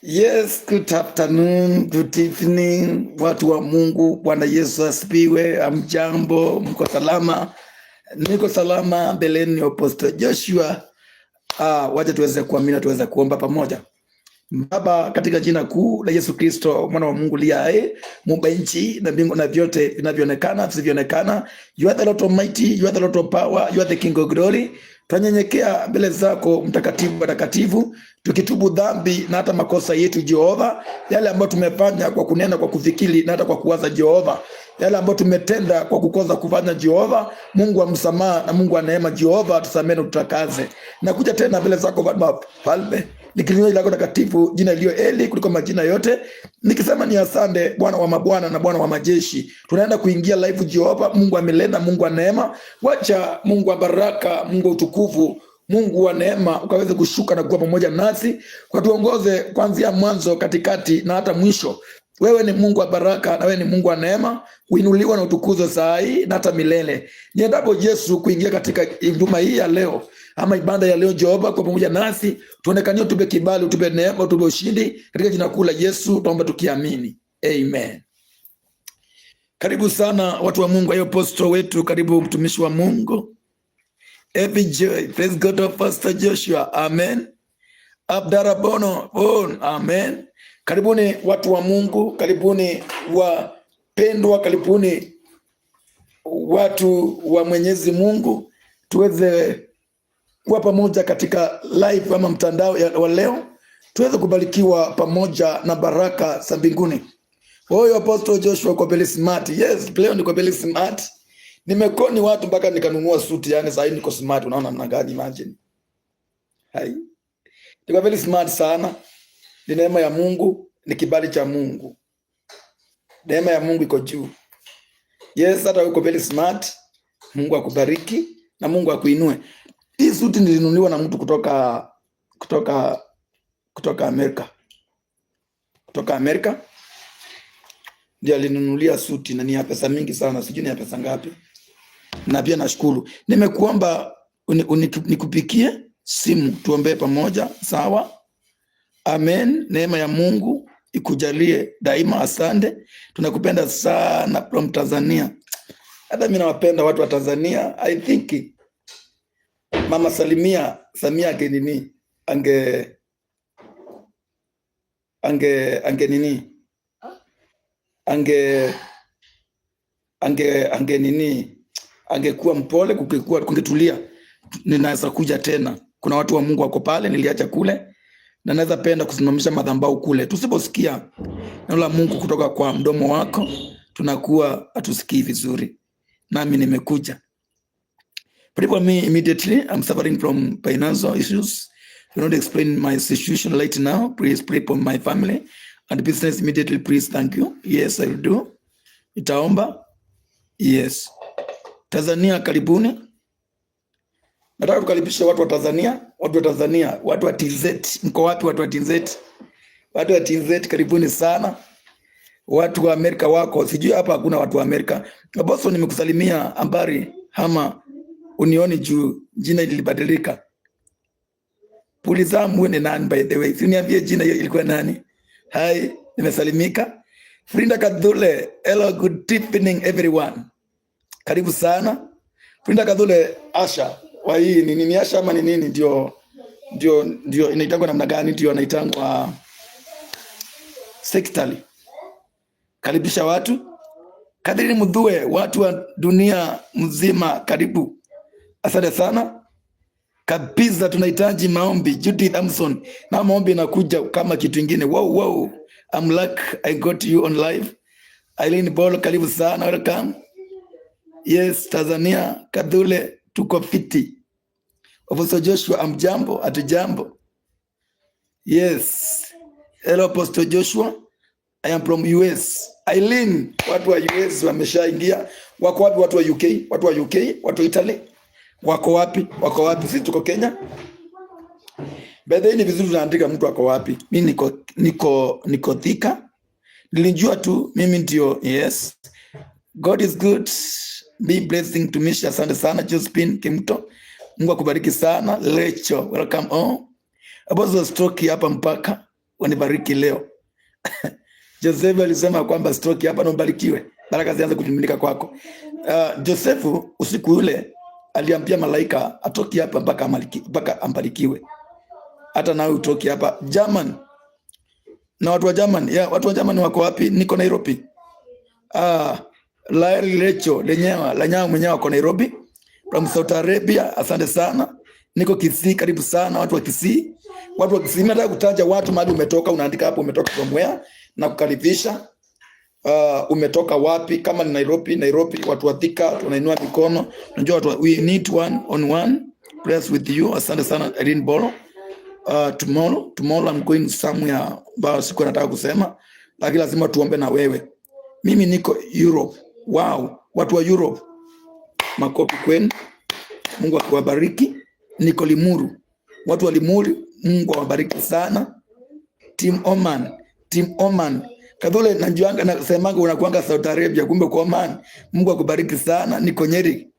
Yes, good afternoon, good evening, watu wa Mungu. Bwana Yesu asifiwe. Amjambo, mko salama? Niko salama mbeleni Apostle Joshua. Wacha tuweze kuamini, tuweze kuomba pamoja. Baba, katika jina kuu la Yesu Kristo mwana wa Mungu aliye hai, muumba nchi na mbingu na vyote vinavyoonekana visivyoonekana, you are the Lord Almighty, you are the Lord of power, you are the King of glory. Tunanyenyekea mbele zako mtakatifu mtakatifu, tukitubu dhambi na hata makosa yetu Jehova, yale ambayo tumefanya kwa kunena, kwa kufikiri na hata kwa kuwaza Jehova, yale ambayo tumetenda kwa kukosa kufanya Jehova. Mungu wa msamaha na Mungu wa neema Jehova, tusamehe na tutakaze. Nakuja tena mbele zako Baba Falme, nikilinua jina lako takatifu, jina iliyo eli kuliko majina yote, nikisema ni asante Bwana wa mabwana na Bwana wa majeshi. Tunaenda kuingia live Jehova, Mungu wa milele, Mungu wa neema. Wacha Mungu wa baraka, Mungu wa utukufu, Mungu wa neema ukaweze kushuka na kuwa pamoja nasi, kwa tuongoze kuanzia mwanzo, katikati na hata mwisho. Wewe ni Mungu wa baraka na wewe ni Mungu wa neema, uinuliwa na utukuzwe saa hii na hata milele. Niendapo Yesu kuingia katika huduma hii ya leo ama ibada ya leo Jehova, kwa pamoja nasi tuonekanie, utupe kibali, utupe neema, utupe ushindi katika jina kuu la Yesu tuomba tukiamini. Amen. Karibu sana watu wa Mungu, ayo apostle wetu, karibu mtumishi wa Mungu. Every joy, praise God of Pastor Joshua. Amen. Abdara Bono, amen. Karibuni watu wa Mungu, karibuni wapendwa, karibuni watu wa Mwenyezi Mungu, tuweze kuwa pamoja katika live ama mtandao wa leo, tuweze kubarikiwa pamoja na baraka za mbinguni. Oyo Apostle Joshua kwa Beli Smart. Yes, leo niko Beli Smart. Nimekoni watu mpaka nikanunua suti, yani sasa niko smart, unaona namna gani? Imagine. Hai. Niko Beli Smart sana. Ni neema ya Mungu, ni kibali cha Mungu. Neema ya Mungu iko juu. Yes, hata uko Beli Smart. Mungu akubariki na Mungu akuinue. Hii suti nilinunuliwa na mtu kutoka Amerika. Kutoka Amerika ndiye alinunulia suti, na ni ya pesa mingi sana, sijui ni ya pesa ngapi. Na pia nashukuru. Nimekuomba nikupikie simu tuombe pamoja, sawa? Amen. Neema ya Mungu ikujalie daima. Asante. Tunakupenda sana from Tanzania. Hata mimi nawapenda watu wa Tanzania. I think Mama Samia nini ange nini nini angekuwa mpole, kungetulia, ninaweza kuja tena. Kuna watu wa Mungu wako pale, niliacha kule, na naweza penda kusimamisha madhabahu kule. Tusiposikia neno la Mungu kutoka kwa mdomo wako, tunakuwa hatusikii vizuri. Nami nimekuja. Pray for me immediately. I'm suffering from financial issues. Do not explain my situation right now. Please pray for my family and business immediately, please. Thank you. Yes, I will do. Itaomba. Yes. Tanzania, karibuni. Nataka kukaribisha watu wa Tanzania, watu wa TZ. Mko wapi watu wa TZ? Watu wa TZ karibuni sana. Watu wa Amerika wako, sijui hapa hakuna watu wa Amerika. Boso, nimekusalimia habari ama unioni juu jina ilibadilika. Puliza mwene nani by the way? Siniambie jina ilikuwa nani? Hai, nimesalimika. Frinda Kadhule, hello, good evening everyone. Karibu sana. Frinda Kadhule, Asha. Wa hii ni Asha ama ni nini? Ndio inaitangwa namna gani? Ndio inaitangwa secretary. Karibisha watu. Kadiri Mudhue, watu wa dunia mzima karibu. Asante sana. Kabisa tunahitaji maombi. Judith Amson, na maombi inakuja kama kitu kingine. Wow. I'm lucky I got you on live. Eileen Bolo, karibu sana, welcome. Yes, Tanzania, Kadhule, tuko fiti. Apostle Joshua, amjambo, atujambo. Yes. Hello Apostle Joshua. I am from US. Eileen, watu wa US wameshaingia. Wako wapi watu wa UK? Watu wa UK, watu wa Italy? Wako wapi? Sisi tuko Kenya. Baada ni vizuri tunaandika mtu wako wapi. Mimi niko Thika. Nilijua tu mimi ndio. Yes. God is good. Be blessing to me. Asante sana Josephine Kimto. Mungu akubariki sana. Lecho, welcome on. Apostle Stroke hapa mpaka. wanibariki leo. Joseph alisema kwamba stroke hapa na ubarikiwe. Baraka zianze kujumilika kwako. Joseph usiku ule aliambia malaika atoki hapa mpaka ambarikiwe. Hata nawe utoki hapa. German. Na watu wa German, watu wa German wako wapi? Niko Nairobi. Lecho lenyewe mwenyewe wako Nairobi. From Saudi Arabia, asante sana. Niko Kisii, karibu sana watu wa Kisii. Watu wa Kisii, nataka kutaja watu mahali umetoka, unaandika hapo umetoka from where na kukaribisha. Umetoka wapi? Kama ni Nairobi, watu wa Thika tunainua mikono. Unajua watu we need one on one prayers with you. Asante sana Irene Bolo. Tomorrow I'm going somewhere ambao siku nataka kusema, lakini lazima tuombe na wewe. Mimi niko Europe. Wow, watu wa Europe. Makofi kwenu. Mungu akubariki. Niko Limuru. Watu wa Limuru, Mungu awabariki sana. Team Oman. Kadhole najuanga nasemanga unakuanga Saudi Arabia, kumbe kwa Oman. Mungu akubariki sana. Niko Nyeri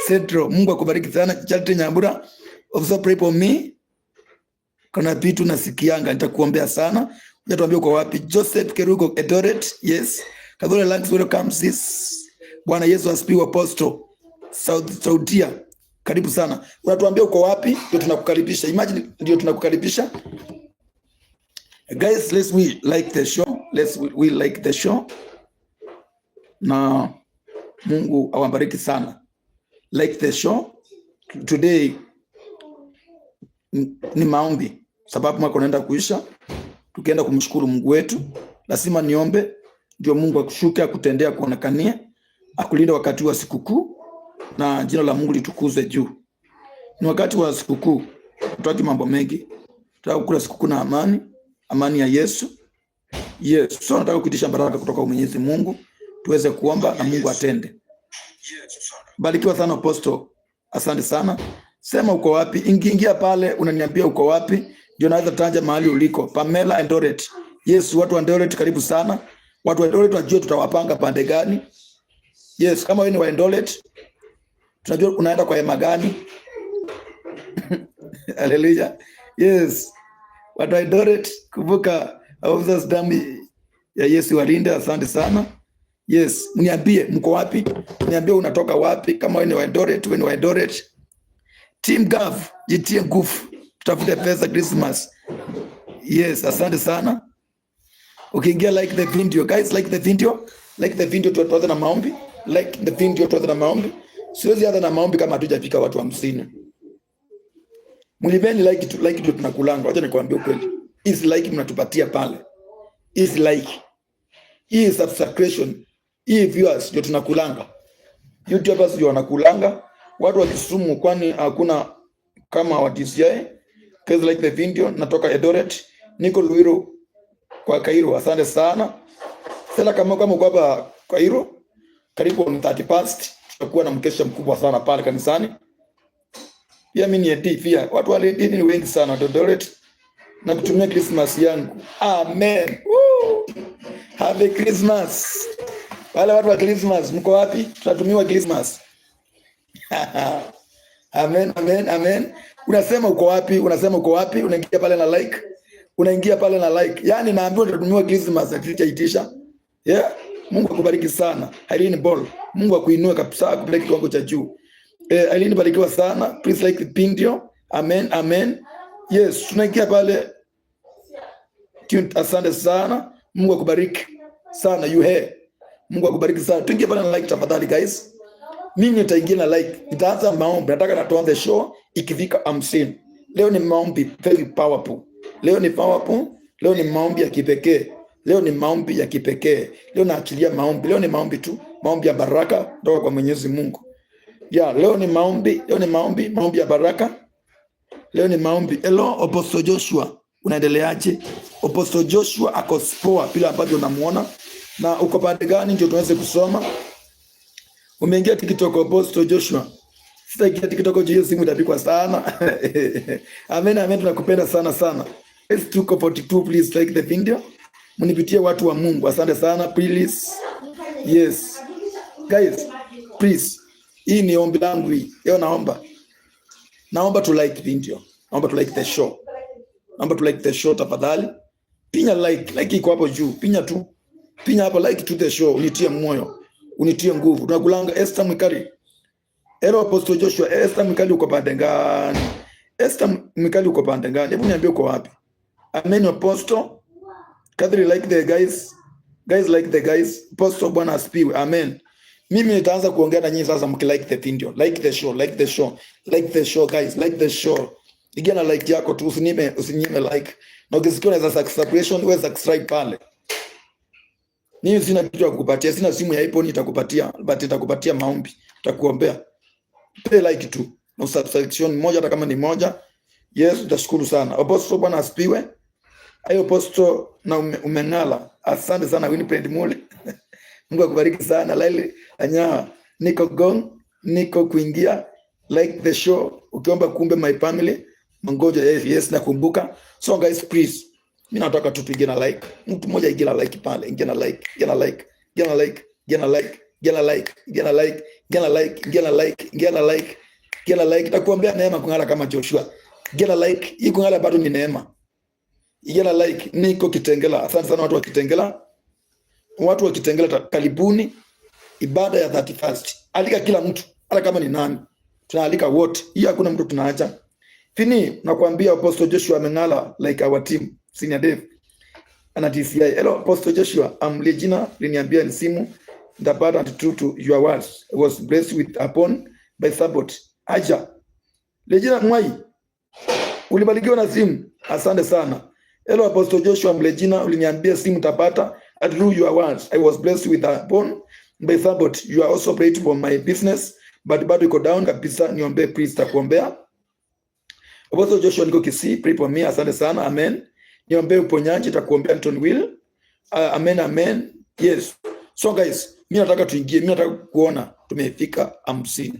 Central. Mungu akubariki sana. Charity Nyambura, also pray for me. Kuna vitu nasikianga, nitakuombea sana. Unatuambia uko wapi? Joseph Kerugo Eldoret. Yes. Kadhole Lanks, welcome sis. Bwana Yesu asifiwe. Apostle Saudia, karibu sana. Unatuambia uko wapi? Ndio tunakukaribisha. Imagine ndio tunakukaribisha. Guys, let's we like the show. We like the show. Na Mungu awabariki sana. Like the show. Today ni maombi. Sababu mwaka unaenda kuisha. Tukienda kumshukuru Mungu wetu, lazima niombe ndio Mungu akushuke, akutendea, kuonekania, akulinda wakati wa sikukuu na jina la Mungu litukuzwe juu. Ni wakati wa sikukuu. Tutaki mambo mengi. Tunataka kukula sikukuu na amani ya Yesu. Yes, so nataka kuitisha baraka kutoka kwa Mwenyezi Mungu, tuweze kuomba na Mungu atende. Barikiwa sana Apostle. Asante sana. Sema uko wapi? Ingia pale unaniambia uko wapi, ndio naweza tanja mahali uliko. Pamela Eldoret. Yes, watu wa Eldoret karibu sana. Watu wa Eldoret tunajua tutawapanga pande gani. Yes, kama wewe ni wa Eldoret, tunajua unaenda kwa hema gani. Hallelujah. Yes. Watu wa Eldoret, kumbuka officers damu ya Yesu walinde. Asante sana. Yes, mniambie mko wapi? Mniambie unatoka wapi, kama wewe ni wa Eldoret, Team Gav, jitie nguvu. Tutafute pesa Christmas. Yes, asante sana. Ukiingia like the video. Guys, like the video. Like the video tuanze na maombi. Like the video tuanze na maombi. Siwezi hata na maombi kama hatujafika watu 50. Mlibeni like tu tunakulanga. Wacha nikwambie ukweli. Is like mnatupatia pale. Is like. Hii subscription. Hii viewers ndio tunakulanga. YouTubers ndio wanakulanga. Watu wa Kisumu kwani hakuna kama wa DCI. Guys, like the video. Natoka Eldoret. Niko Luiro kwa Cairo. Asante sana. Sasa kama uko hapa Cairo, karibu ni 30 past, tutakuwa na mkesha mkubwa sana pale kanisani. Pia mimi ni ED pia. Watu wa ED ni wengi sana Eldoret. Na kutumia Christmas yangu. Amen. Woo! Happy Christmas. Wale watu wa Christmas mko wapi? Tutatumiwa Christmas. Amen. Unasema uko wapi? Unaingia pale na like. Yaani naambiwa tutatumiwa Christmas akitaitisha. Yeah. Mungu akubariki sana. Irene Ball. Mungu akuinue kabisa, akupeleke kiwango cha juu. Irene, barikiwa sana. Please like the video. Amen. Yes, tunaingia pale. Asante sana. Mungu akubariki sana. Mungu akubariki sana. Tuingie pale na like tafadhali guys. Mimi nitaingia na like. Nitaanza maombi. Nataka tuanze show ikifika 50. Leo ni maombi very powerful. Leo ni maombi ya kipekee. Leo naachilia maombi. Leo ni maombi tu. Maombi ya baraka kutoka kwa Mwenyezi Mungu. Leo ni maombi ya baraka. Leo ni maombi. Hello Apostle Joshua. Unaendeleaje? Apostle Joshua ako poa bila ambavyo unamuona. Na uko pande gani ndio tuweze kusoma? Umeingia TikTok Apostle Joshua. Sitaingia TikTok juu simu itapikwa sana. Amen, tunakupenda sana. Let's do 42, please like the video. Mnipitie watu wa Mungu. Asante sana, please. Yes. Guys, please. Hii ni ombi langu hii. Leo naomba tu like video. Naomba tu like the show. Tafadhali. Pinya like iko hapo juu. Pinya tu. Pinya hapo like to the show, unitie moyo, unitie nguvu. Tunakulanga Esther Mwikali. Hello Apostle Joshua, Esther Mwikali uko pande gani? Esther Mwikali uko pande gani? Hebu niambie uko wapi? Amen Apostle. Kadri like the guys. Guys like the guys. Apostle Bwana asifiwe. Amen. Mimi nitaanza kuongea na nyinyi sasa mkilike the video. Like the show, like the show. Like the show guys, like the show. Igana like yako tu usinyime like. Na ukisikia unaweza subscription wewe subscribe pale. Mimi sina kitu ya kukupatia, sina simu ya iPhone itakupatia, but itakupatia maombi, itakuombea. Pay like tu. Na subscription moja hata kama ni moja. Yes, utashukuru sana. Apostle Bwana asifiwe. Ayo Apostle na umengala. Asante sana Winifred Mule. Mungu akubariki sana. Laili Anyaa, niko gong, niko kuingia like the show. Ukiomba kumbe my family, mangoja yes nakumbuka. So guys please, mimi nataka tupige na like. Mtu mmoja igila like pale, igina like, igina like, igina like, igina like, igina like, igina like, igina like, igina like, igina like, igina like. Takuombea neema kungala kama Joshua. Igina like, hii kungala bado ni neema. Igina like, niko Kitengela. Asante sana watu wa Kitengela. Watu wa Kitengela karibuni ibada ya 31st. Alika kila mtu, hata kama ni nani. Tunaalika wote. Hii hakuna mtu tunaacha. Fini, nakwambia Apostle Joshua amengala like our team, Senior Dave. Ana TCI. Hello Apostle Joshua, Legina liniambia ni simu ndapata true to your words. I was blessed with upon by support. Aja. Legina Mwai. Ulibarikiwa na simu. Asante sana. Hello Apostle Joshua, Legina uliniambia simu tapata through your words. I was blessed with upon by support. You are also prayed for my business, but bado iko down kabisa, niombe please, takuombea. Apostle Joshua niko Kisii, pray for me. Asante sana. Amen. Niombe uponyaji, takuombea Anton Will. Amen, amen. Yes. So guys, mimi nataka tuingie, mimi nataka kuona tumefika 50.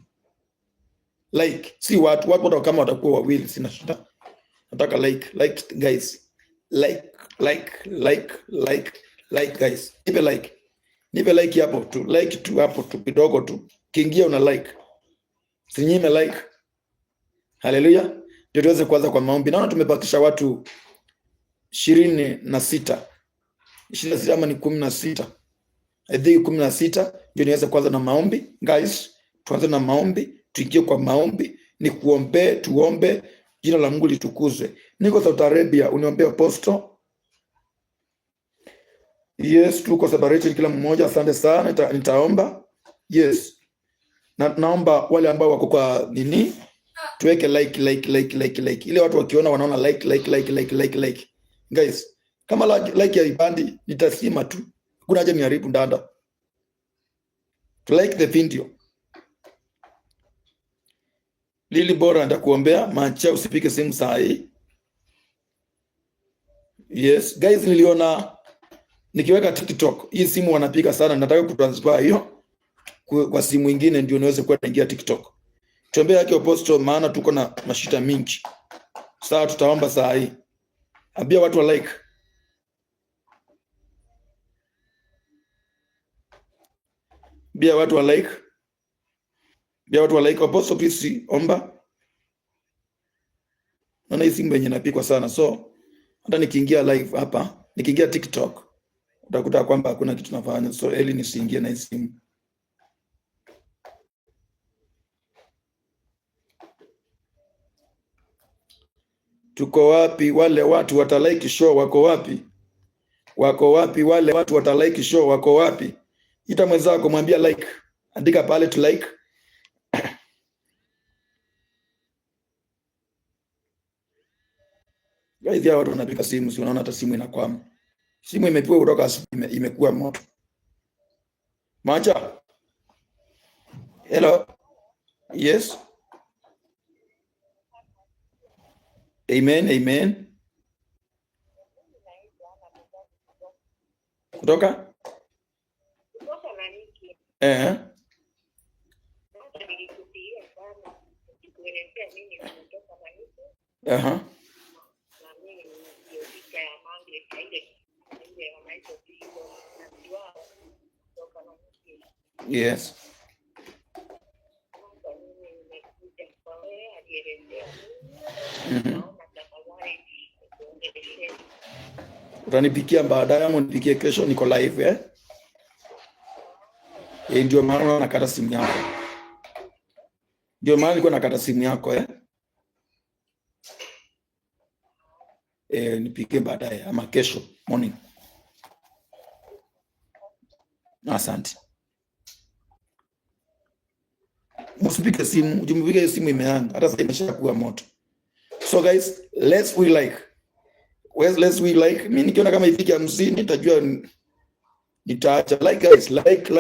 Like, si watu kama watakuwa wawili sina shida. Nataka like guys. Like guys. Nipe like hapo tu. Like tu hapo tu kidogo tu. Kiingia una like. Sinyime like. Hallelujah. Ndio tuweze kuanza kwa maombi. Naona tumebakisha watu 26. 26 ama ni 16. I think 16 ndio niweze kuanza na maombi. Guys, tuanze na maombi, tuingie kwa maombi, ni kuombe, tuombe, jina la Mungu litukuzwe. Niko Saudi Arabia, uniombee Apostle. Yes, tuko separated kila mmoja, asante sana, nitaomba. Yes. Naomba wale ambao wako kwa nini? Tuweke like. Ile watu wakiona wanaona like. Guys, kama like ya ibandi nitasima tu. Kuna haja niharibu ndanda. To like the video. Lili bora ndakuombea, macha usipike simu saa hii. Yes, guys niliona nikiweka TikTok, hii simu wanapiga sana, nataka kutransfer hiyo kwa simu nyingine ndio niweze kuingia TikTok. Tuombee yake Apostle, maana tuko na mashita mingi. Sawa, tutaomba saa hii. Ambia watu wa like. Bia watu wa like. Bia watu wa like. Apostle please omba. Naona hii simu yenye napikwa sana. So hata nikiingia live hapa, nikiingia TikTok, utakuta kwamba hakuna kitu nafanya. So eli nisiingie na hii simu. Tuko wapi wale watu watalike show, wako wapi? Wako wapi wale watu watalike show, wako wapi? Ita mwenzako mwambia like. Andika pale tu like. Guys, ya watu wanapika simu, si unaona hata simu inakwama. Simu imepigwa kutoka imekuwa moto. Macha. Hello. Yes. Amen. Kutoka? Yes. Utanipikia baadaye ama nipikie kesho, niko live ndio maana nakata simu yako. Ndio maana niko nakata simu yako nipikie baadaye ama kesho morning. Asante. Msipike simu, ujumbe simu imeanga. Hata sasa imeshakuwa moto. So guys, let's we like. Mimi nikiona kama ifike 50 nitajua nitaacha. Like guys, like,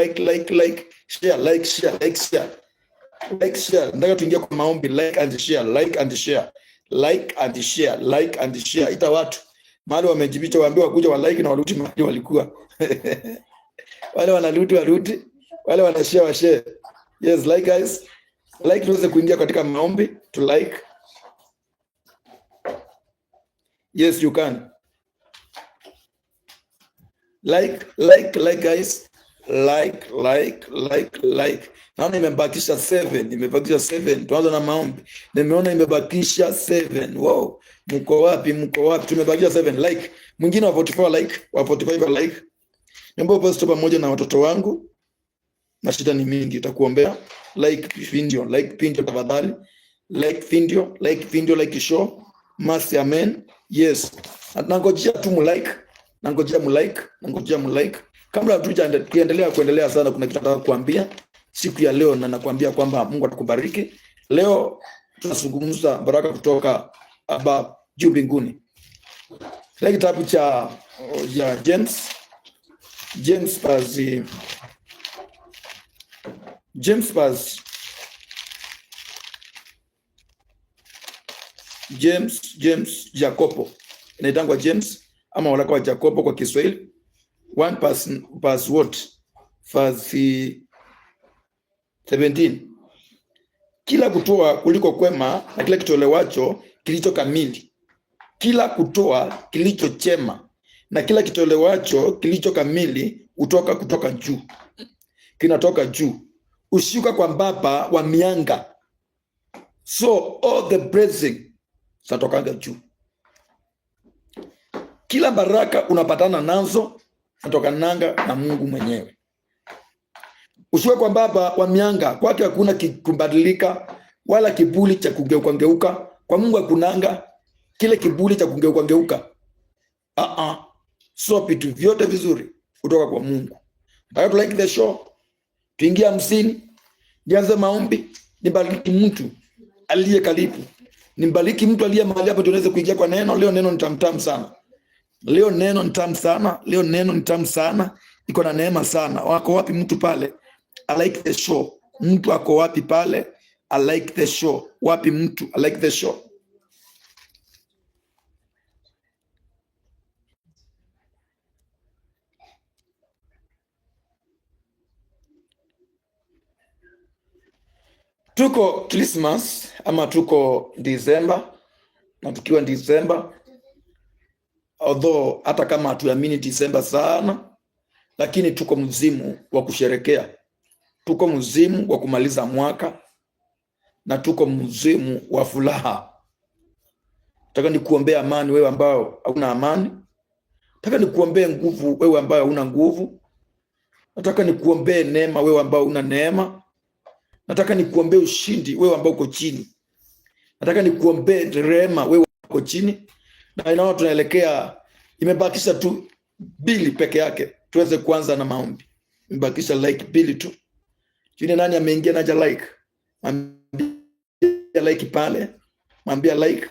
share. Nataka tuingie kwa maombi, like and share. Ita watu mahali wamejibicha waambiwa kuja wa like na warudi mahali walikuwa. Wale wanarudi, wale wanashare wa share. Yes, like guys. Like tuweze kuingia katika maombi, to like. Yes, you can. Like guys. Like. Naona imebakisha 7. Tuanze na maombi. Nimeona imebakisha 7. Wow. Mko wapi? Tumebakisha 7. Like. Mwingine wa 44 like, wa 45 like. Niombe post pamoja na watoto wangu. Na shida ni mingi, itakuombea. Like video tafadhali. Like video, like show. Mercy, amen. Yes. Nangojea tu mulike. Kama hatujaendelea sana, kuna kitu nataka kuambia siku ya leo, na nakwambia kwamba Mungu atakubariki. Leo tunazungumza baraka kutoka Baba juu mbinguni. Kile kitabu cha James Jacobo. Inaitangwa James ama waraka wa Jacobo kwa Kiswahili. 1:17. Kila kutoa kuliko kwema na kila kitolewacho kilicho kamili. Kila kutoa kilicho chema na kila kitolewacho kilicho kamili kutoka juu. Kinatoka juu. Ushuka kwa Baba wa mianga. So all the blessing zatokanga juu. Kila baraka unapatana nazo zatokananga na Mungu mwenyewe. Ushuka kwa Baba wa mianga, kwake hakuna kubadilika wala kibuli cha kugeuka. Kwa Mungu hakunanga kile kibuli cha kugeuka. So vitu vyote vizuri kutoka kwa Mungu. Nataka like the show. Tuingia 50. Nianze maombi. Nibariki mtu aliye karibu. Nibariki mtu aliye mahali hapa tunaweza kuingia kwa neno. Leo neno ni tamu sana. Leo neno ni tamu sana. Iko na neema sana. Wako wapi mtu pale? I like the show. Mtu ako wapi pale? I like the show. Wapi mtu? I like the show. Tuko Christmas ama tuko December, na tukiwa December, although hata kama hatuamini December sana, lakini tuko mzimu wa kusherekea. Tuko mzimu wa kumaliza mwaka na tuko mzimu wa furaha. Nataka nikuombea amani wewe ambao hauna amani. Nataka nikuombee nguvu wewe ambao huna nguvu. Nataka nikuombee neema wewe ambao huna neema. Nataka nikuombee ushindi wewe ambao uko chini. Nataka nikuombee rehema wewe uko chini. Na inaona tunaelekea, imebakisha tu bili peke yake tuweze kuanza na maombi. Imebakisha like bili tu. Jini nani ameingia naja like? Mwambia like pale. Mwambia like.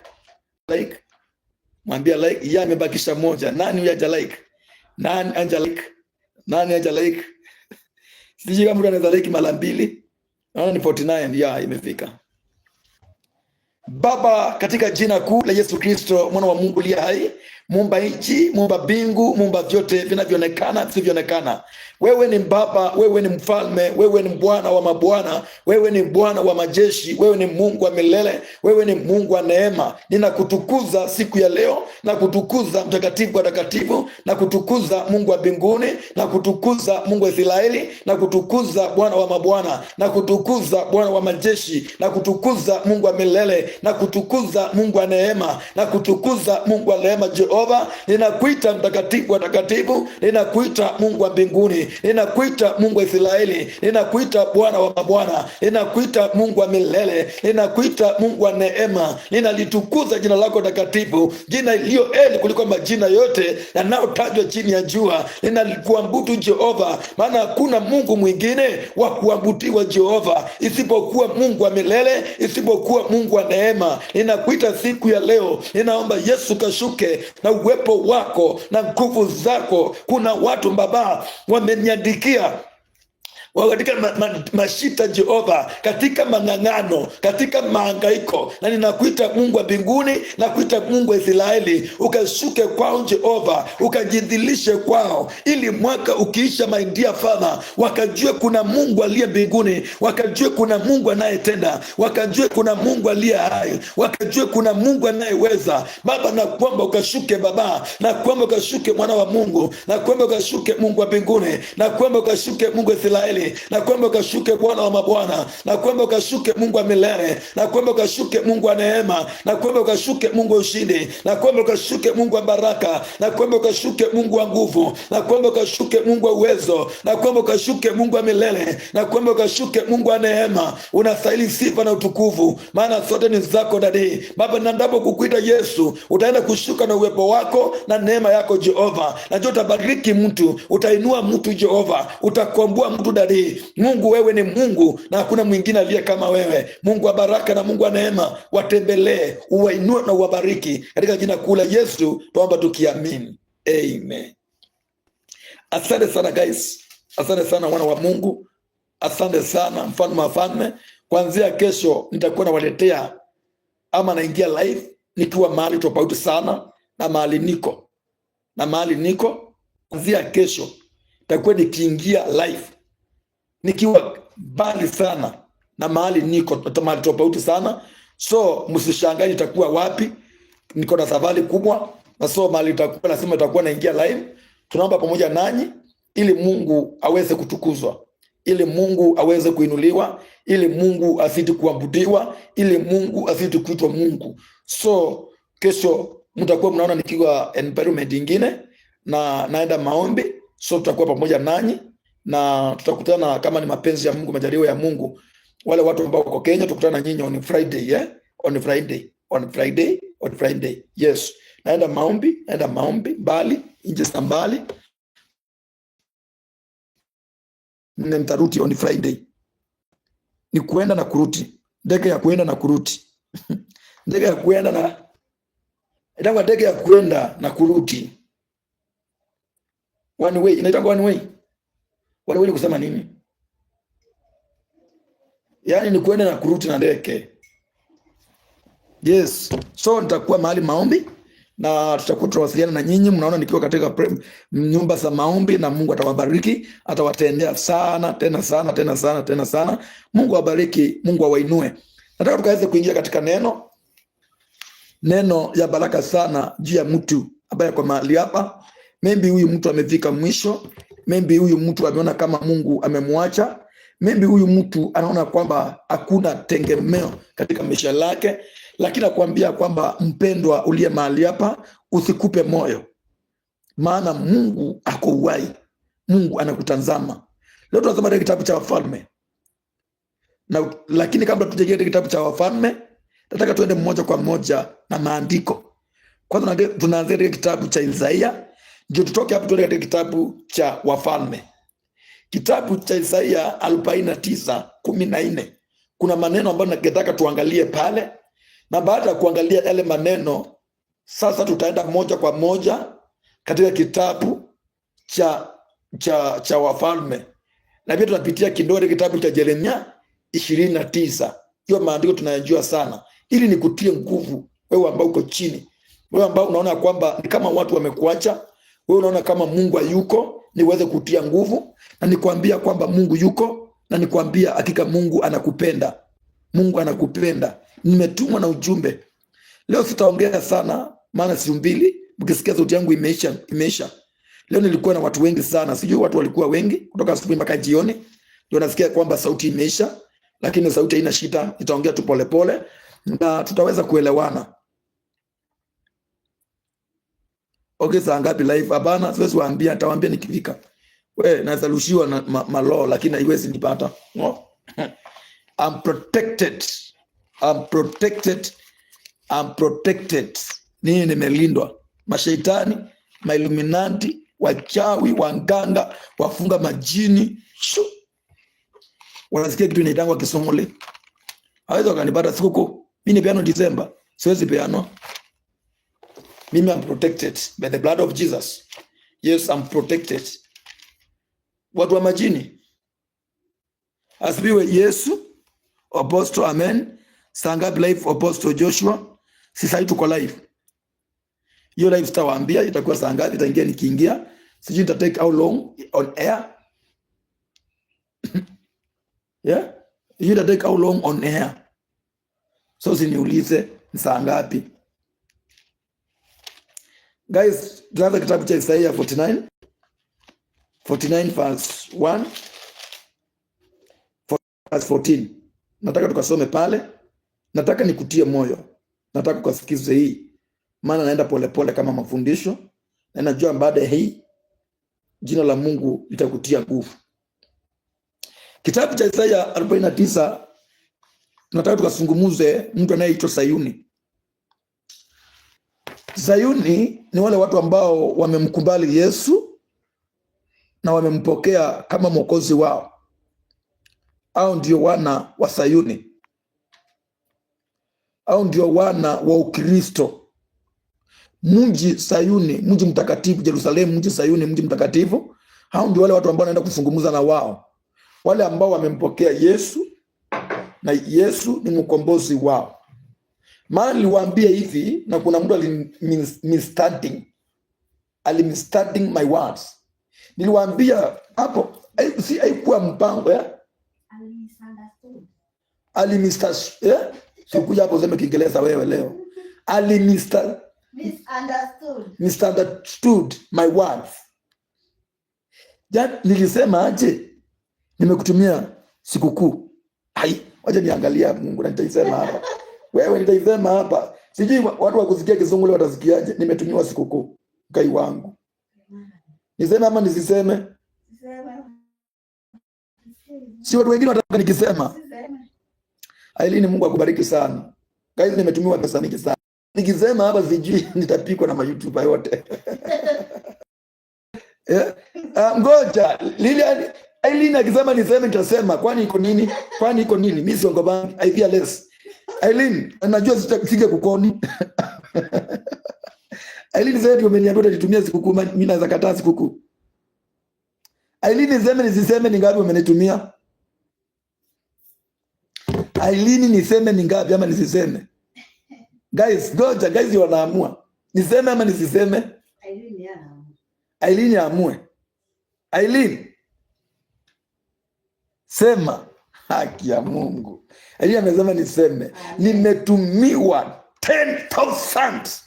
Mwambia like. Ya imebakisha moja. Nani hujaja like? Nani haja like? Sijui kama mtu anaweza like mara mbili. Naona ni 49. Ya imefika. Baba, katika jina kuu la Yesu Kristo, mwana wa Mungu aliye hai, muumba nchi, muumba mbingu, muumba vyote vinavyoonekana visivyoonekana. Wewe ni Baba, wewe ni mfalme, wewe ni Bwana wa mabwana, wewe ni Bwana wa majeshi, wewe ni Mungu wa milele, wewe ni Mungu wa neema. Ninakutukuza siku ya leo, na kutukuza mtakatifu wa takatifu, na kutukuza Mungu wa mbinguni, na kutukuza Mungu wa Israeli, na kutukuza Bwana wa mabwana, na kutukuza Bwana wa majeshi, na kutukuza Mungu wa milele, na kutukuza Mungu wa neema, na kutukuza Mungu wa neema. Jehova, ninakuita mtakatifu wa takatifu, ninakuita Mungu wa mbinguni, ninakuita Mungu wa Israeli, ninakuita Bwana wa mabwana, ninakuita Mungu wa milele, ninakuita Mungu wa neema. Ninalitukuza jina lako takatifu, jina iliyo heri kuliko majina yote yanayotajwa chini ya jua. Ninalikuabudu Jehova, maana hakuna Mungu mwingine wa kuabudiwa Jehova isipokuwa Mungu wa milele, isipokuwa Mungu wa neema. Ninakuita siku ya leo, ninaomba Yesu kashuke na uwepo wako na nguvu zako. Kuna watu Baba wameniandikia katika mashita Jehova, katika mang'ang'ano, katika mahangaiko, na ninakuita Mungu wa mbinguni, na kuita Mungu wa Israeli, ukashuke kwao Jehova, ukajidhilishe kwao, ili mwaka ukiisha, my dear Father, wakajue kuna Mungu aliye mbinguni, wakajue kuna Mungu anayetenda, wakajue kuna Mungu aliye hai, wakajue kuna Mungu anayeweza. Baba, nakuomba ukashuke Baba, nakuomba ukashuke Mwana wa Mungu, nakuomba ukashuke Mungu wa mbinguni, nakuomba ukashuke Mungu wa Israeli, na kwamba ukashuke Bwana wa mabwana, na kwamba ukashuke Mungu wa milele, na kwamba ukashuke Mungu wa neema, na kwamba ukashuke Mungu wa ushindi, na kwamba ukashuke Mungu wa baraka, na kwamba ukashuke Mungu wa nguvu, na kwamba ukashuke Mungu wa uwezo, na kwamba ukashuke Mungu wa milele, na kwamba ukashuke Mungu wa neema. Unastahili sifa na utukufu, maana sote ni zako Dadi. Baba, nandapo kukuita Yesu, utaenda kushuka na uwepo wako na neema yako Jehova. Najua utabariki mtu, utainua mtu Jehova, utakomboa mtu Dadi. Mungu, wewe ni Mungu na hakuna mwingine aliye kama wewe. Mungu wa baraka na Mungu wa neema, watembelee, uwainue na uwabariki, katika jina kuu la Yesu tuomba tukiamini, amen. Asante sana guys, asante sana wana wa Mungu, asante sana mfalme wa falme. Kuanzia kesho nitakuwa nawaletea ama naingia live nikiwa mahali tofauti sana na mahali niko. Kuanzia kesho nitakuwa nikiingia live nikiwa mbali sana na mahali mahali tofauti sana. So msishangae nitakuwa wapi, niko na safari kubwa, na so mahali nitakuwa lazima nitakuwa naingia live. Tunaomba pamoja nanyi ili Mungu aweze kutukuzwa, ili Mungu aweze kuinuliwa, ili Mungu azidi kuabudiwa, ili Mungu azidi kuitwa Mungu. So kesho mtakuwa mnaona nikiwa environment nyingine na naenda maombi. So tutakuwa pamoja nanyi na tutakutana kama ni mapenzi ya Mungu, majaliwa ya Mungu. Wale watu ambao wako Kenya tukutana nyinyi on Friday, on Friday. Yes. Naenda maombi mbali, nje za mbali. Nitarudi on Friday. Ni kuenda na kurudi. Ndege ya kuenda na kurudi. Ndege ya kuenda na kurudi. One way, inaitwa one way. Wale kusema nini? Yaani ni kuenda na kurudi na ndege. Yes. So nitakuwa mahali maombi na tutakuwa tunawasiliana na nyinyi. Mnaona nikiwa katika nyumba za maombi, na Mungu atawabariki, atawatendea sana tena sana. Mungu awabariki, Mungu awainue. Nataka tukaweze kuingia katika neno ya baraka sana juu ya mtu ambaye kwa mahali hapa. Maybe huyu mtu amefika mwisho, maybe huyu mtu ameona kama Mungu amemwacha, maybe huyu mtu anaona kwamba hakuna tegemeo katika maisha yake. Lakini nakwambia kwamba mpendwa uliye mahali hapa, usikupe moyo, maana Mungu ako uhai, Mungu anakutazama. Leo tunasoma kitabu cha Wafalme, lakini kabla tujaingia kitabu cha Wafalme, nataka tuende moja kwa moja na maandiko. Kwanza tunaanza kitabu cha Isaia, ndio tutoke hapo tuende katika kitabu cha Wafalme. Kitabu cha Isaia 49:14. Kuna maneno ambayo nataka tuangalie pale, na baada ya kuangalia yale maneno, sasa tutaenda moja kwa moja katika kitabu cha Wafalme, na pia tunapitia kidogo kitabu cha Yeremia 29. Hiyo maandiko tunayajua sana, ili nikutie nguvu wewe ambao uko chini, wewe ambao unaona kwamba ni kama watu wamekuacha, wewe unaona kama Mungu hayuko, niweze kutia nguvu na nikwambia kwamba Mungu yuko, na nikwambia hakika Mungu anakupenda. Mungu anakupenda. Nimetumwa na ujumbe. Leo sitaongea sana, maana siku mbili mkisikia sauti yangu imeisha. Leo nilikuwa na watu wengi sana. Sijui watu walikuwa wengi kutoka asubuhi mpaka jioni. Ndio nasikia kwamba sauti imeisha, lakini sauti haina shida. Nitaongea tu polepole na tutaweza kuelewana. Okay, saa ngapi live? Hapana, siwezi waambia, nitawaambia nikifika. We, naweza rushiwa na malo lakini haiwezi nipata. No. I'm protected. I'm protected. I'm protected. Nini nimelindwa? Mashaitani, mailuminati, wachawi, wanganga, wafunga majini. Shu. Wanasikia kitu inaitangwa Kisomole. Hawezi wakanipata sikukuu. Mimi peano Disemba. Siwezi peano. Mimi am protected by the blood of Jesus. Yes, I'm protected. Watu wa majini. Asibiwe Yesu. Apostle, amen. Sanga live Apostle Joshua. Sisi tuko live. Hiyo live sitawaambia itakuwa saa ngapi, itaingia nikiingia. Sijui ita take how long on air. Yeah? You ita take how long on air. So siniulize ni saa ngapi. Guys, tunaanza kitabu cha Isaiah 49. 49 verse 1. Verse 14. Nataka tukasome pale. Nataka nikutie moyo. Nataka ukasikize hii. Maana naenda polepole kama mafundisho. Na najua baada ya hii jina la Mungu litakutia nguvu. Kitabu cha Isaiah 49 nataka tukazungumuze mtu anayeitwa Sayuni. Sayuni ni wale watu ambao wamemkubali Yesu na wamempokea kama mwokozi wao. Hao ndio wana wa Sayuni. Hao ndio wana wa Ukristo. Mji Sayuni, mji mtakatifu, Yerusalemu, mji Sayuni, mji mtakatifu. Hao ndio wale watu ambao wanaenda kuzungumza na wao. Wale ambao wamempokea Yesu na Yesu ni mkombozi wao. Maana niliwaambia hivi na kuna mtu alimistanding my words. Niliwaambia hapo si haikuwa mpango ya sikuja hapo useme Kiingereza wewe leo. Misunderstood my words. Nilisema aje? Nimekutumia sikukuu. Wacha niangalia Mungu na nitaisema hapa. Wewe nitaisema hapa. Sijui watu wakusikia Kizungu leo watasikiaje? Nimetumiwa sikukuu. Kai wangu. Niseme ama nisiseme? Si watu wengine wataka nikisema. Aileen, Mungu akubariki sana. Guys, nimetumiwa pesa nyingi sana. Nikisema hapa sijui nitapikwa na YouTube yote. Ngoja, Lilian Aileen akisema niseme nitasema, kwani iko nini? Kwani iko nini? Mimi sio ngobani, I fear less. Aileen, najua sitakusikia kukoni. Aileen sasa ndio umeniambia utanitumia sikukuu, mimi naweza kataa sikukuu. Aileen niseme nisiseme ni ngapi umenitumia? Aileen niseme ni ngapi ama nisiseme? Guys, ngoja guys wanaamua. Niseme ama nisiseme? Aileen aamue. Aileen sema, haki ya Mungu. Aileen amesema niseme. Nimetumiwa 10,000.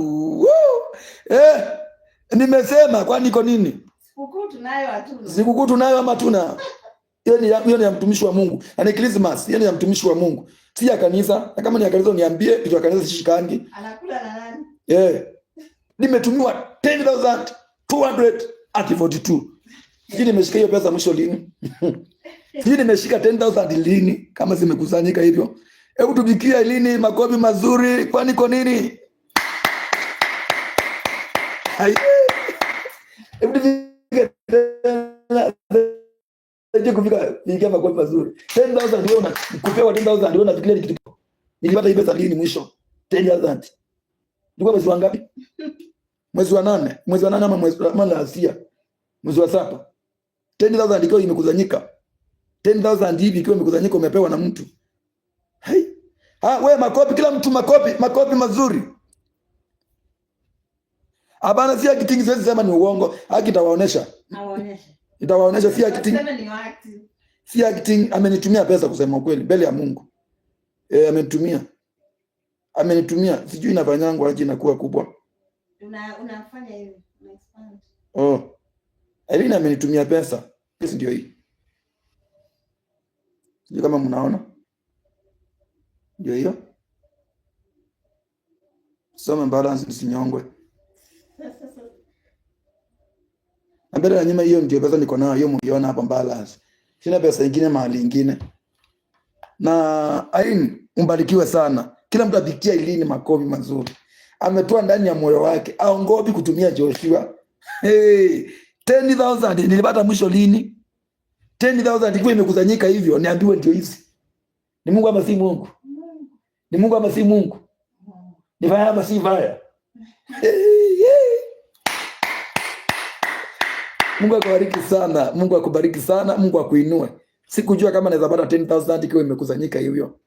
Wow. Nimesema kwani iko nini? Sikukuu tunayo ama tuna? Hiyo ni ya mtumishi wa Mungu. Na ni Christmas, hiyo ni ya mtumishi wa Mungu. Si ya kanisa. Na kama ni ya kanisa niambie, kitu ya kanisa sishikangi. Anakula na nani? Nimetumiwa 10,242. Sijui nimeshika hiyo pesa mwisho lini. Sijui nimeshika 10,000 lini kama zimekusanyika hivyo. Hebu tubikia lini makofi mazuri, kwani iko nini? Hebu tubikia kufika makofi mazuri. 10,000 ndio na kupewa 10,000 ndio nafikiria ni kitu. Nilipata hiyo pesa lini mwisho? 10,000. Nilikuwa mwezi wangapi? Mwezi wa 8. Mwezi wa 8 ama mwezi wa Asia. Mwezi wa 7. 10,000 ikiwa imekusanyika. 10,000 hivi ikiwa imekusanyika umepewa na mtu. Wewe makopi, kila mtu makopi mazuri. Abana si acting, siwezi sema ni uongo. Haki itawaonesha. Itawaonesha si acting. Si acting, amenitumia pesa kusema ukweli mbele ya Mungu. Amenitumia. Sijui inafanyangu aje inakuwa kubwa. Unafanya hivi, expand. Aileen amenitumia pesa. Hizi ndio hii. Sijui kama mnaona. Ndio hiyo. Soma balance nisinyongwe. Mbele na nyuma hiyo ndio pesa niko nayo, hiyo mliona hapa balance. Sina pesa nyingine mahali nyingine. Na Irene, umbarikiwe sana. Kila mtu apikia Irene makofi mazuri. Ametoa ndani ya moyo wake. Aongopi kutumia Joshua. Hey, 10,000 nilipata mwisho lini? 10,000 ilikuwa imekusanyika hivyo, niambiwe ndio hizi. Ni Mungu ama si Mungu? Ni Mungu ama si Mungu? Ni vaya ama si vaya? Mungu akubariki sana. Mungu akubariki sana. Mungu akuinue. Sikujua kama naweza pata 10,000 ikiwa imekusanyika hivyo.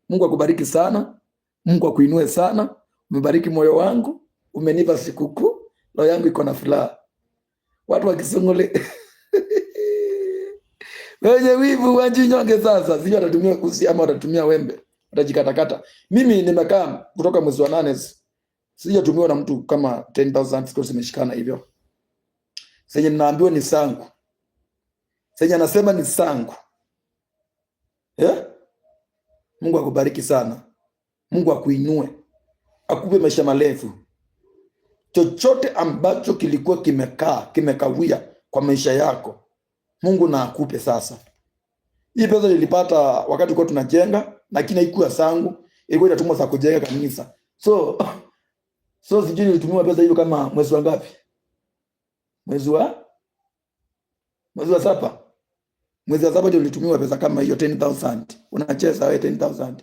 Mungu akubariki sana. Mungu akuinue sana. Umebariki moyo wangu. Umenipa sikukuu. Roho yangu iko na furaha. Watu wakisungule. Wenye wivu wajinyonge sasa. Sijui watatumia uzi ama watatumia wembe. Watajikatakata. Mimi nimekaa kutoka mwezi wa 8. Sijatumiwa na mtu kama 10,000 siku zimeshikana hivyo. Senye ninaambiwa ni sangu. Senye anasema ni sangu. Yeah? Mungu akubariki sana. Mungu akuinue. Akupe maisha marefu. Chochote ambacho kilikuwa kimekawia kwa maisha yako, Mungu na akupe sasa. Hii pesa nilipata wakati kwa tunajenga, lakini haikuwa sangu, ilikuwa inatumwa za kujenga kanisa. So sijui nilitumia pesa hiyo kama mwezi wa ngapi? Mwezi wa 7. Mwezi wa 7 ndio nilitumia pesa kama hiyo 10,000. Unacheza wewe 10,000.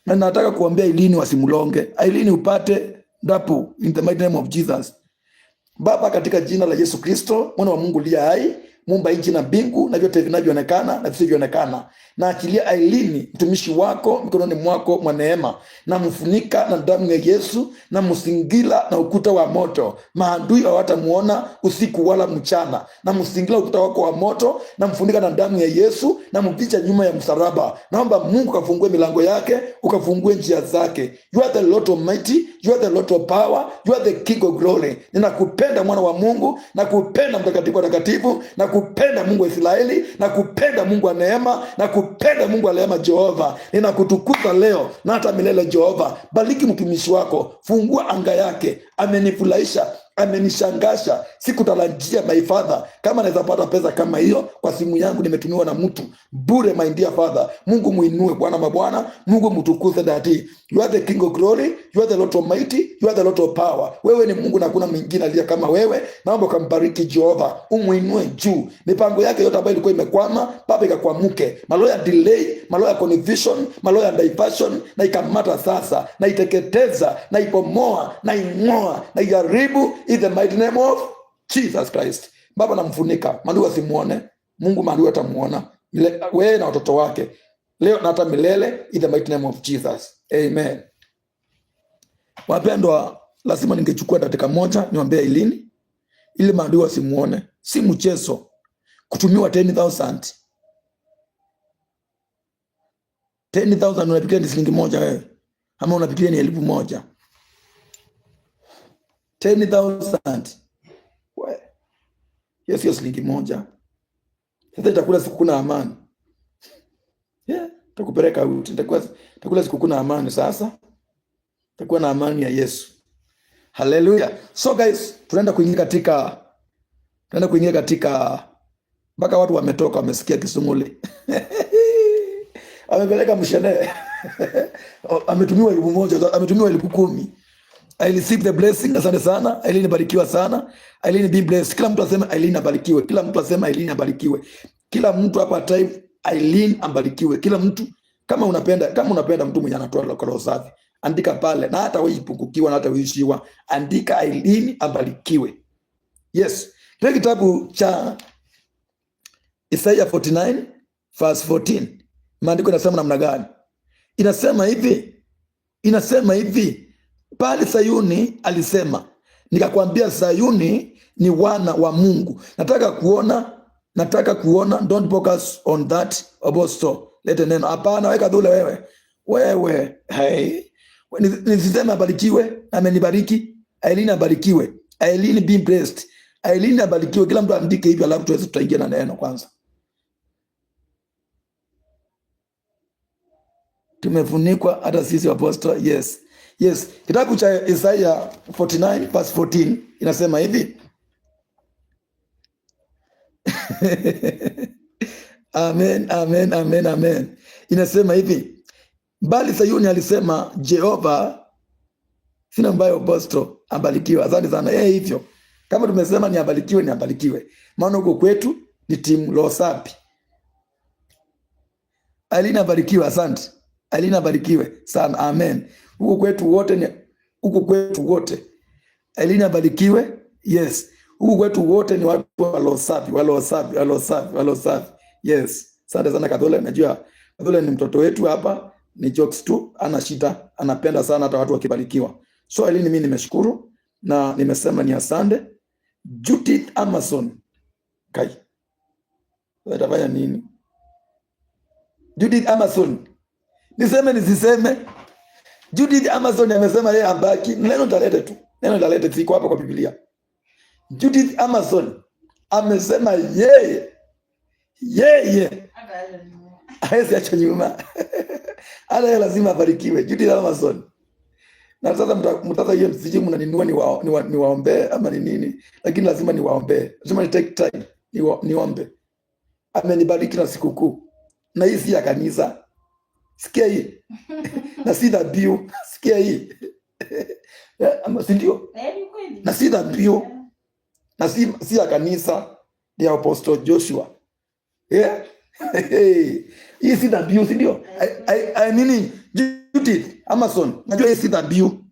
Na nataka kuambia Irene wasimulonge. Irene upate ndapo in the mighty name of Jesus. Baba, katika jina la Yesu Kristo, mwana wa Mungu aliye hai, Muumba nchi na mbingu na vyote vinavyoonekana na visivyoonekana, na achilia Irene mtumishi wako mikononi mwako mwa neema, na mfunika na damu ya Yesu, na msingila na ukuta wa moto. Maadui hawatamuona usiku wala mchana, na msingila ukuta wako wa moto, na mfunika na damu ya Yesu, na mpicha nyuma ya msalaba. Naomba Mungu kafungue milango yake, ukafungue njia zake. You are the Lord Almighty, you are the Lord of power, you are the King of glory. Ninakupenda mwana wa Mungu, na kupenda mtakatifu wa takatifu, na kupenda Mungu wa Israeli, na kupenda Mungu wa neema, na kupenda Mungu wa rehema Jehova. Ninakutukuza leo na hata milele Jehova. Bariki mtumishi wako, fungua anga yake. Amenifurahisha, amenishangasha. Sikutarajia my Father kama naweza pata pesa kama hiyo kwa simu yangu nimetumiwa na mtu bure. My dear Father, Mungu muinue Bwana mabwana, Mungu mtukuze dadi. You are the King of glory, you are the Lord Almighty, you are the Lord of power. Wewe ni Mungu na kuna mwingine aliye kama wewe. Naomba kumbariki Jehova, umuinue juu. Mipango yake yote ambayo ilikuwa imekwama, Baba ikakwamuke. Malo ya delay, malo ya confusion, malo ya diversion, na ikamata sasa, na iteketeza, na ipomoa, na ing'oa, na iharibu in the mighty name of Jesus Christ. Baba namfunika, maadui asimuone. Mungu maadui atamuona. Wewe na watoto wake leo na hata milele in the mighty name of Jesus. Amen. Wapendwa, lazima ningechukua dakika moja niwaambie Irene ili maadui wasimuone. Si mchezo kutumiwa 10,000. 10,000 unapitia ni shilingi moja wewe, ama unapitia ni 1,000. 10,000. Yes, hiyo shilingi moja. Sasa itakula siku na amani. Yeah, takupeleka out. Itakula siku na amani sasa. Takuwa na amani ya Yesu. Hallelujah. So guys, tunaenda kuingia katika mpaka watu wametoka wamesikia kisunguli. Amepeleka mshene. Ametumiwa 1,000, ametumiwa 10,000. I receive the blessing. Asante sana. Irene barikiwa sana. Irene be blessed. Kila mtu asema Irene abarikiwe. Kila mtu asema Irene abarikiwe. Kila mtu hapa type Irene abarikiwe. Kila mtu kama unapenda mtu mwenye anatoa roho safi, andika pale, na hata wewe ipungukiwa na hata uishiwa, andika Irene abarikiwe. Yes. Kile kitabu cha Isaiah 49 verse 14. Maandiko yanasema namna gani? Inasema hivi. Pale Sayuni alisema, nikakwambia Sayuni ni wana wa Mungu. Nataka kuona, don't focus on that apostle. Lete neno. Hapana, weka dhule wewe. Hey. Nisiseme abarikiwe, amenibariki. Irene abarikiwe. Irene be blessed. Irene abarikiwe. Kila mtu andike hivi alafu tuweze tutaingia na neno kwanza. Tumefunikwa hata sisi apostle. Yes. Yes, kitabu cha Isaiah 49 verse 14 inasema hivi. Amen, amen, amen, amen. Inasema hivi, bali Sayuni alisema Jehova, sina mbayo Apostle abarikiwe. Asante sana. Hivyo kama tumesema ni abarikiwe, ni abarikiwe, maana huko kwetu ni timu Losapi. Alina barikiwe, asante. Alina barikiwe sana, amen. Huko kwetu wote ni huko kwetu wote. Alina barikiwe, yes. Huko kwetu wote ni watu wa Losapi, wa Losapi, wa Losapi, wa Losapi. Yes. Asante sana Kadhole, najua Kadhole ni mtoto wetu hapa, ni jokes tu, ana shida, anapenda sana hata watu wakibarikiwa. So Alini, mimi nimeshukuru na nimesema ni asante. Judith Amazon. Kai. Watafanya nini? Judith Amazon. Niseme nisiseme? Judith Amazon amesema yeye abaki. Neno talete tu. Neno talete ziko hapa kwa Biblia. Judith Amazon amesema yeye hawezi acha nyuma. Ana yeye lazima abarikiwe. Judith Amazon. Na sasa mtata hiyo siji mnaninua ni waombe ama ni nini? Lakini lazima ni waombe. Lazima ni take time niombe. Amenibariki na sikukuu. Na hii si ya kanisa. Sikia hii. Na si dhabihu. Sikia hii. Ama si ndio? Na si dhabihu. Na si ya kanisa, ni ya Apostle Joshua. Hii si dhabihu, si ndio? Nini? Judith Amazon. Najua hii si dhabihu.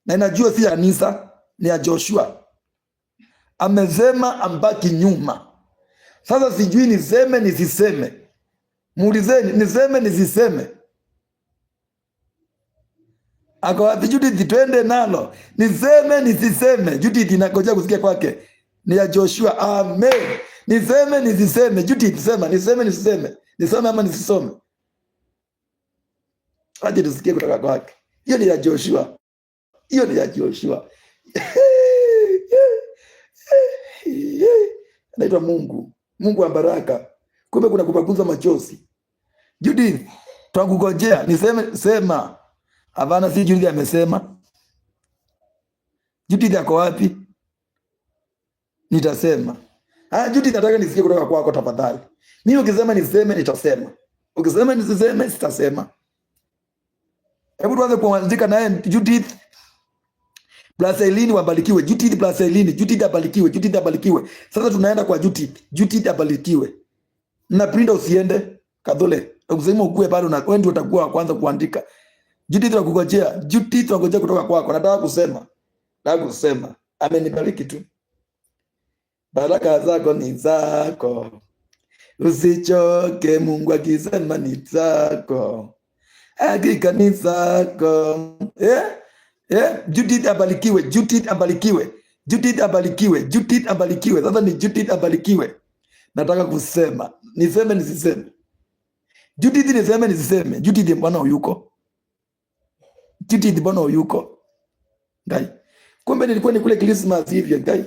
Na inajua si ya kanisa, ni ya Joshua. Amesema ambaki nyuma. Sasa sijui niseme nisiseme. Muulizeni niseme nisiseme. Ako wapi Judith, twende nalo. Niseme nisiseme. Judith inakoja kusikia kwake. Ni ya Joshua. Amen. Niseme nisiseme. Judith sema niseme nisiseme. Nisome ama nisisome. Aje tusikie kutoka kwake. Hiyo ni ya Joshua. Hiyo ni ya Joshua. Anaitwa Mungu. Mungu wa baraka. Kumbe kuna kupaguza machozi. Judith, twakungojea. Niseme sema. Hapana, si Judith amesema. Judith yako wapi? Nitasema. Judith nataka nisikie kutoka kwako tafadhali. Mimi ukisema niseme nitasema. Ukisema nisiseme sitasema. Hebu tuanze kuandika naye Judith plus Elini wabarikiwe. Judith plus Elini, Judith abarikiwe, Judith abarikiwe. Sasa tunaenda kwa Judith. Judith abarikiwe. Na prinda usiende Kadhole. Ukisema ukue bado na wewe ndio utakuwa wa kwanza kuandika. Judith wakungojea. Judith wakungojea kutoka kwako. Nataka kusema. Nataka kusema. Amenibariki tu. Baraka zako ni zako. Usichoke, Mungu akisema ni zako. Hakika ni zako. Judith abarikiwe. Judith abarikiwe. Judith abarikiwe. Judith abarikiwe. Sasa ni Judith abarikiwe. Nataka kusema. Niseme nisiseme. Judith niseme nisiseme. Judith mbona uyuko? Judith mbona uyuko? Ngai. Kumbe nilikuwa ni kule Christmas hivyo, ngai.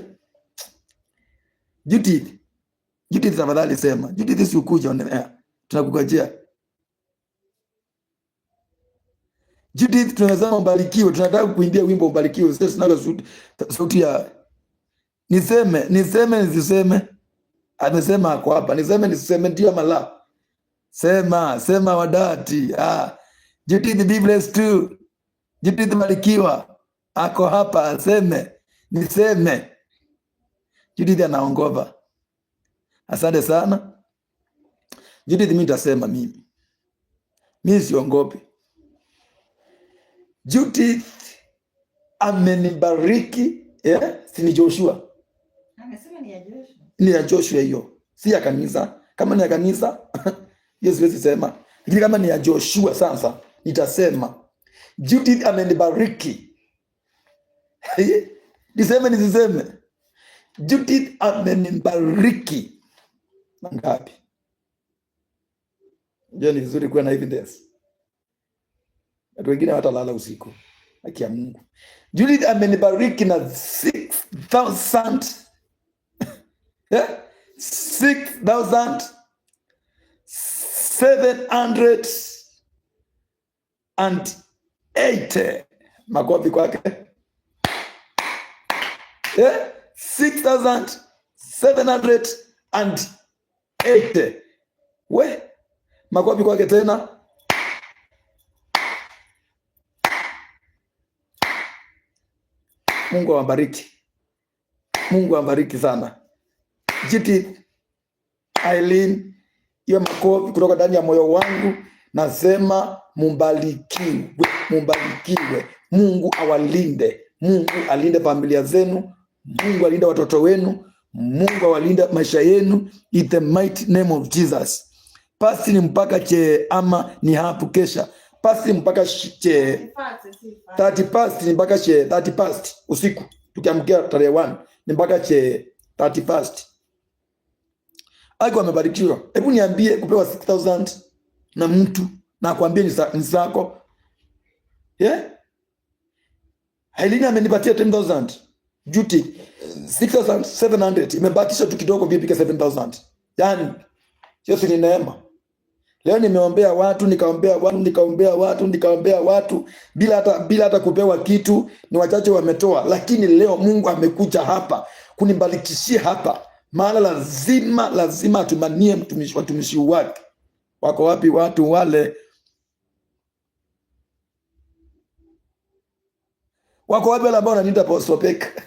Judith. Judith tafadhali sema. Judith si ukuja onea. Tunakungojea. Judith tunasema mbarikiwe. Tunataka kuimbia wimbo mbarikiwe. Sasa tunaga sauti ya niseme nisiseme. Amesema ako hapa. Niseme nisiseme ndio mala. Sema wadati. Judith be blessed too. Judith barikiwa. Ako hapa aseme. Niseme. Judith anaongoza. Asante sana. Judith mimi nitasema mimi. Mimi siongopi. Judith amenibariki. Si ni Joshua. Amesema ni ya Joshua. Ni ya Joshua hiyo. Si ya kanisa. Kama ni ya kanisa, yes siwezi sema. Lakini kama ni ya Joshua sasa, nitasema. Judith amenibariki. Niseme nisiseme. Judith amenibariki. Mangapi? Ndio ni vizuri kuwa na evidence. Watu wengine watalala usiku. Haki ya Mungu. Judith amenibariki na 6,000 6,700 and 80. Makofi kwake. 6,780. We, makofi kwake tena. Mungu awabariki. Mungu awabariki sana. Jiti Aileen, hiyo makofi kutoka ndani ya moyo wangu. Nasema mumbarikiwe, mumbarikiwe. Mungu awalinde. Mungu alinde familia zenu. Mungu alinde watoto wenu. Mungu awalinde maisha yenu. In the mighty name of Jesus. Pasi ni mpaka che ama ni hapo kesha. Pasi mpaka che 30 past ni mpaka che 30 past usiku. Tukiamkia tarehe 1 ni mpaka che 30 past. Ako amebarikiwa. Hebu niambie kupewa 6,000 na mtu na akwambie ni zako. Hailini amenipatia 10,000. Duty 6,700. Imebakisha tu kidogo bibika 7,000. Yaani sio ni neema. Leo nimeombea watu, nikaombea watu bila hata kupewa kitu. Ni wachache wametoa, lakini leo Mungu amekuja hapa kunibarikishia hapa. Maana lazima atumanie watumishi wake. Wako wapi watu wale? Wako wapi wale ambao wananiita Apostle Pek?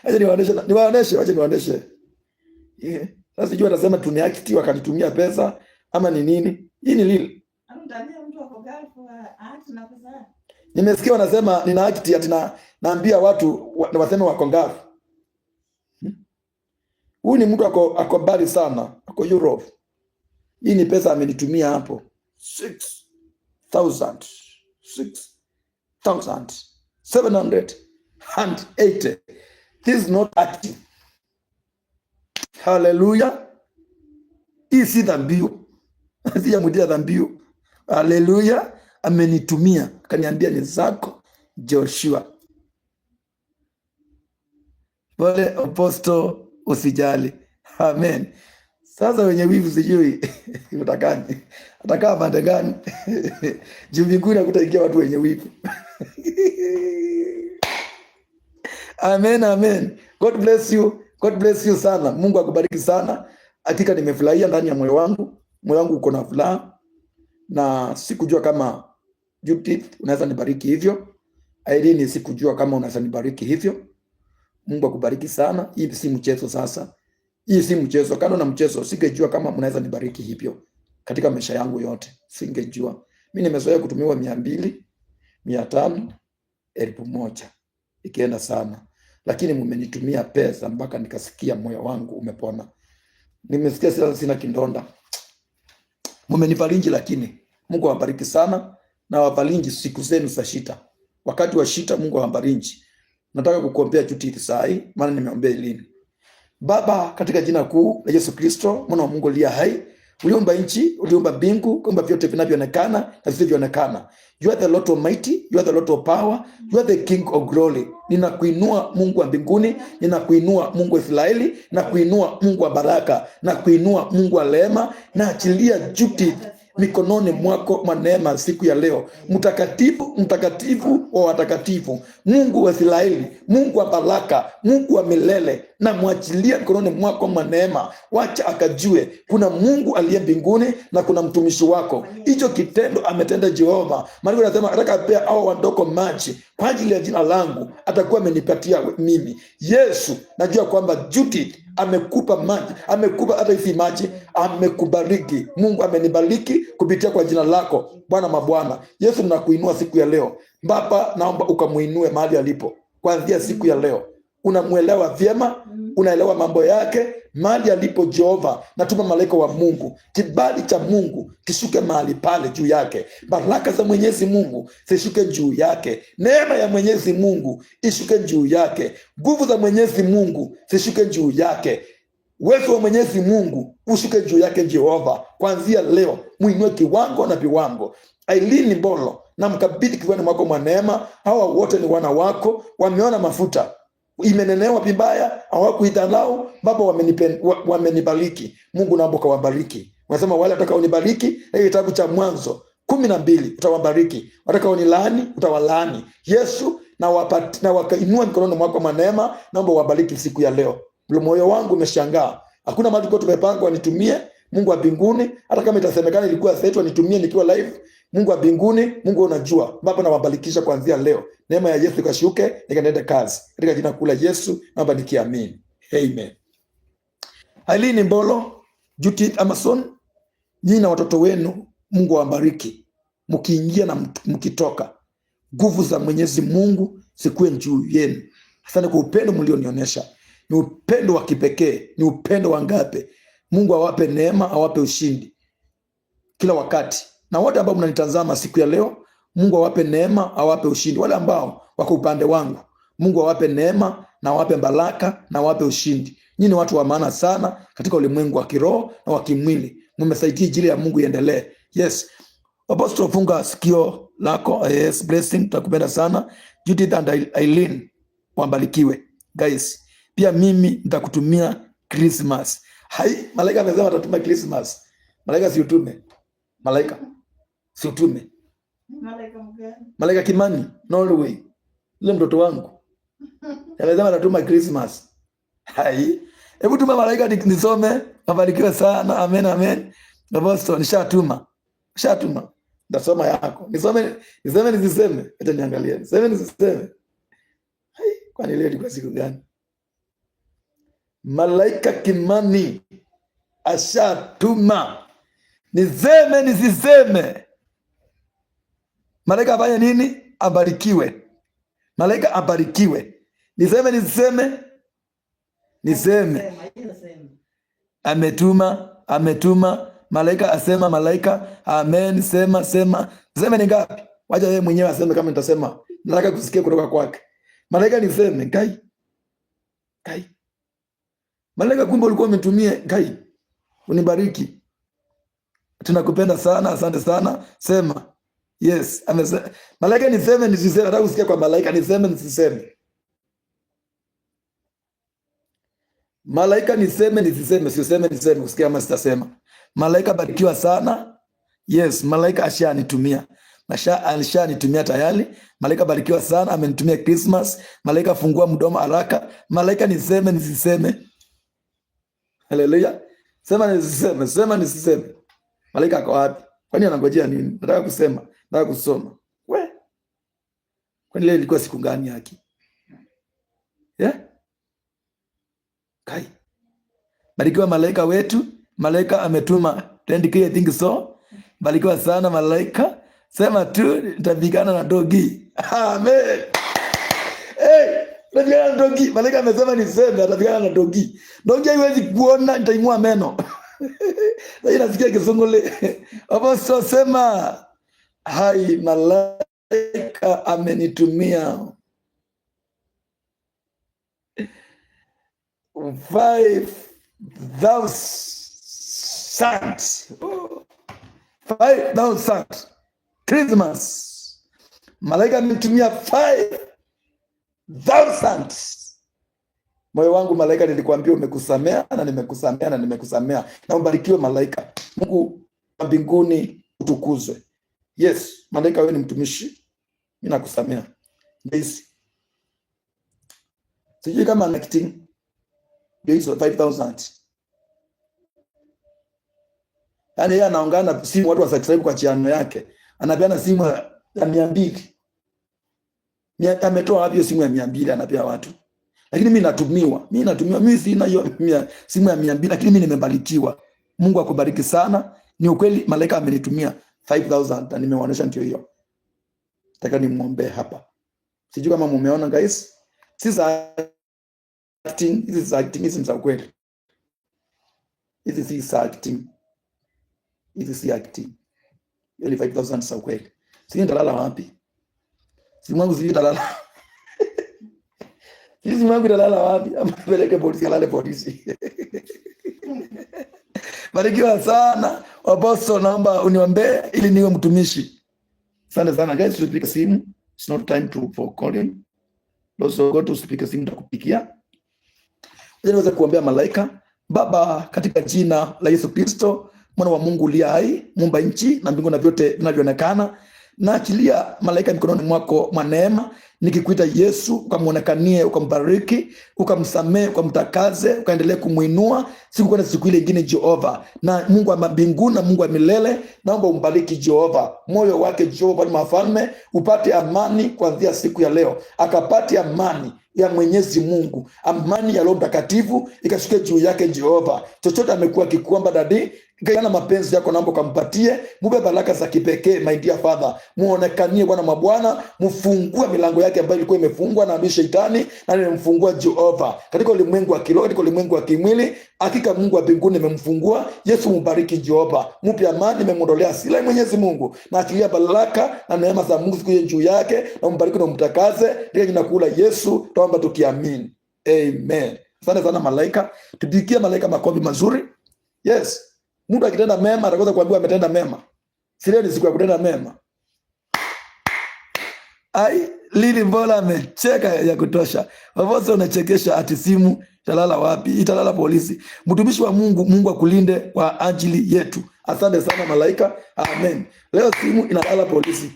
Acha niwaoneshe. Sasa sijui atasema tuniakiti wakanitumia pesa ama ni nini? Hii ni lili. Nimesikia wanasema nina akiti ati naambia watu waseme wako ngapi. Huyu ni mtu ako mbali sana, ako Europe. Hii ni pesa amenitumia hapo. 6,780. This is not acting. Hallelujah. Hii si dhambio. Sijamudia dhambio. Hallelujah. Amenitumia. Kaniambia ni zako Joshua. Pole Apostle, usijali. Amen. Sasa wenye wivu sijui utakani. Atakaa pande gani? Juu mbinguni hakutaingia watu wenye wivu. Amen. God bless you. God bless you sana. Mungu akubariki sana. Hakika nimefurahia ndani ya moyo wangu. Moyo wangu uko na furaha. Na sikujua kama Judith unaweza nibariki hivyo. Irene sikujua kama unaweza nibariki hivyo. Mungu akubariki sana. Hii si mchezo sasa. Hii si mchezo. Kando na mchezo, singejua kama mnaweza nibariki hivyo. Katika maisha yangu yote, singejua. Mimi nimezoea kutumiwa 200, 500, 1,000. Ikienda sana. Lakini mmenitumia pesa mpaka nikasikia moyo wangu umepona. Nimesikia sasa sina kindonda. Mmenifariji, lakini Mungu awabariki sana na awabariki siku zenu za shida. Wakati wa shida Mungu awabariki. Nataka kukuombea Judith sai, maana nimeombea lini. Baba, katika jina kuu la Yesu Kristo, mwana wa Mungu aliye hai, uliumba nchi, uliumba mbingu, uliumba vyote vinavyoonekana na visivyoonekana. You are the Lord Almighty, you are the Lord of power, you are the King of glory. Ninakuinua Mungu wa mbinguni, ninakuinua Mungu wa Israeli, ninakuinua Mungu wa baraka, ninakuinua Mungu wa rehema, na achilia Judith mikononi mwako mwa neema siku ya leo. Mtakatifu wa watakatifu, Mungu wa Israeli, Mungu wa baraka, Mungu wa milele, na mwachilia mikononi mwako mwa neema. Wacha akajue kuna Mungu aliye mbinguni na kuna mtumishi wako. Hicho kitendo ametenda Jehova. Maana anasema ataka pia hao wandoko maji kwa ajili ya jina langu, atakuwa amenipatia mimi. Yesu, najua kwamba Judith amekupa maji, amekupa hata hizi maji, amekubariki. Mungu amenibariki kupitia kwa jina lako, Bwana mabwana. Yesu, ninakuinua siku ya leo. Baba, naomba ukamuinue mahali alipo. Kuanzia siku ya leo, unamuelewa vyema, unaelewa mambo yake mahali alipo. Jehova, natuma malaika wa Mungu, kibali cha Mungu kishuke mahali pale juu yake. Baraka za Mwenyezi Mungu zishuke juu yake. Neema ya Mwenyezi Mungu ishuke juu yake. Nguvu za Mwenyezi Mungu zishuke juu yake. Uwezo wa Mwenyezi Mungu ushuke juu yake. Jehova, kuanzia leo muinue kiwango na viwango. Aileen Mbolo, na mkabidhi kifuani mwako mwa neema. Hawa wote ni wana wako, wameona mafuta imenenewa vibaya, hawakuidharau. Baba, wamenibariki. Mungu, naomba ukawabariki. Unasema wale watakao nibariki, na kitabu cha Mwanzo 12 utawabariki. Watakao nilaani utawalaani. Yesu na wakainua mikononi mwako manema, naomba wabariki siku ya leo. Moyo wangu umeshangaa. Hakuna mahali kwa tumepanga wanitumie. Mungu wa mbinguni, hata kama itasemekana ilikuwa sasa nitumie nikiwa live. Mungu wa mbinguni, Mungu unajua. Baba na wabarikisha kuanzia leo. Neema ya Yesu kashuke, nikaende kazi. Katika jina kula Yesu, naomba nikiamini. Amen. Aileen Mbolo, Judith Amason, nyinyi na watoto wenu, Mungu awabariki. Mkiingia na mkitoka, nguvu za Mwenyezi Mungu zikuwe juu yenu. Asante kwa upendo mlionionyesha. Ni upendo wa kipekee, ni upendo wa ngape. Mungu awape neema, awape ushindi kila wakati. Na wote ambao mnanitazama siku ya leo, Mungu awape neema, awape ushindi. Wale ambao wako upande wangu, Mungu awape neema na awape baraka na awape ushindi. Nyinyi ni watu wa maana sana katika ulimwengu wa kiroho na wa kimwili. Mmesaidia injili ya Mungu iendelee. Yes. Apostle, funga sikio lako. Yes, blessing, tutakupenda sana. Judith and Aileen, wabarikiwe. Guys, pia mimi nitakutumia Christmas. Hai, malaika amesema atatuma Christmas. Malaika si utume. Malaika si utume. Malaika mgani? Malaika Kimani, Norway. Yule mtoto wangu. Amesema atatuma Christmas. Hai. Hebu tuma malaika nisome. Wabarikiwe sana. Amen, amen. Apostle, nishatuma. Nishatuma. Ndasoma yako. Nisome nisiseme. Acha niangalie. Niseme nisiseme. Hai, kwani leo ilikuwa siku gani? Malaika Kimani ashatuma. Niseme nisiseme. Malaika afanye nini? Abarikiwe. Malaika abarikiwe. Niseme nisiseme? Niseme. Ametuma. Malaika asema, malaika amen, sema. Niseme ni ngapi? Wacha yeye mwenyewe aseme kama nitasema. Nataka kusikia kutoka kwake. Malaika niseme, kai. Malaika, kumbe ulikuwa umetumie, kai. Unibariki. Tunakupenda sana, asante sana. Sema. Yes, amesema. Malaika niseme nisiseme, nataka kusikia kwa malaika niseme nisiseme. Malaika niseme nisiseme, siuseme niseme, usikia kama sitasema. Malaika barikiwa sana. Yes, malaika ashanitumia. Alishanitumia tayari. Malaika barikiwa sana, amenitumia Christmas. Malaika fungua mdomo haraka. Malaika niseme nisiseme. Haleluya. Sema nisiseme. Malaika ako wapi? Kwani anangojea nini? Nataka kusema, nataka kusoma. Kwani leo ilikuwa siku gani haki? Yeah? Kai. Barikiwa malaika wetu. Malaika ametuma 20K, I think so. Barikiwa sana malaika. Sema tu nitapigana na dogi. Amen. Hey, nitapigana na dogi. Malaika amesema niseme atapigana na dogi. Dogi haiwezi kuona, nitaimua meno. Sasa nasikia kisungule. Hapo sema hai, malaika amenitumia 5,000 Christmas. Malaika amenitumia 5,000. Moyo wangu malaika, nilikwambia umekusamea na nimekusamea. Na mbarikiwe malaika. Mungu wa mbinguni utukuzwe. Yes, malaika wewe ni mtumishi. Mimi nakusamea. Yes. Sijui kama connecting hizo 5,000. Yaani yeye anaongana simu watu wa subscribe kwa channel yake. Anapeana simu ya 200. Ametoa wapi simu ya 200 anapea watu? Lakini mimi natumiwa. Mimi sina hiyo simu ya 200, lakini mimi nimebarikiwa. Mungu akubariki sana. Ni ukweli malaika amenitumia 5,000 na nimewaonesha ndio hiyo. Nataka nimuombe hapa. Sijui kama mumeona guys. Hizi si za ukweli. Hizi si acting. Ile 5,000 za ukweli. Sisi ndalala wapi? Simu yangu sijui ndalala. Simu yangu ndalala wapi? Ampeleke polisi, alale polisi. Barikiwa sana. Apostle, naomba uniombee ili niwe mtumishi. Asante sana guys, tupike simu. It's not time for calling. Also go to speak simu nitakupikia. Naweza kuombea malaika. Baba, katika jina la Yesu Kristo, mwana wa Mungu uliye hai, muumba nchi na mbingu na vyote vinavyoonekana. Naachilia malaika mikononi mwako mwa neema, nikikuita Yesu, ukamuonekanie, ukambariki, ukamsamehe, ukamtakaze, ukaendelee kumuinua siku kwenda siku ile nyingine Jehova. Na Mungu wa mbinguni na Mungu wa milele, naomba umbariki Jehova, moyo wake Jehova ni mafalme, upate amani kuanzia siku ya leo, akapate amani ya Mwenyezi Mungu, amani ya Roho Mtakatifu ikashuke juu yake Jehova. Chochote amekuwa akikuomba dadi, kana mapenzi yako naomba kampatie, mupe baraka za kipekee my dear Father. Muonekanie Bwana mabwana, mfungue milango yake ambayo ilikuwa imefungwa na adui shetani, na nimemfungua Jehova katika ulimwengu wa kiroho, katika ulimwengu wa kimwili. Hakika Mungu wa mbinguni nimemfungua. Yesu mubariki Jehova, mupe amani, nimemondolea hasira Mwenyezi Mungu, na achilia baraka na neema za Mungu siku juu yake, na mbariki na mtakaze ndio jina kula Yesu tuomba tukiamini, amen. Asante sana malaika, tupigie malaika makofi mazuri. Yes, mtu akitenda mema atakosa kuambiwa ametenda mema. Sile ni siku ya kutenda mema. Ai, Lili Mbola amecheka ya kutosha. Wavoza unachekesha ati simu italala wapi? Italala polisi. Mtumishi wa Mungu, Mungu akulinde kwa ajili yetu. Asante sana malaika. Amen. Leo simu inalala polisi.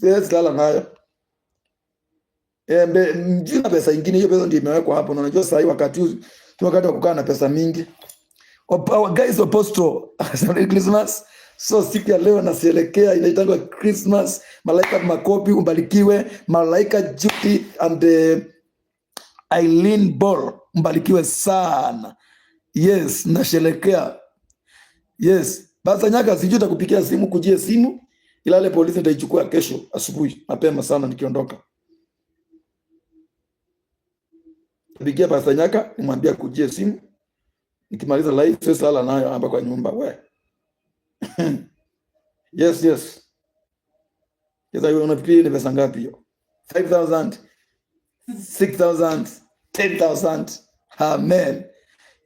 Siwezi lala nayo. Mjina pesa ingine, hiyo pesa ndio imewekwa hapo. Na unajua sasa wakati wa kukaa na pesa mingi. Our guys apostle Christmas. So siku ya leo nasielekea inaitangwa Christmas. Malaika makopi umbarikiwe. Malaika Judy and Eileen Ball umbarikiwe sana. Yes, nasherekea. Yes, basa nyaka sijui takupikia simu, kujie simu. Ilale polisi nitaichukua kesho asubuhi mapema sana nikiondoka. Tapikia basa nyaka nimwambia kujie simu. Nikimaliza live sasa sala nayo hapa kwa nyumba we. Yes. Yes, hiyo unafikiri ni pesa ngapi hiyo? 5,000, 6,000, 10,000. Amen.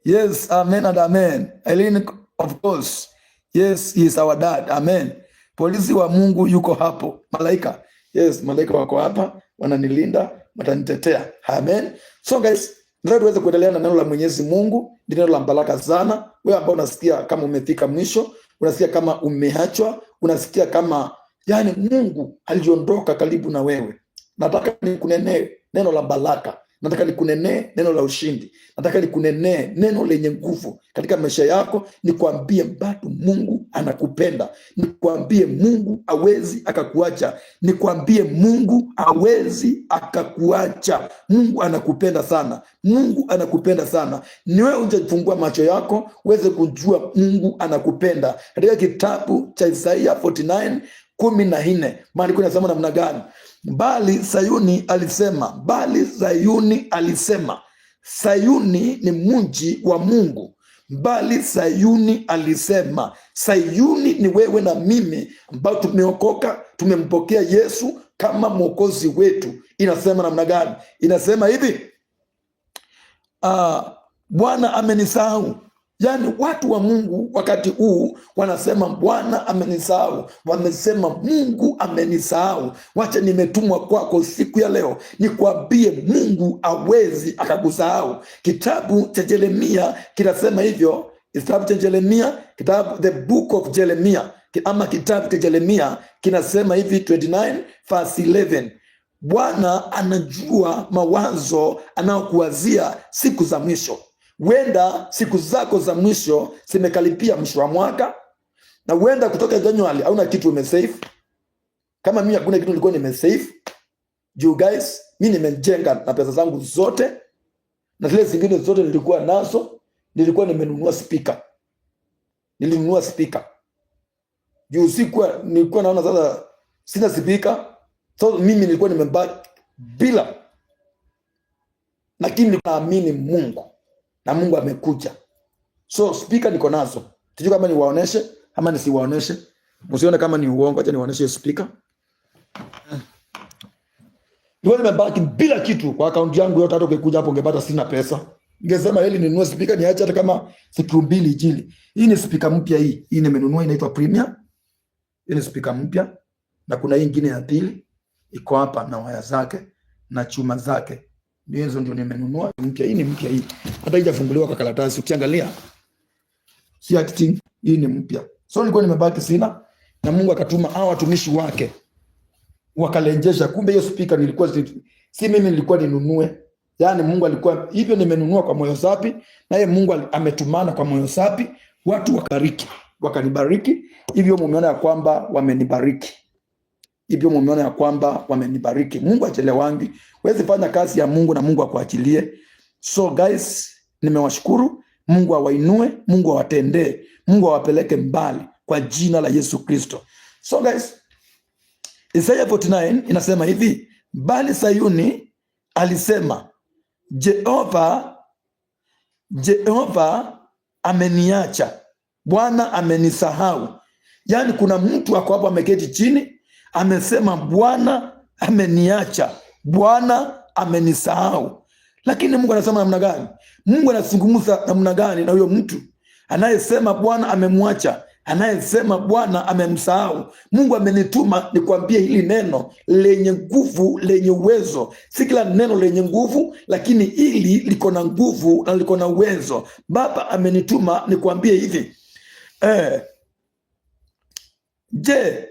Yes, amen and amen. Eileen, of course. Yes, he is our dad. Amen. Polisi wa Mungu yuko hapo. Malaika. Yes, malaika wako hapa, wananilinda, watanitetea. Amen. So guys, ndio tuweze kuendelea na neno la Mwenyezi Mungu, neno la baraka sana. Wewe ambao unasikia kama umefika mwisho, unasikia kama umeachwa, unasikia kama yani Mungu aliondoka karibu na wewe. Nataka nikunenee neno la baraka. Nataka nikunenee neno la ushindi. Nataka nikunenee neno lenye nguvu katika maisha yako. Nikwambie bado Mungu anakupenda. Nikwambie Mungu hawezi akakuacha. Nikwambie Mungu hawezi akakuacha. Mungu anakupenda sana. Mungu anakupenda sana. Ni wewe unjefungua macho yako uweze kujua Mungu anakupenda. Katika kitabu cha Isaia 49:14 maandiko yanasema namna gani? Bali Sayuni alisema. Sayuni ni mji wa Mungu. Bali Sayuni alisema. Sayuni ni wewe na mimi ambao tumeokoka, tumempokea Yesu kama mwokozi wetu. Inasema namna gani? Inasema hivi, Bwana amenisahau. Yani watu wa Mungu wakati huu wanasema Bwana amenisahau, wamesema Mungu amenisahau. Wacha nimetumwa kwako siku ya leo nikwambie Mungu hawezi akakusahau. Kitabu cha Yeremia kinasema hivyo. Kitabu cha Yeremia, the book of Jeremiah, ama kitabu cha Yeremia kinasema hivi 29:11. Bwana anajua mawazo anayokuwazia siku za mwisho. Wenda siku zako za mwisho zimekaribia mwisho wa mwaka, na wenda kutoka January hauna kitu umesave. Kama mimi hakuna kitu nilikuwa nimesave. You guys, mimi nimejenga na pesa zangu zote, na zile zingine zote nilikuwa nazo, nilikuwa nimenunua speaker. Nilinunua speaker. Juu nilikuwa naona sasa sina speaker. So mimi nilikuwa nimebaki bila. Lakini naamini Mungu. Na Mungu amekuja. So speaker niko nazo. Tujue kama niwaoneshe ama nisiwaoneshe. Msione kama ni uongo, acha niwaoneshe speaker. Ndio nimebaki bila kitu kwa account yangu yote. Hata ukikuja hapo ungepata sina pesa. Ningesema heli ninunue speaker niache hata kama siku 2 ijili. Hii ni speaker mpya hii. Hii nimenunua inaitwa Premium. Hii ni speaker mpya. Na kuna hii nyingine ya pili iko hapa na waya zake na chuma zake. Hizo ndio nimenunua mpya. Hii ni mpya hii. Hata haijafunguliwa kwa karatasi. Ukiangalia si acting hii ni mpya. So nilikuwa nimebaki sina, na Mungu akatuma hao watumishi wake wakalenjesha. Kumbe hiyo speaker nilikuwa si mimi nilikuwa ninunue, yani Mungu alikuwa hivyo, nimenunua kwa moyo safi, na yeye Mungu ametumana kwa moyo safi, watu wakanibariki. Hivyo mumeona ya kwamba wamenibariki, hivyo mumeona ya kwamba wamenibariki. Mungu achelewangi, wezi fanya kazi ya Mungu na Mungu akuachilie. So guys, nimewashukuru. Mungu awainue, Mungu awatendee, Mungu awapeleke mbali kwa jina la Yesu Kristo. So guys, Isaiah 49 inasema hivi, bali Sayuni alisema, Jehova ameniacha, Bwana amenisahau. Yani kuna mtu ako hapo ameketi chini amesema Bwana ameniacha, Bwana amenisahau. Lakini Mungu anasema namna gani? Mungu anazungumza namna gani na huyo mtu anayesema Bwana amemwacha, anayesema Bwana amemsahau? Mungu amenituma nikwambie hili neno lenye nguvu, lenye uwezo. Si kila neno lenye nguvu, lakini hili liko na nguvu na liko na uwezo. Baba amenituma nikwambie hivi. Je,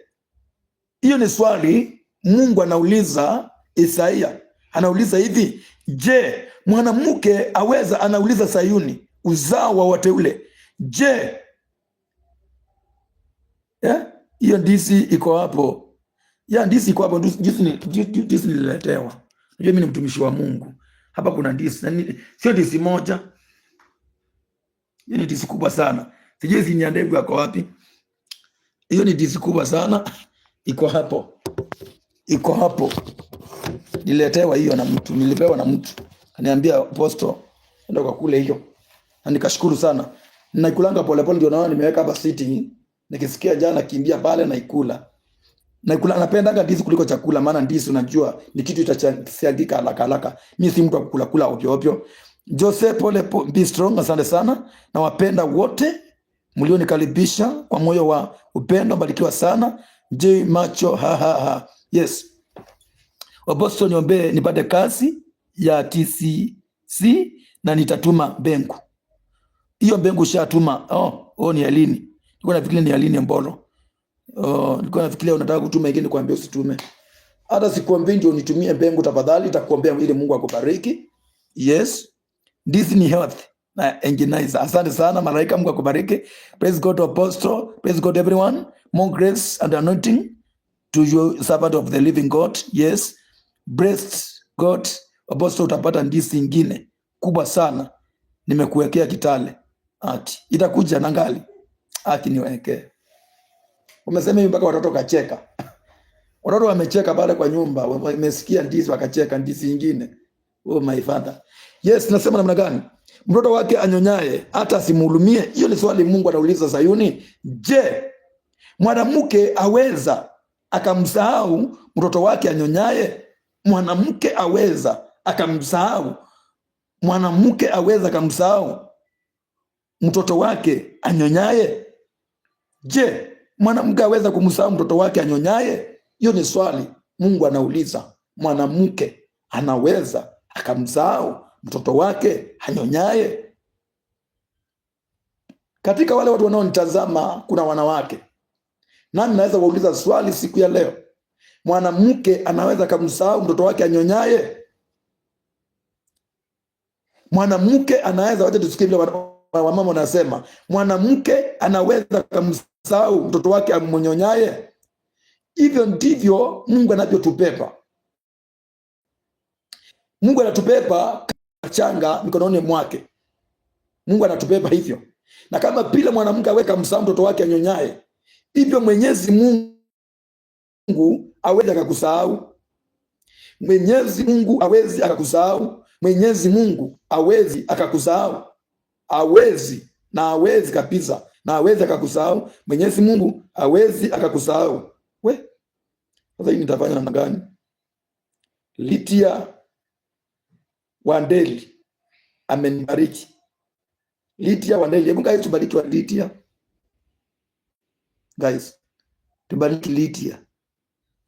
hiyo ni swali Mungu anauliza Isaia. Anauliza hivi, je, mwanamke aweza, anauliza Sayuni, uzao wa wateule. Je, hiyo ndisi iko hapo. Ndisi iko hapo, ndisi nililetewa. Unajua mimi ni mtumishi wa Mungu. Hapa kuna ndisi, sio ndisi moja. Hiyo ni ndisi kubwa sana. Sijui zinyandevu yako wapi. Hiyo ni ndisi kubwa sana. Iko hapo. Iko hapo. Niletewa hiyo na mtu, nilipewa na mtu. Kaniambia Apostle, enda kwa kule hiyo. Na nikashukuru sana. Naikulanga polepole, ndio naona nimeweka hapa sitting. Nikisikia jana kimbia pale na ikula. Naikula, napenda ndizi kuliko chakula, maana ndizi unajua ni kitu itachangika haraka. Mimi si mtu wa kula ovyo ovyo. Jose pole, be strong, asante sana. Na wapenda wote mlionikaribisha kwa moyo wa upendo, barikiwa sana. J macho Yes. Apostle, niombe nipate kazi ya TCC na nitatuma bengu. Hiyo bengu shatuma. Ni ya lini? Nilikuwa nafikiria ni ya lini Mbolo. Nilikuwa nafikiria unataka kutuma ingine, kuambia usitume. Hata sikuambia ndio nitumie bengu, tafadhali nitakuombea ili Mungu akubariki. Yes. Disney Health na Enginizer. Asante sana malaika, Mungu akubariki. Praise God Apostle. Praise God everyone. More grace and anointing to you, servant of the living God. Yes. Blessed God. Apostle, utapata ndizi nyingine kubwa sana. Nimekuwekea Kitale. Itakuja nangali. Niweke. Umesema hivi mpaka watoto kacheka. Watoto wamecheka pale kwa nyumba, wamesikia ndizi wakacheka ndizi nyingine. Oh my father. Yes, nasema namna gani? Mtoto wake anyonyaye hata asimhurumie. Hiyo ni swali Mungu anauliza Sayuni. Je, mwanamke aweza akamsahau mtoto wake anyonyaye? Mwanamke aweza akamsahau? Mwanamke aweza akamsahau mtoto wake anyonyaye? Je, mwanamke aweza kumsahau mtoto wake anyonyaye? Hiyo ni swali Mungu anauliza. Mwanamke anaweza akamsahau mtoto wake anyonyaye? Katika wale watu wanaonitazama kuna wanawake. Nani naweza kuuliza swali siku ya leo? Mwanamke anaweza kumsahau mtoto wake anyonyaye? Mwanamke anaweza, wacha tusikie vile wamama wanasema, mwanamke anaweza kumsahau mtoto wake amnyonyaye? Hivyo ndivyo Mungu anavyotupepa. Mungu anatupepa changa mikononi mwake. Mungu anatupepa hivyo. Na kama bila mwanamke aweka msahau mtoto wake anyonyaye, hivyo Mwenyezi Mungu hawezi akakusahau. Mwenyezi Mungu hawezi akakusahau. Mwenyezi Mungu hawezi akakusahau. Hawezi, na hawezi kabisa, na hawezi akakusahau. Mwenyezi Mungu hawezi akakusahau. Sasa hii nitafanya namna gani? Litia Wandeli amenibariki. Litia Wandeli, hebu guys tubariki wa Litia. Guys, tubariki Litia.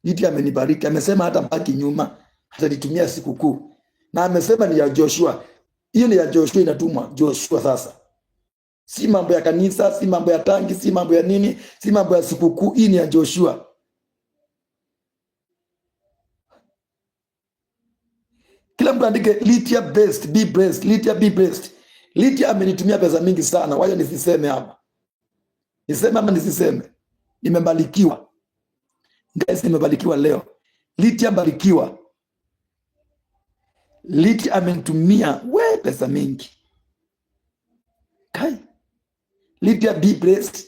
Litia amenibariki, amesema hata mpaki nyuma atanitumia sikukuu. Na amesema ni ya Joshua. Hiyo ni ya Joshua, inatumwa Joshua sasa. Si mambo ya kanisa, si mambo ya tangi, si mambo ya nini, si mambo ya sikukuu. Hii ni ya Joshua. Kila mtu andike Lydia best, be blessed, Lydia be blessed. Lydia amenitumia pesa mingi sana. Wacha nisiseme hapa. Niseme ama nisiseme? Nimebarikiwa. Guys, nimebarikiwa leo. Lydia barikiwa. Lydia amenitumia pesa mingi. Kai. Lydia be blessed.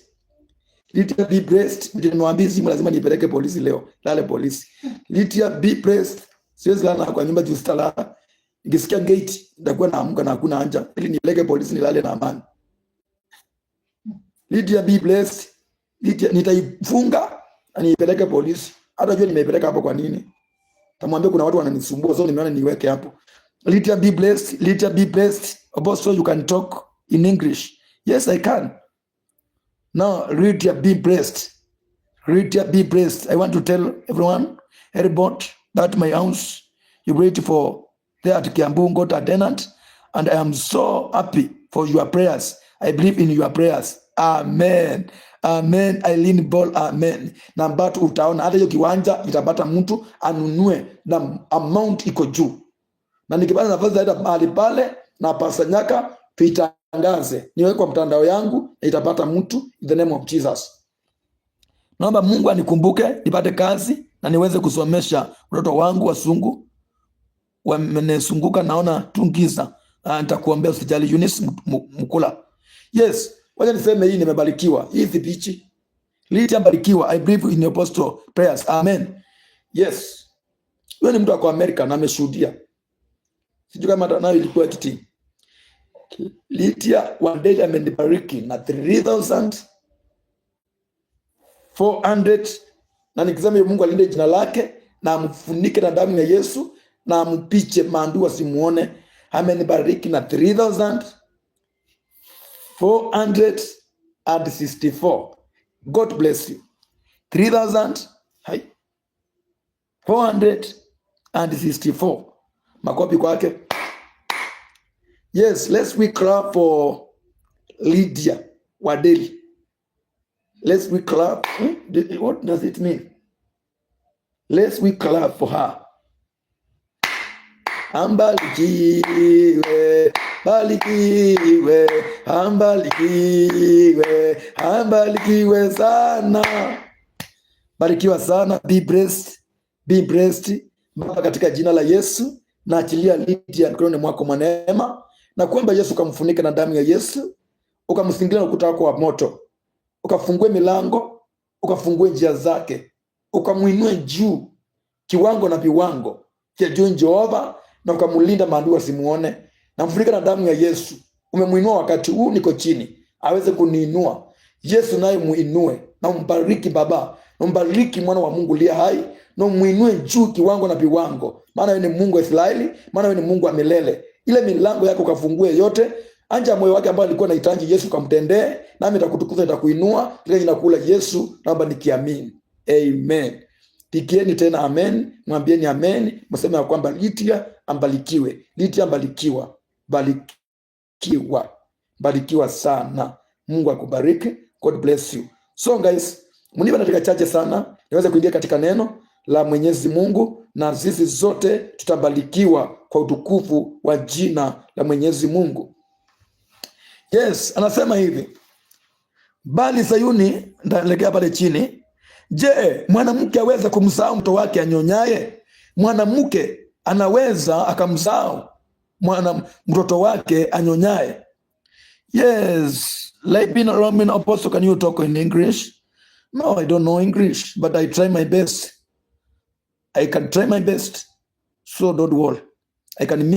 Lydia be blessed. Nimwambia simu lazima nipeleke polisi leo. Lale polisi. Lydia be blessed. Siwezi lala kwa nyumba juu sitalala. Nikisikia gate nitakuwa naamka na hakuna haja ili nipeleke polisi nilale na amani. Lydia be blessed. Lydia nitaifunga na nipeleke polisi. Hata jua nimeipeleka hapo kwa nini? Tamwambia kuna watu wananisumbua so nimeona niweke hapo. Lydia be blessed. Lydia be blessed. Apostle, you can talk in English. Yes, I can. Now, Lydia be blessed. Lydia be blessed. I want to tell everyone, everybody, that my house, you wait for there at Kiambu, got a tenant, and I am so happy for your prayers. I believe in your prayers. Amen. Amen. Eileen Ball, amen. Na mbatu utaona hata hiyo kiwanja itapata mtu anunue na amount iko juu. Na nikipata nafasi zaida mahali pale na pasanyaka tuitangaze. Niweke kwa mtandao yangu na itapata mtu in the name of Jesus. Naomba Mungu anikumbuke nipate kazi na niweze kusomesha watoto wangu wasungu. Wamenesunguka naona tungiza. Nitakuombea usijali Eunice Mkula. Yes, wacha niseme hii nimebarikiwa. Hii thibichi. Lydia barikiwa. I believe in your apostle prayers. Amen. Yes. Wewe ni mtu wa Amerika na ameshuhudia. Sijui kama nayo ilikuwa kiti. Lydia one day amenibariki na 3,400 na nikisema Mungu alinde jina lake na amfunike na damu ya Yesu na ampiche maadui wasimuone. Amenibariki na 3,464. God bless you. 3,464. Makopi kwake. Yes, let's we clap for Lydia Wadeli. Let's we clap. What does it mean? Let's we clap for her. Ambalikiwe, balikiwe, ambalikiwe, ambalikiwe sana. Barikiwa sana. Be blessed. Be blessed. Baba, katika jina la Yesu na achilia Lydia mikononi mwako mwa neema, na kuomba Yesu ukamfunike na damu ya Yesu, ukamsingilia ukuta wako wa moto, ukafungue milango, ukafungue njia zake, ukamuinue juu kiwango na viwango vya juu Jehova, na ukamulinda maadui wasimuone, na mfunika na damu ya Yesu. Umemuinua wakati huu niko chini, aweze kuniinua. Yesu naye muinue, na umbariki Baba, na umbariki mwana wa Mungu aliye hai, na umuinue juu kiwango na viwango, maana wewe ni Mungu wa Israeli, maana wewe ni Mungu wa milele. Ile milango yako ukafungue yote, anja moyo wake ambao alikuwa anahitaji Yesu kamtendee, nami nitakutukuza, nitakuinua katika jina kuu la Yesu, naomba nikiamini. Amen. Pigieni tena amen, mwambieni amen, mseme ya kwamba Lydia ambarikiwe. Lydia ambarikiwa. Barikiwa. Barikiwa sana. Mungu akubariki. God bless you. So guys, mnipe dakika chache sana niweze kuingia katika neno la Mwenyezi Mungu, na sisi zote tutabarikiwa kwa utukufu wa jina la Mwenyezi Mungu. Yes, anasema hivi. Bali Sayuni, ndalegea pale chini. Je, mwanamke aweza kumsahau mtoto wake anyonyaye? Mwanamke anaweza akamsahau mtoto wake anyonyaye? Yes, like being a Roman apostle, can you talk in English? No, I don't know English, but I try my best. I can try my best. So don't worry. I can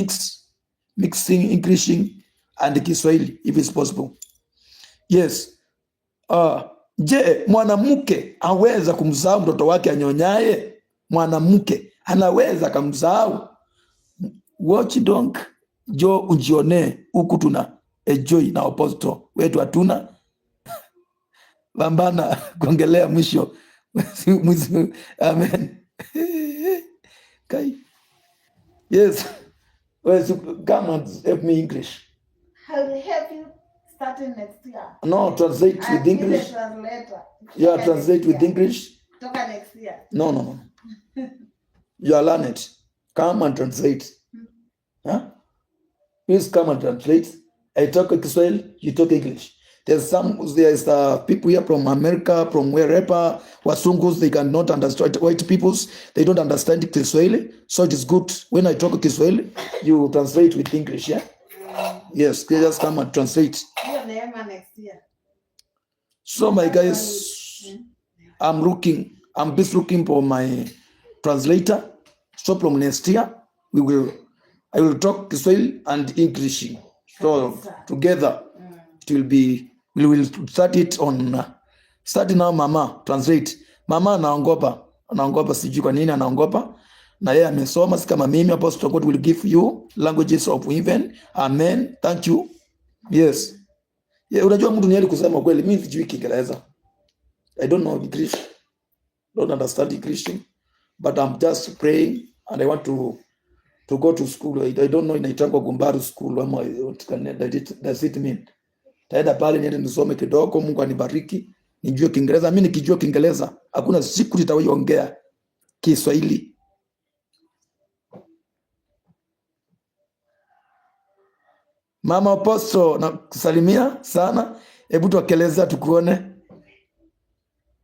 mixing English and Kiswahili if it's possible. Yes. Je, mwanamke aweza kumsahau mtoto wake anyonyaye? Mwanamke anaweza kumsahau? Watch donk jo ujione huku tuna enjoy na apostle wetu hatuna bambana kuongelea mwisho. Amen. Okay. Yes. Well, so come and help me English. How to help you starting next year. No, translate with English. Yeah, translate with English. Toka next year. No. You are learn it. Come and translate. Huh? Please come and translate. I talk Kiswahili, you talk English. There's people here from America, from wherever, Wasungus, they cannot understand, white peoples, they don't understand Kiswahili. So it is good when I talk Kiswahili, you translate with English, yeah? Yes, they just come and translate. Next year. So my guys, I'm just looking for my translator. So from next year, I will talk Kiswahili and English. So together, we will start it on, starting now. Mama translate. Mama anaongopa sijui kwa nini anaongopa, na yeye amesoma si kama mimi. Apostle God will give you languages of heaven. Amen. Thank you. Yes. Yeah, unajua mtu ni kusema kweli, mimi sijui Kiingereza. I don't know English. Don't understand English, but I'm just praying and I want to go to school. I don't know inaitangwa Gumbaru school ama what does it mean? Taenda pale niende nisome kidogo, Mungu anibariki, nijue Kiingereza. Mimi nikijua Kiingereza, hakuna siku nitaongea Kiswahili. Mama Apostle na kusalimia sana. Hebu tuwakeleza tukuone.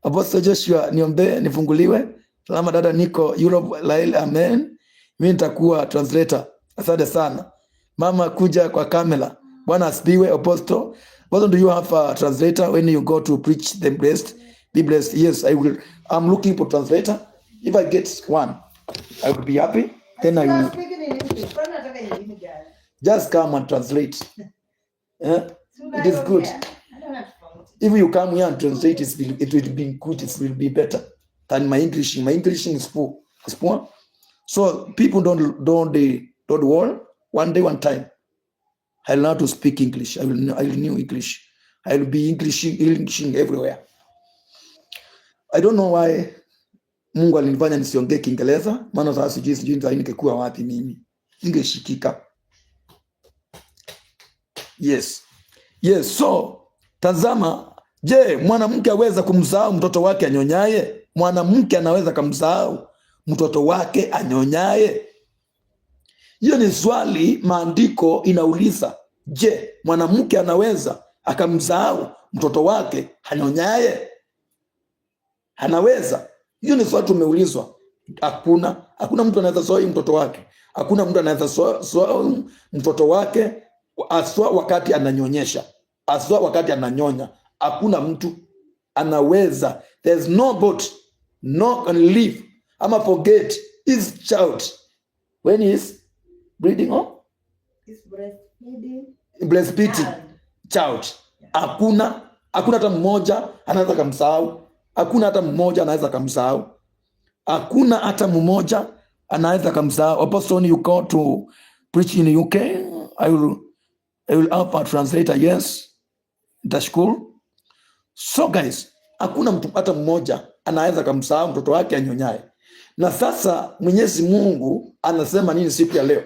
Apostle Joshua, niombe nifunguliwe. Salama dada, niko Europe Lail. Amen. Mimi nitakuwa translator. Asante sana. Mama kuja kwa kamera. Bwana asifiwe. Apostle, what do you have a translator when you go to preach them blessed? Be blessed. Yes, I will. I'm looking for translator. If I get one, I will be happy. Then I will just come and translate. Yeah? It is good. If you come here and translate, it will be good. It will be better than my English. My English is poor. So people don't worry. One day, one time, I will learn to speak English. I will know English. I will be Englishing everywhere. I don't know why Mungu alinifanya nisiongee Kiingereza, maana sasa sijui ningekuwa wapi mimi. Ningeshikika. Yes. So tazama, je, mwanamke aweza kumsahau mtoto wake anyonyaye? Mwanamke anaweza kumsahau mtoto wake anyonyaye? Hiyo ni swali maandiko inauliza. Je, mwanamke anaweza akamsahau mtoto wake anyonyaye? Anaweza? Hiyo ni swali tumeulizwa. Hakuna mtu anaweza sahau mtoto wake. Hakuna mtu anaweza sahau mtoto wake aswa wakati ananyonyesha, aswa wakati ananyonya. Hakuna mtu anaweza. There's nobody can live ama forget his child when he is breathing on breastfeeding child. Hakuna hata mmoja anaweza kumsahau. Hakuna hata mmoja anaweza kumsahau. Hakuna hata mmoja anaweza kumsahau. Apostle, you go to preach in UK, I will help a translator. Yes, tashukuru. So guys, hakuna mtu hata mmoja anaweza kumsahau mtoto wake anyonyaye. Na sasa Mwenyezi Mungu anasema nini siku ya leo?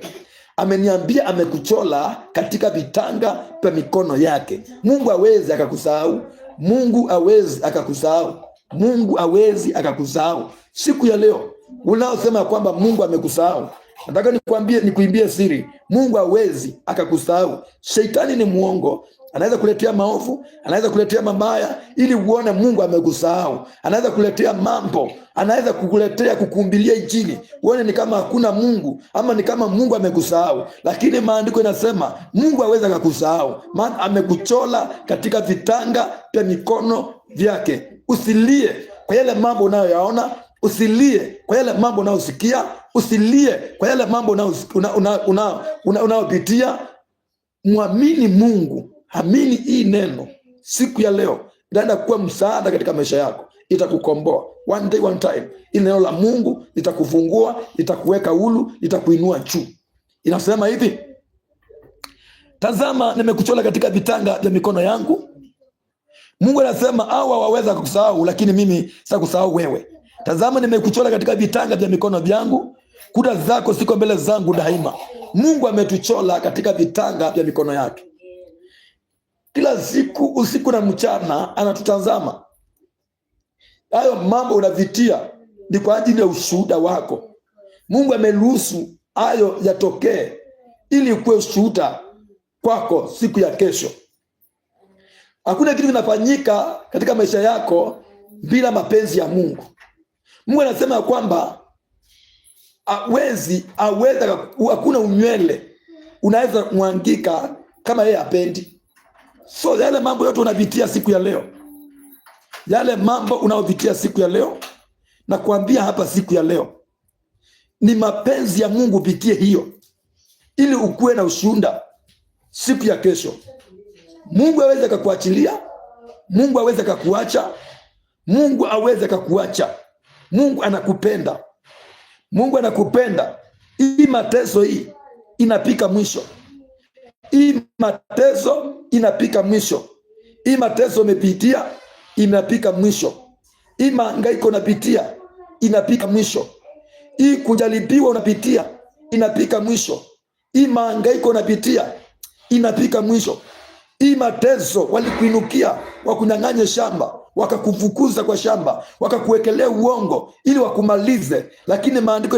Ameniambia amekuchola katika vitanga vya mikono yake. Mungu hawezi akakusahau. Mungu hawezi akakusahau. Mungu hawezi akakusahau. Siku ya leo unaosema kwamba Mungu amekusahau, nataka nikuimbie siri. Mungu hawezi akakusahau. Shetani ni muongo. Anaweza kuletea maovu, anaweza kuletea mabaya ili uone Mungu amekusahau. Anaweza kuletea mambo, anaweza kukuletea kukumbilia injili uone ni kama hakuna Mungu ama ni kama Mungu amekusahau. Lakini maandiko inasema Mungu hawezi akakusahau, maana amekuchola katika vitanga vya mikono vyake. Usilie kwa yale mambo unayoyaona, usilie kwa yale mambo unayosikia, usilie kwa yale mambo unayopitia. Muamini Mungu. Amini hii neno siku ya leo itaenda kuwa msaada katika maisha yako. Itakukomboa. One day, one time. Ile neno la Mungu litakufungua, litakuweka huru, litakuinua juu. Inasema hivi, tazama nimekuchola katika vitanga vya mikono yangu. Mungu anasema hawa waweza kukusahau, lakini mimi sitakusahau wewe. Tazama nimekuchola katika vitanga vya mikono vyangu. Kuta zako siko mbele zangu daima. Mungu ametuchola katika vitanga vya mikono yake. kila siku, usiku na mchana anatutazama. Hayo mambo unavitia ni kwa ajili ya ushuhuda wako. Mungu ameruhusu hayo yatokee ili kuwe ushuhuda kwako siku ya kesho. Hakuna kitu kinafanyika katika maisha yako bila mapenzi ya Mungu. Mungu anasema kwamba hakuna unywele unaweza mwangika kama yeye hapendi. So yale mambo yote unavitia siku ya leo, yale mambo unaovitia siku ya leo, na kuambia hapa siku ya leo ni mapenzi ya Mungu upitie hiyo, ili ukuwe na ushuhuda siku ya kesho. Mungu aweze kukuachilia, Mungu aweze kukuacha, Mungu aweze kukuacha. Mungu anakupenda, Mungu anakupenda. Hii mateso hii inapika mwisho. Hii mateso inapika mwisho. Hii mateso umepitia inapika mwisho. Hii mahangaiko unapitia inapika mwisho. Hii kujaribiwa unapitia inapika mwisho. Hii mahangaiko unapitia inapika mwisho. Hii mateso walikuinukia wakunyang'anye shamba, wakakufukuza kwa shamba, wakakuwekelea uongo ili wakumalize, lakini maandiko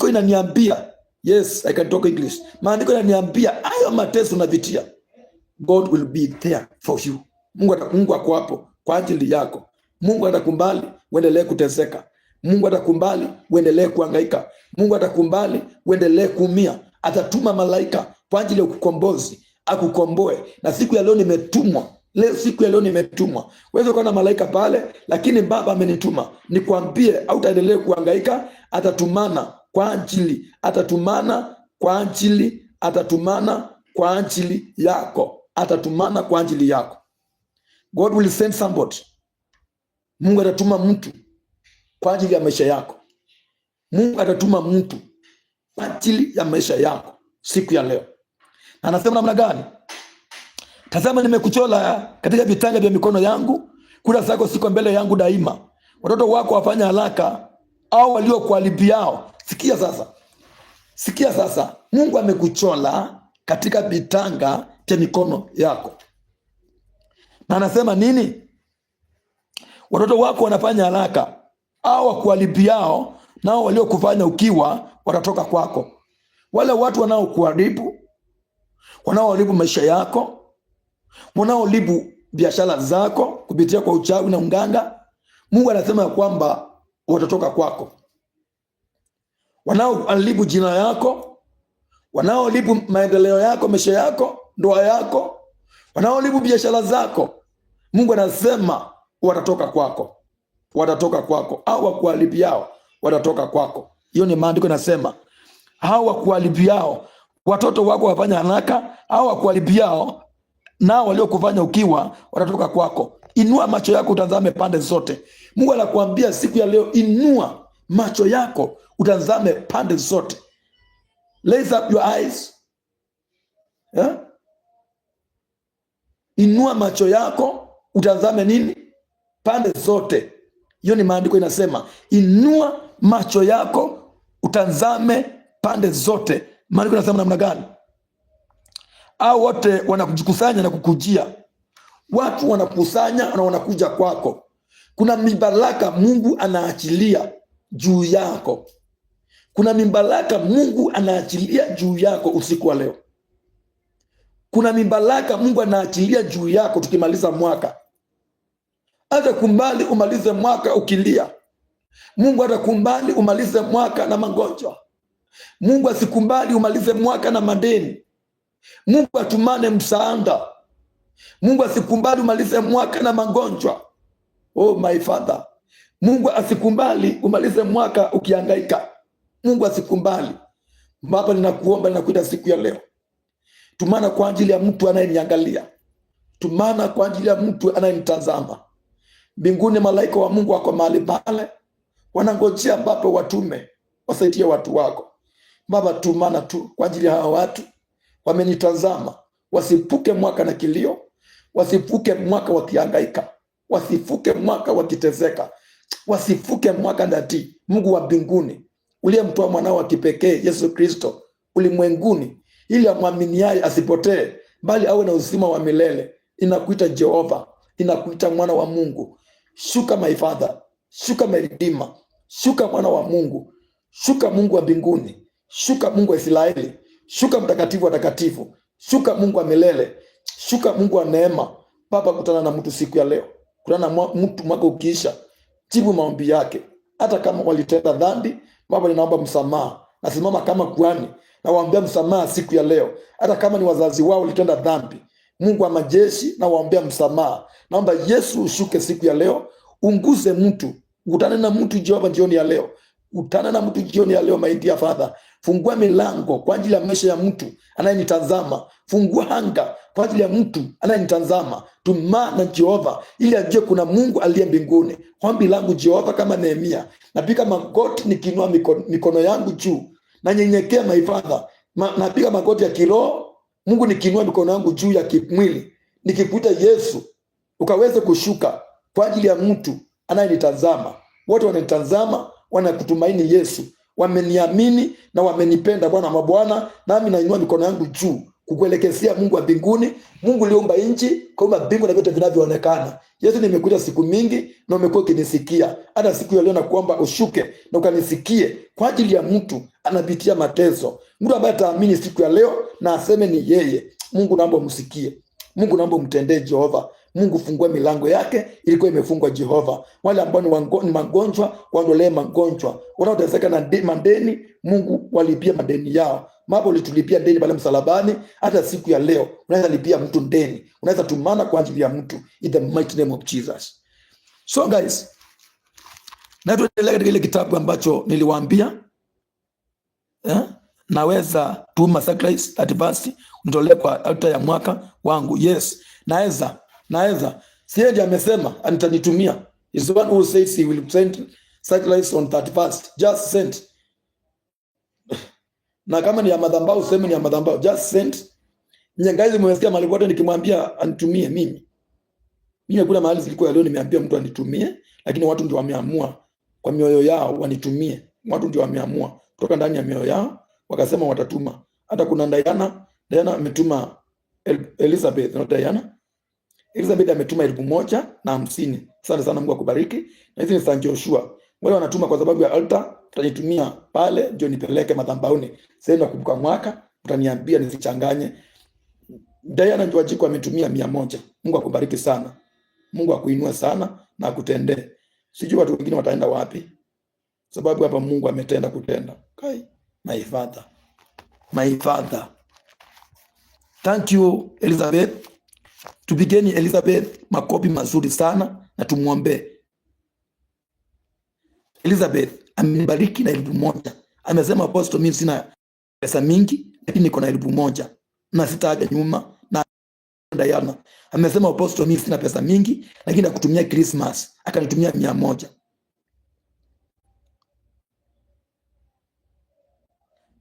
inaniambia, yes, I can talk English. Maandiko inaniambia hayo mateso unapitia, God will be there for you. Mungu ako hapo kwa ajili yako. Mungu atakubali uendelee kuteseka. Mungu atakubali uendelee kuhangaika. Mungu atakubali uendelee kuumia. Atatuma malaika kwa ajili ya kukombozi, akukomboe. Na siku ya leo nimetumwa. Siku ya leo nimetumwa. Wewe uko na malaika pale, lakini Baba amenituma nikwambie hautaendelee kuhangaika. Atatumana kwa ajili yako. Atatumana kwa ajili yako. God will send somebody. Mungu atatuma mtu kwa ajili ya maisha yako. Mungu atatuma mtu kwa ajili ya maisha yako siku ya leo. Na anasema namna gani? Tazama, nimekuchora katika vitanga vya mikono yangu, kura zako siko mbele yangu daima. Watoto wako wafanya haraka, au waliokuharibiao. Sikia sasa. Mungu amekuchora katika vitanga vya mikono yako. Na anasema nini? Watoto wako wanafanya haraka, au wakuharibiao, nao waliokufanya ukiwa watatoka kwako. Wale watu wanaokuharibu, wanaoharibu maisha yako, wanaoharibu biashara zako kupitia kwa uchawi na unganga, Mungu anasema ya kwamba watatoka kwako. Wanaoharibu jina yako, wanaoharibu maendeleo yako, maisha yako, ndoa yako, wanaoharibu biashara zako, Mungu anasema watatoka kwako. Watatoka kwako. Au wakuharibiao watatoka kwako. Hiyo ni maandiko yanasema. Hao wakuharibiao, watoto wako wafanya haraka, au wakuharibiao, nao waliokufanya ukiwa watatoka kwako. Inua macho yako utazame pande zote. Mungu anakuambia siku ya leo, inua macho yako utazame pande zote. Raise up your eyes. Yeah? Inua macho yako utazame nini? Pande zote. Hiyo ni maandiko inasema, inua macho yako utazame pande zote. Maandiko inasema namna gani? Hao wote wanakujikusanya na kukujia. Watu wanakusanya na wanakuja kwako. Kuna mibaraka Mungu anaachilia juu yako. Kuna mibaraka Mungu anaachilia juu yako usiku wa leo. Kuna mibaraka Mungu anaachilia juu yako tukimaliza mwaka. Atakumbali umalize mwaka ukilia. Mungu atakumbali umalize mwaka na magonjwa. Mungu asikumbali umalize mwaka na madeni. Mungu atumane msaada. Mungu asikumbali umalize mwaka na magonjwa. Oh my Father. Mungu asikumbali umalize mwaka ukihangaika. Mungu asikumbali. Baba, ninakuomba, ninakuita siku ya leo. Tumana kwa ajili ya mtu anayeniangalia. Tumana kwa ajili ya mtu anayenitazama. Mbinguni malaika wa Mungu wako mahali pale, wanangojea ambapo watume wasaidie watu wako. Baba, tumana tu kwa ajili ya hawa watu wamenitazama. Wasifuke mwaka na kilio, wasifuke mwaka wakihangaika, wasifuke mwaka wakiteseka, wasifuke mwaka ndati. Mungu wa mbinguni uliyemtoa mwanao wa kipekee Yesu Kristo ulimwenguni ili amwaminiaye asipotee, bali awe na uzima wa milele. Inakuita Jehova, inakuita mwana wa Mungu. Shuka my Father, shuka my Redeemer, shuka mwana wa Mungu, shuka Mungu wa mbinguni, shuka Mungu wa Israeli, shuka mtakatifu wa takatifu, shuka Mungu wa milele, shuka Mungu wa neema. Baba, kutana na mtu siku ya leo, kutana na mtu mwaka ukiisha, jibu maombi yake. Hata kama walitenda dhambi, Baba, ninaomba msamaha. Nasimama kama kuhani, nawaombea msamaha siku ya leo. Hata kama ni wazazi wao walitenda dhambi, Mungu wa majeshi, nawaombea msamaha. Naomba Yesu ushuke siku ya leo, unguze mtu, ukutane na mtu Jehova jioni ya leo. Utana na mtu jioni ya leo, my dear Father. Fungua milango kwa ajili ya maisha ya mtu anayenitazama. Fungua anga kwa ajili ya mtu anayenitazama. Tumana Jehova ili ajue kuna Mungu aliye mbinguni. Ombi langu Jehova, kama Nehemia, napiga magoti nikiinua mikono yangu juu. Nanyenyekea my Father. Napiga magoti ya kiroho, Mungu, nikiinua mikono yangu juu ya kimwili, nikikuita Yesu ukaweze kushuka kwa ajili ya mtu anayenitazama. Wote wananitazama, wanakutumaini Yesu, wameniamini na wamenipenda. Bwana mabwana, nami nainua mikono yangu juu kukuelekezea Mungu wa mbinguni. Mungu uliumba nchi, kaumba mbingu na vyote vinavyoonekana. Yesu, nimekuja siku mingi na umekuwa ukinisikia. Hata siku ya leo nakuomba ushuke na ukanisikie kwa ajili ya mtu anapitia mateso, mtu ambaye ataamini siku ya leo na aseme ni yeye. Mungu, naomba umsikie. Mungu, naomba umtendee Jehova. Mungu, fungua milango yake ilikuwa imefungwa Jehova. Wale ambao ni magonjwa, waondolee magonjwa. Wanaoteseka na madeni, Mungu walipia madeni yao. Mapo ulitulipia deni pale msalabani. Hata siku ya leo unaweza lipia mtu deni, unaweza tumana kwa ajili ya mtu, in the mighty name of Jesus. So guys, na tuendelee katika ile kitabu ambacho niliwaambia, naweza tuma sacrifice advance nitolee kwa altar ya mwaka wangu. Yes, naweza. Siendi amesema anitanitumia. Is the one who says he will send sacrifice on 31st. Just send. Na kama ni ya madhabahu, sema ni ya madhabahu, just send. Nyengazi mwesikia mahali pote nikimwambia anitumie mimi. Mimi kuna mahali zilikuwa leo nimeambia mtu anitumie, lakini watu ndio wameamua kwa mioyo yao wanitumie. Watu ndio wameamua kutoka ndani ya mioyo yao wakasema watatuma. Hata kuna Diana ametuma Elizabeth, na Diana Elizabeth ametuma 1,050. Asante sana, Mungu akubariki. Na hizi ni San Joshua. Wale wanatuma kwa sababu ya altar, utanitumia pale ndio nipeleke madhabahuni. Sasa nakumbuka mwaka, utaniambia nisichanganye. Diana Njwajiko ametumia 100. Mungu akubariki sana. Mungu akuinue sana na akutendee. Sijui watu wengine wataenda wapi, sababu hapa Mungu ametenda kutenda. Kai, my Father. My Father. Thank you Elizabeth. Tupigeni Elizabeth makopi mazuri sana na tumuombe. Elizabeth amenibariki na 1,000. Amesema Apostle, mimi sina pesa mingi lakini niko na 1,000 na sitaaga nyuma. Na Diana amesema Apostle, mimi sina pesa mingi lakini nakutumia Christmas, akanitumia 100.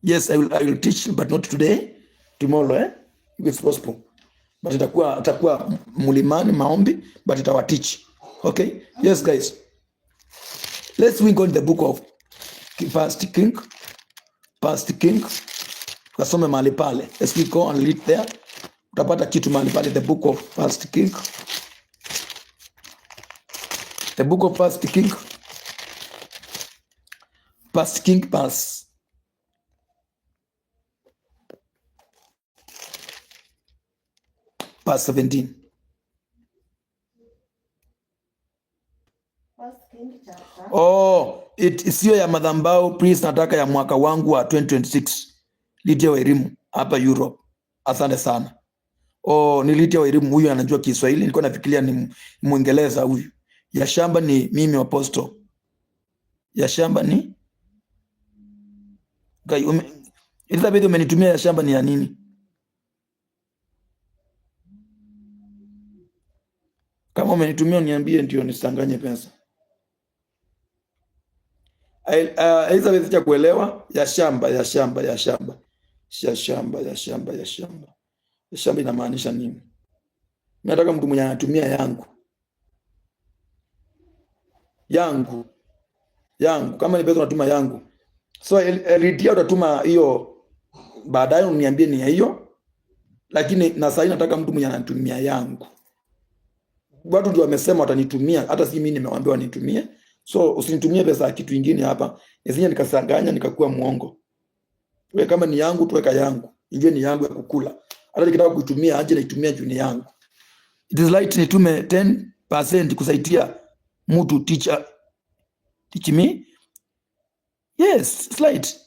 Yes, I will teach but not today. Tomorrow, if it's possible. But itakuwa mlimani maombi, but itawa teach. Okay? Yes guys. Let's go in the book of First King. Kasome mahali pale. Let's go and read there. Utapata kitu mahali pale, the book of First King. The book of First King. First King verse 17. Isiyo ya madhambao please, nataka ya mwaka wangu wa 2026. Lidia wa elimu hapa Europe. Asante sana. Ni Lidia wa elimu, huyu anajua Kiswahili. Nilikuwa nafikiria ni Mwingereza huyu. Ya shamba ni mimi Apostle. Ya shamba ni Elizabeth, umenitumia ya shamba ni ya nini? Kama umenitumia niambie ndio nisanganye pesa. Elizabeth cha kuelewa ya shamba. Ya shamba inamaanisha nini? Nataka mtu mwenye anatumia yangu. Kama ni pesa unatuma yangu. So Lidia utatuma hiyo baadaye uniambie ni hiyo, lakini na sasa nataka mtu mwenye ananitumia yangu. Watu ndio wamesema watanitumia, hata si mimi nimewaambia wanitumie. So usinitumie pesa ya kitu kingine hapa. Nisije nikasanganya nikakuwa muongo. Wewe kama ni yangu tuweka yangu. Ingie ni yangu ya kukula. Hata nikitaka kuitumia aje naitumia juu ni yangu. It is right nitume 10% kusaidia mtu teach me. Yes, it's light.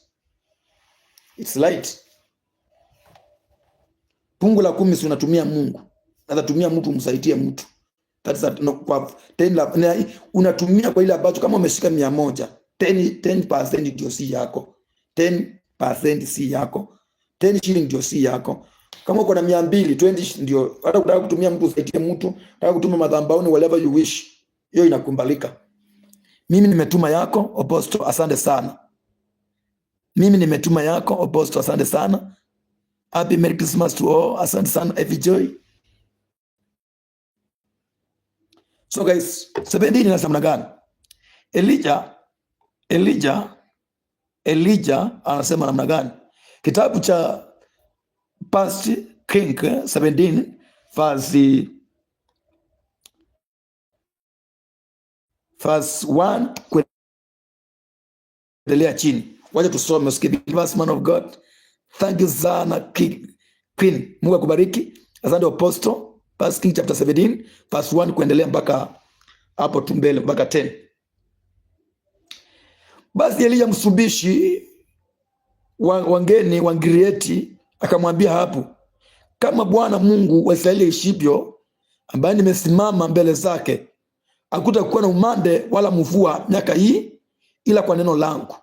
It's light. Fungu la 10 si unatumia Mungu. Atatumia mtu umsaidie mtu. That's that, no, kwa 10 unatumia kwa ile ambacho kama umeshika 100, 10% ndio si yako. 10% si yako. 10 shilling ndio si yako. Kama uko na 200, 20 ndio. Hata unataka kutumia mtu usaidie mtu, unataka kutuma madhambaoni whatever you wish. Hiyo inakubalika. Mimi nimetuma yako Apostle, asante sana. Mimi nimetuma yako Apostle, asante sana. Happy Merry Christmas to all. Asante sana Every Joy. So guys, 17 inasema gani? Elijah anasema namna gani? Kitabu cha First King 17 verse 1 kuendelea chini. Wacha tusome usikie verse, man of God. Thank you sana Queen. Mungu akubariki. Asante Apostle. First King chapter 17 verse 1 kuendelea mpaka hapo tumbele mpaka 10. Basi Elia msubishi wangeni wangirieti akamwambia hapo, kama Bwana Mungu wa Israeli ishivyo, ambaye nimesimama mbele zake, hakutakuwa na umande wala mvua miaka hii ila kwa neno langu.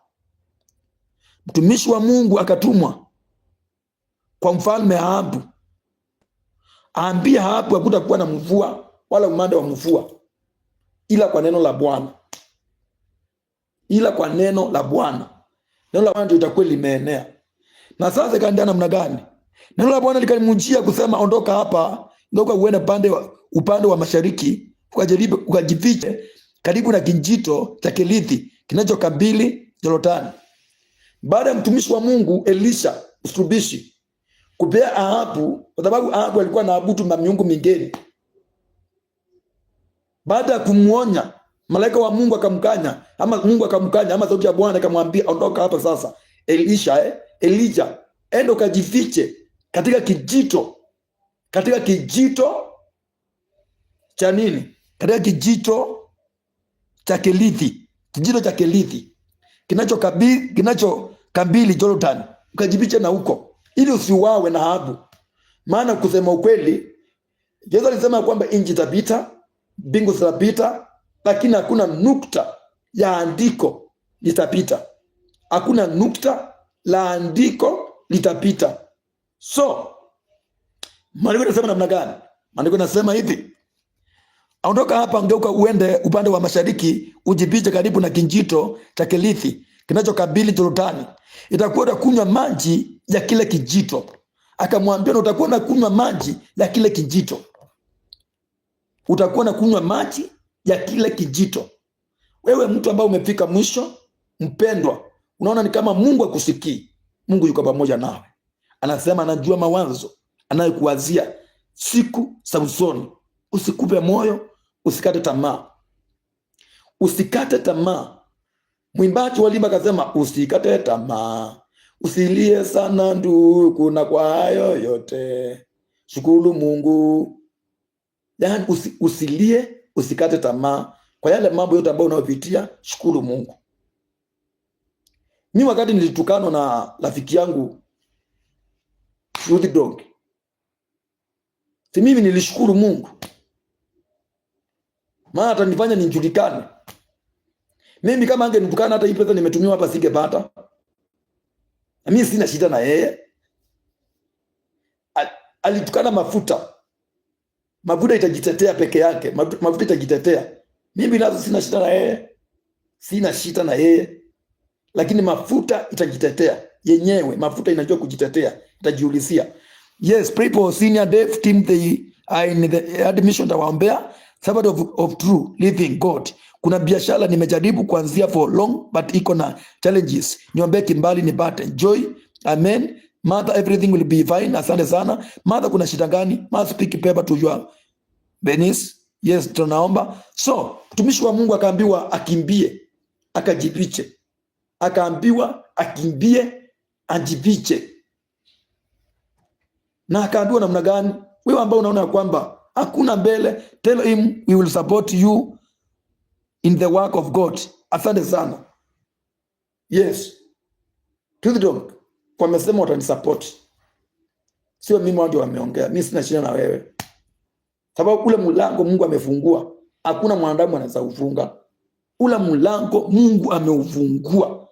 Mtumishi wa Mungu akatumwa kwa mfalme Ahabu, aambia hapo hakutakuwa na mvua wala umande wa mvua ila kwa neno la Bwana. Ila kwa neno la Bwana. Neno la Bwana ndio litakuwa limeenea. Na sasa kaenda namna gani? Neno la Bwana likanimjia kusema, ondoka hapa, ndoka uende upande wa mashariki, ukajifiche karibu na kijito cha Kerithi kinachokabili Yordani. Baada ya mtumishi wa Mungu Elisha msubishi kupea Ahabu, kwa sababu Ahabu alikuwa anaabudu miungu mingine. Baada ya kumuonya, malaika wa Mungu akamkanya, ama sauti ya Bwana akamwambia, ondoka hapa sasa. Elijah, enda ukajifiche katika kijito cha nini? Katika kijito cha Kerithi. Kijito cha Kerithi kinachokabili Jordan. Ukajifiche na huko ili usiuawe na Ahabu. Maana kusema ukweli, Yesu alisema kwamba nchi itapita, mbingu zitapita, lakini hakuna nukta ya andiko litapita. Hakuna nukta la andiko litapita. So maandiko yanasema namna gani? Maandiko yanasema hivi, ondoka hapa, ngeuka uende upande wa mashariki, ujifiche karibu na kijito cha Kerithi kinachokabili Yordani. Itakuwa unakunywa maji ya kile kijito. Akamwambia, utakuwa unakunywa maji ya kile kijito. Utakuwa unakunywa maji ya kile kijito. Wewe mtu ambaye umefika mwisho, mpendwa, unaona ni kama Mungu akusikii. Mungu yuko pamoja nawe. Anasema anajua mawazo anayokuwazia siku za usoni. Usikupe moyo, usikate tamaa. Usikate tamaa. Mwimbaji walimba akasema, usikate tamaa. Usilie sana ndugu, na kwa hayo yote shukuru Mungu. Yaani usilie, usikate tamaa. Kwa yale mambo yote ambayo unayopitia, shukuru Mungu. Mimi wakati nilitukanwa na rafiki yangu Rudy Dog, si mimi nilishukuru Mungu. Maana atanifanya nijulikane. Mimi kama angenitukana hata hii pesa nimetumiwa hapa singepata. Na mimi sina shida na yeye. Alitukana mafuta. Mafuta itajitetea peke yake. Mafuta itajitetea. Mimi nazo sina shida na yeye. Sina shida na yeye. Lakini mafuta itajitetea yenyewe. Mafuta inajua kujitetea. Itajiulizia. Yes, pray for senior dev team, they are in the admission tawaombea. Servant of true living God. Kuna biashara nimejaribu kuanzia for long but iko na challenges. Niombe kimbali nipate. Joy, amen. Mother, everything will be fine. Asante sana. Mother, kuna shida gani? Mother, speak paper to your Benis. Yes, tunaomba. So, mtumishi wa Mungu akaambiwa akimbie, akajifiche. Akaambiwa akimbie, ajifiche. Na akaambiwa namna gani? Wewe ambao unaona kwamba hakuna mbele, tell him we will support you in the work of God. Asante sana. Yes. Tudom, kwa mesema watanisupport. Sio mimi ndio wameongea. Mimi sina shida na wewe. Sababu ule mlango Mungu amefungua. Hakuna mwanadamu anaweza kufunga. Ule mlango Mungu ameufungua.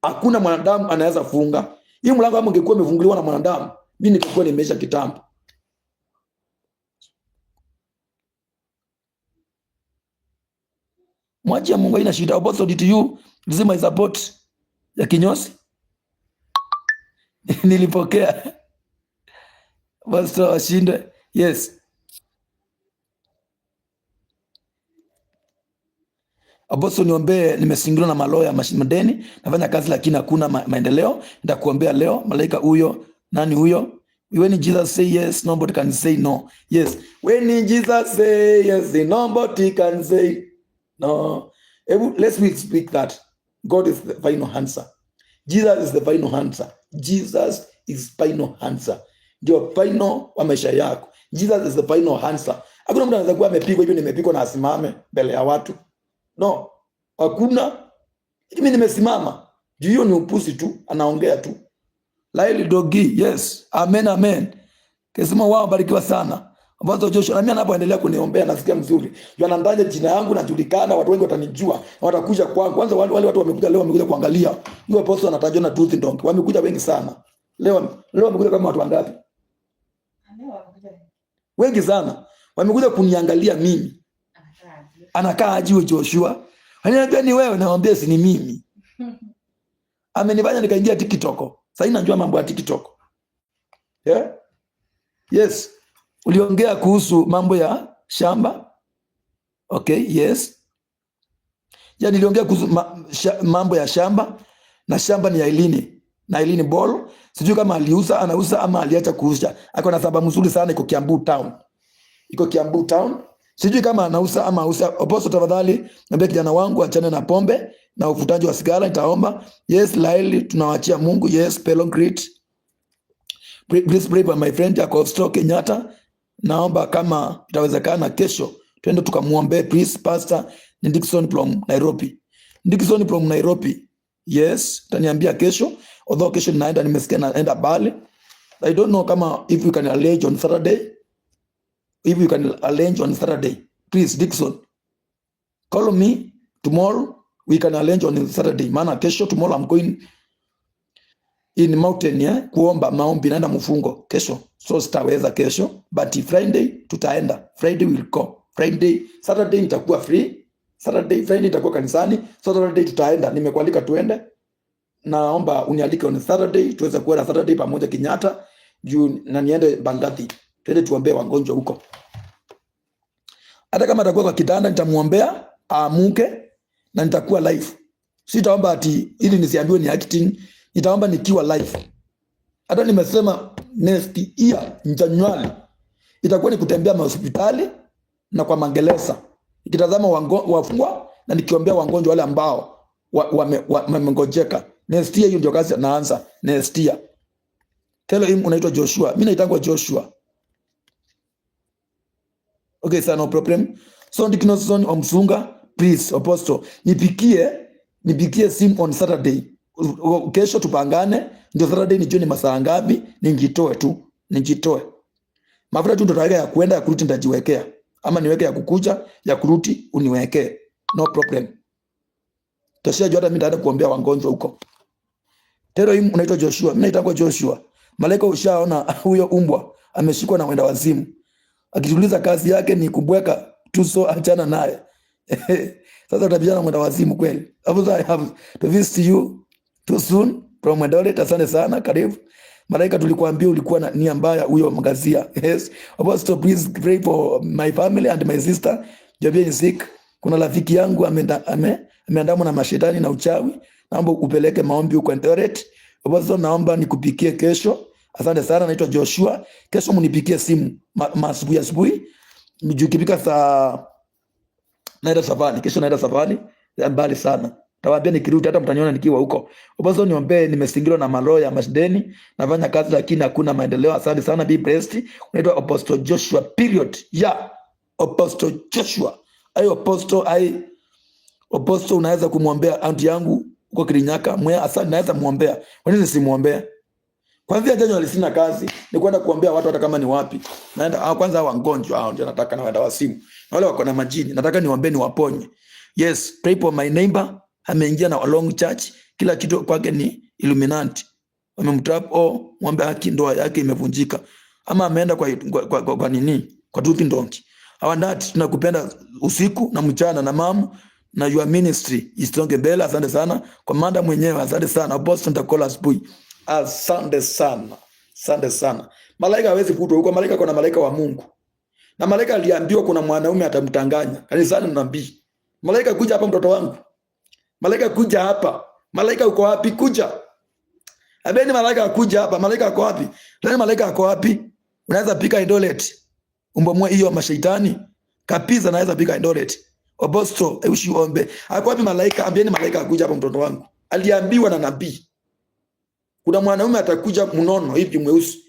Hakuna mwanadamu anaweza funga. Hii mlango kama ungekuwa umefunguliwa na mwanadamu, mimi ningekuwa nimesha kitambo. Mwachi ya Mungu haina shida. Apostle to you, lazima support ya kinyosi. Nilipokea. Basi washinde. Yes. Apostle niombe, nimesingiliwa na maloya madeni, nafanya kazi lakini hakuna maendeleo. Nitakuombea leo. Malaika huyo, nani huyo? When Jesus say yes, nobody can say no. Yes. When Jesus say yes, nobody can say no. Let's speak that. God is the final answer. Jesus is the final answer. Jesus is final answer. Ndio final wa maisha yako. Jesus is the final answer. Hakuna mtu anaweza kuwa amepigwa hivyo, nimepigwa na asimame mbele ya watu. No. Hakuna. Mimi nimesimama. Juu hiyo ni upusi tu, anaongea tu. Laili dogi. Yes. Amen, amen. Kesema wao barikiwa sana. Apostle Joshua, na mimi anapoendelea kuniombea nasikia mzuri. Yanandaje jina yangu najulikana, watu wengi watanijua, watakuja kwangu. Kwanza wale watu wamekuja leo, wamekuja kuangalia. Yule apostle anatajwa na Truth Ndonge. Wamekuja wengi sana. Leo wamekuja kama watu wangapi? Wengi sana. Wamekuja kuniangalia mimi. Anakaa ajiwe Joshua. Ananiambia ni wewe, naambia si ni mimi. Amenifanya nikaingia TikTok. Sasa najua mambo ya TikTok. Yeah? Yes. Uliongea kuhusu mambo ya shamba. Okay, yes. Ya niliongea kuhusu mambo ya shamba, na shamba ni ya Ilini. Na Ilini Ball. Sijui kama anauza ama aliacha kuuza. Ako na sababu nzuri sana, iko Kiambu Town. Iko Kiambu Town. Sijui kama anauza ama auza. Apostle tafadhali, niambia kijana wangu achane na pombe na uvutaji wa sigara, nitaomba. Yes, Laili tunawachia Mungu. Yes, Pelon Great. Please pray for my friend Jacob Kenyatta. Naomba kama itawezekana kesho twende tukamuombe, please pastor. Ni Dickson from Nairobi. Dickson from Nairobi. Yes, taniambia kesho. Although kesho ninaenda, nimesikia naenda Bali. I don't know kama if you can arrange on Saturday. If you can arrange on Saturday, please Dickson, call me tomorrow. We can arrange on Saturday. Maana kesho, tomorrow I'm going in mountain, yeah, kuomba maombi, naenda mfungo kesho. So sitaweza kesho, but Friday tutaenda. Friday will go. Saturday nitakuwa free. Friday nitakuwa kanisani. Saturday tutaenda. Nimekualika tuende. Naomba unialike on Saturday tuweze kuenda Saturday pamoja Kenyatta. Juu na niende Bangati. Twende tuombee wagonjwa huko. Hata kama atakuwa kwa kitanda nitamuombea aamuke na nitakuwa live. Sitaomba ati ili nisiambiwe ni acting. Nitaomba nikiwa live. Hata nimesema next year January itakuwa ni kutembea hospitali na kwa magereza, nikitazama wafungwa na nikiombea wagonjwa wale ambao wamengojeka. Next year hiyo ndio kazi naanza next year. Tell him unaitwa Joshua. Mimi naitangwa Joshua. Okay, sir, no problem. So Dikinoson Omsunga, please Apostle, nipikie simu on Saturday. Kesho tupangane, ndio Saturday nijue ni masaa ngapi, nijitoe. Mafuta tu ndio ya kuenda ya kuruti nitajiwekea. Ama niweke ya kukuja, ya kuruti uniwekee. No problem. Toshia hata mimi nitaenda kuombea wagonjwa huko. Tero hii unaitwa Joshua. Mimi naitwa Joshua. Malaika ushaona huyo umbwa ameshikwa na wenda wazimu. Akituliza kazi yake ni kubweka tu, so achana naye. Sasa utabijana mwenda wazimu kweli. I have to visit you too soon from Eldoret. Asante sana, karibu. Malaika tulikuambia ulikuwa na nia mbaya huyo mgazia. Yes. Apostle, please pray for my family and my sister. Jabia is sick. Kuna rafiki yangu ameandamwa na mashetani na uchawi. Naomba upeleke maombi huko Eldoret. Apostle, naomba nikupikie kesho. Asante sana, naitwa Joshua. Kesho mnipikie simu asubuhi. Nikipika saa naenda safari. Kesho naenda safari mbali sana. Tawaambia nikirudi, hata mtaniona nikiwa huko. Apostle, niombe, nimesingirwa na maloya ya mashideni. Nafanya kazi lakini hakuna maendeleo. Asante sana, be blessed. Unaitwa Apostle Joshua period. Yeah. Apostle Joshua. Apostle, unaweza kumwombea aunti yangu huko Kirinyaka. Asante, naweza muombea. Kwa nini simuombea? Kwanza Januari sina kazi, ni kwenda kuombea watu hata kama ni wapi. Naenda kwanza wagonjwa hao ndio nataka naenda wasimu. Na wale wako na majini, nataka niwaombe niwaponye. Yes, pray for my neighbor. Ameingia na long church, kila kitu kwake ni Illuminati. Wamemtrap mwombe haki, ndoa yake imevunjika. Ama ameenda kwa nini? Kwa Duki Ndongi. Awandati, tunakupenda usiku na mchana na mamu na your ministry isonge mbele. Asante sana komanda mwenyewe, asante sana Apostle, nitakola asubuhi. Asante sana, asante sana. Malaika hawezi kutwa huko. Malaika kuna malaika wa Mungu, na malaika aliambiwa kuna mwanaume atamtanganya kanisani. Nabii malaika, kuja hapa mtoto wangu. Malaika, kuja hapa. Malaika, uko wapi? Kuja. Abeni malaika, kuja hapa. Malaika ako wapi? Tena malaika ako wapi? Unaweza pika idolet umbomwe hiyo mashaitani kabisa. Naweza pika idolet. Apostle, ushiombe. Ako wapi malaika? Ambieni malaika akuja hapa mtoto wangu. Aliambiwa na nabii kuna mwanaume atakuja mnono hivi mweusi,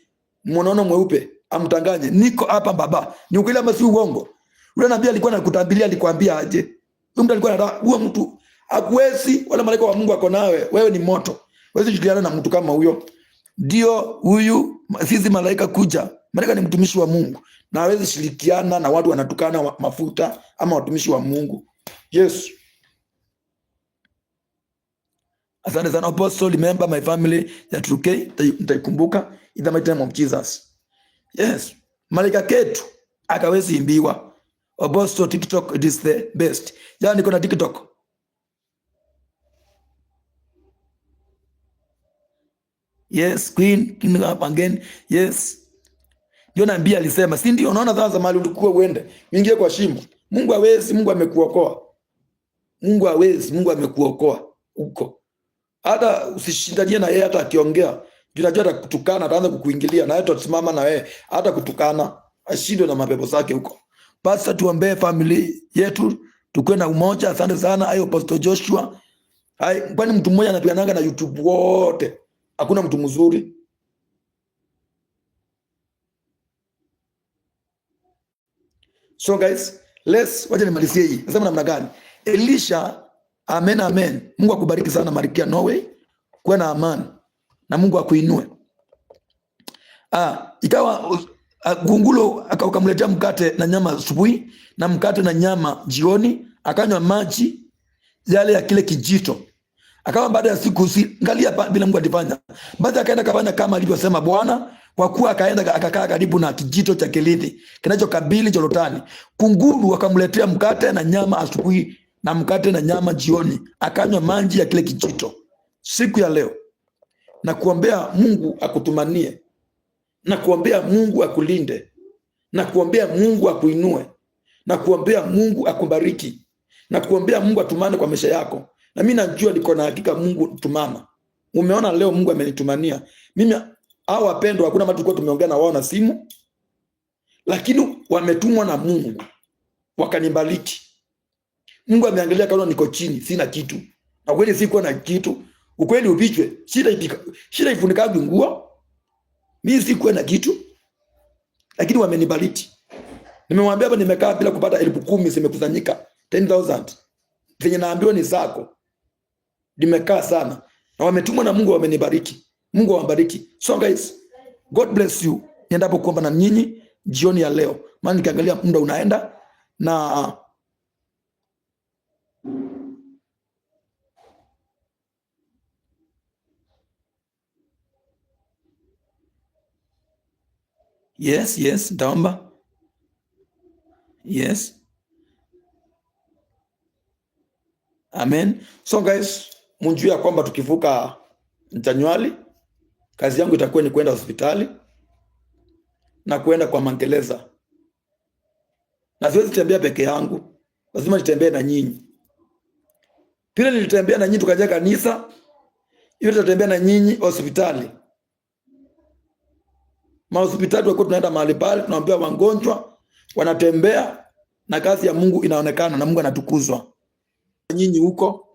mnono mweupe, amtanganye. Niko hapa baba. Ni ukweli ama si uongo? Yule nabii alikuwa anakutambilia, alikwambia aje? Yule mtu alikuwa anataka huo mtu akuwezi, wala malaika wa Mungu ako nawe. Wewe ni moto. Wewe shirikiana na mtu kama huyo. Ndio huyu sisi malaika kuja. Malaika ni mtumishi wa Mungu. Na hawezi shirikiana na watu wanatukana mafuta ama watumishi wa Mungu. Yes. Asante sana Apostle, remember my family ya Truke, nitaikumbuka in the mighty name of Jesus. Yes. Malaika ketu akawezi imbiwa. Apostle, TikTok, it is the best. Jana niko na TikTok. Yes, Queen, king up again. Yes. Ndio nabii alisema, si ndio? Unaona sasa mahali ulikuwa uende, uingie kwa shimo. Mungu hawezi, Mungu amekuokoa. Mungu hawezi, Mungu amekuokoa huko. Hata usishindanie na yeye, hata akiongea unajua atakutukana, ataanza kukuingilia na yeye atasimama na wewe, hata kutukana ashindwe na mapepo zake huko. Pastor, tuombee family yetu tukue na umoja. Asante sana ayo Apostle Joshua. Kwani mtu mmoja anapigananga na YouTube wote? Hakuna mtu mzuri. So guys, wacha nimalizie hii. Nasema namna gani? Elisha, amen amen. Mungu akubariki sana Marikia Norway. Kuwa na amani na Mungu akuinue. Ikawa Gungulo akamletea mkate na nyama asubuhi na mkate na nyama jioni, akanywa maji yale ya kile kijito. Akawa baada ya siku angalia bila Mungu alifanya. Baada akaenda kafanya kama alivyosema Bwana, kwa kuwa akaenda akakaa karibu na kijito cha Kilithi kinachokabili Jorodani. Kunguru akamletea mkate na nyama asubuhi na mkate na nyama jioni, akanywa maji ya kile kijito. Siku ya leo na kuombea Mungu akutumanie, na kuombea Mungu akulinde, na kuombea Mungu akuinue, na kuombea Mungu akubariki, na kuombea Mungu atumane kwa maisha yako. Na mimi najua niko na hakika Mungu tumana. Umeona leo Mungu amenitumania. Mimi hao wapendwa, hakuna mtu tulikuwa tumeongea na wao na simu, lakini wametumwa na Mungu wakanibariki. Mungu ameangalia kaona niko chini, sina kitu. Na kweli sikuwa na kitu. Ukweli upichwe, shida ifunika nguo. Mimi sikuwa na kitu, lakini wamenibariki. Nimemwambia hapa nimekaa bila kupata 10,000 zimekusanyika, 10,000. Zenye naambiwa ni zako. Nimekaa sana. Na wametumwa na Mungu wamenibariki. Mungu awabariki. So guys, God bless you. Niendapo kuomba na nyinyi jioni ya leo. Maana nikiangalia muda unaenda na Yes, nitaomba. Yes. Amen. So guys, mjue ya kwamba tukivuka Januari, kazi yangu itakuwa ni kwenda hospitali na kwenda kwa magereza. Na siwezi tembea peke yangu, lazima nitembee na nyinyi. Pile nilitembea na nyinyi tukaja kanisa, Hiyo tutatembea na nyinyi hospitali. Mahospitali wako tunaenda mahali pale, tunaambia wagonjwa wanatembea na kazi ya Mungu inaonekana na Mungu anatukuzwa. Nyinyi huko.